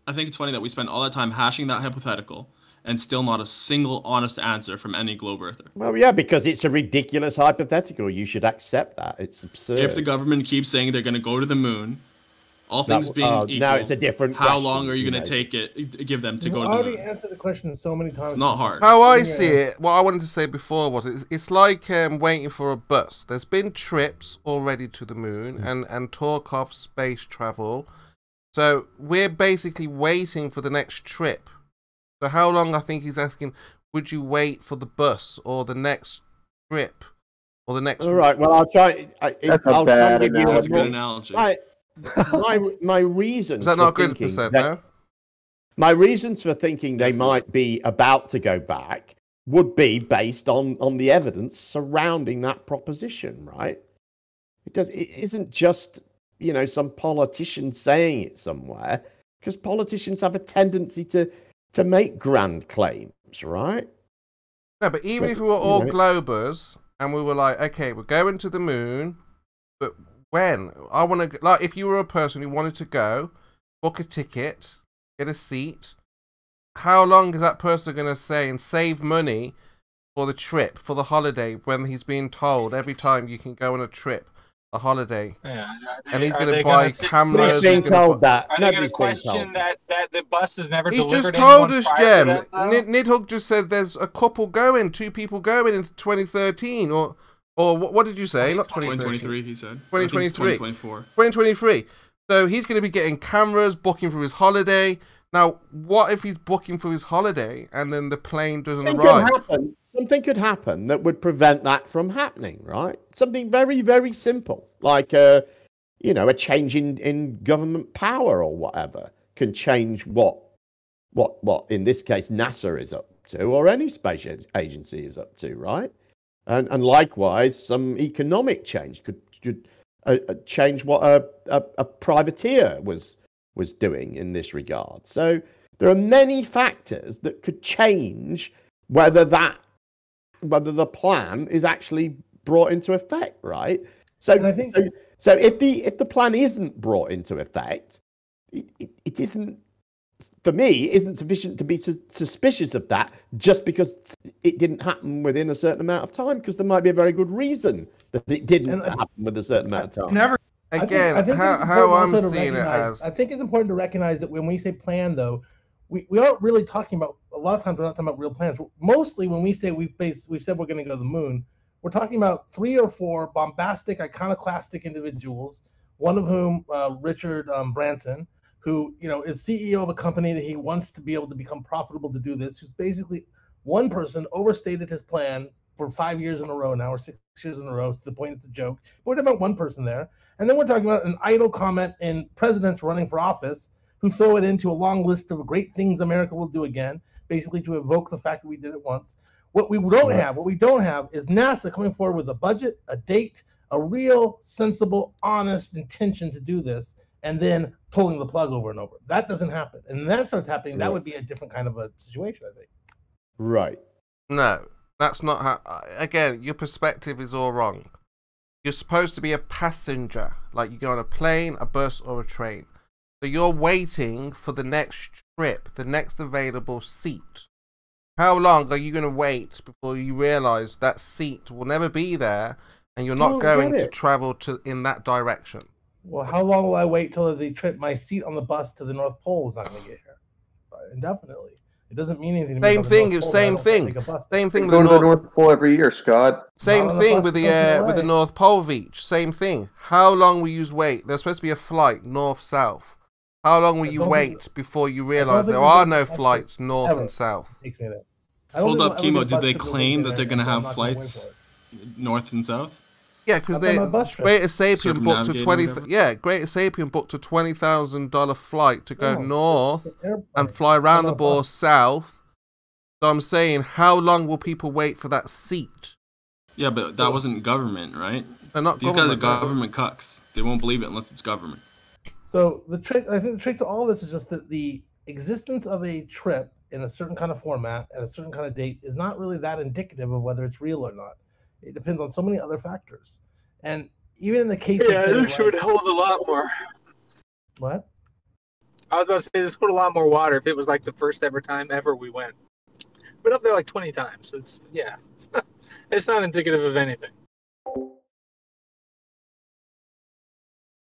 I think it's funny that we spent all that time hashing that hypothetical and still not a single honest answer from any globe earther. Well, yeah, because it's a ridiculous hypothetical. You should accept that. It's absurd. If the government keeps saying they're going to go to the moon, all things being equal, now it's a different how question, long are you you going know. to give them to You go to the already moon? answered the question so many times. It's not hard. How I see it, what I wanted to say before was it's like waiting for a bus. There's been trips already to the moon and talk of space travel. So we're basically waiting for the next trip. So how long, I think he's asking, would you wait for the bus or the next trip or the next... All right, well, I'll try. I'll try and give you That's a a good analogy. My reasons. Is that for not good, thinking percent, that- no? My reasons for thinking they might be about to go back would be based on the evidence surrounding that proposition, right? It isn't just, you know, some politician saying it somewhere, because politicians have a tendency to make grand claims, right? No, but even if we were all globers and we were like, okay, we're going to the moon, but when? I want to, like, if you were a person who wanted to go, book a ticket, get a seat, how long is that person going to say and save money for the trip, for the holiday, when he's being told every time you can go on a trip, a holiday? Yeah, and he's going to buy cameras. Nobody's being told that. Are they going Nobody's to being question told. that the bus is never He's delivered? just told anyone us, prior Jem. to that, though? Nidhogg just said there's a couple going, 2 people going in 2013, or what did you say? Not 2013. 2023, he said. 2023. 2024. 2023. So he's going to be getting cameras, booking for his holiday. Now, what if he's booking for his holiday and then the plane doesn't arrive? Something could happen that would prevent that from happening, right? Something very, very simple, like a change in government power or whatever can change what in this case NASA is up to, or any space agency is up to, right? And likewise, some economic change could change what a privateer was doing in this regard. So there are many factors that could change whether the plan is actually brought into effect, right? So And I think- so if the plan isn't brought into effect, it isn't, for me, isn't sufficient to be suspicious of that just because it didn't happen within a certain amount of time, because there might be a very good reason that it didn't happen with a certain amount of time. Never Again, I think it's how I'm important also to seeing it recognize- as I think it's important to recognize that when we say plan, though, we aren't really talking about. A lot of times, we're not talking about real plans. Mostly, when we say we've said we're going to go to the moon, we're talking about 3 or 4 bombastic, iconoclastic individuals. One of whom, Richard Branson, who is CEO of a company that he wants to be able to become profitable to do this. Who's basically one person overstated his plan for 5 years in a row now, or 6 years in a row, to the point it's a joke. But we're talking about one person there. And then we're talking about an idle comment in presidents running for office who throw it into a long list of great things America will do again, basically to evoke the fact that we did it once. What we don't have is NASA coming forward with a budget, a date, a real, sensible, honest intention to do this, and then pulling the plug over and over. That doesn't happen. And when that starts happening, that would be a different kind of a situation, I think. Right. No, that's not how. Again, your perspective is all wrong. You're supposed to be a passenger, like you go on a plane, a bus, or a train. So you're waiting for the next trip, the next available seat. How long are you going to wait before you realize that seat will never be there, and you're not going to travel in that direction? Well, how long will I wait till my seat on the bus to the North Pole is not going to get here? Indefinitely. It doesn't mean anything to me. Same thing. Same thing with the North Pole every year, Scott. Same thing with the North Pole Beach. Same thing. How long will you wait? There's supposed to be a flight north-south. How long will you wait before you realize there are no flights north and south? Hold up, KIMO. Did they claim that they're going to have flights north and south? Yeah, because Greatest Sapien booked a $20,000 flight to go north and fly around the ball south. So I'm saying, how long will people wait for that seat? Yeah, but that wasn't government, right? They're not These guys are government cucks. They won't believe it unless it's government. So I think the trick to all this is just that the existence of a trip in a certain kind of format at a certain kind of date is not really that indicative of whether it's real or not. It depends on so many other factors. And even in the case of this would hold a lot more. What? I was about to say this would hold a lot more water if it was like the first ever time ever we went. We've been up there like 20 times. It's not indicative of anything.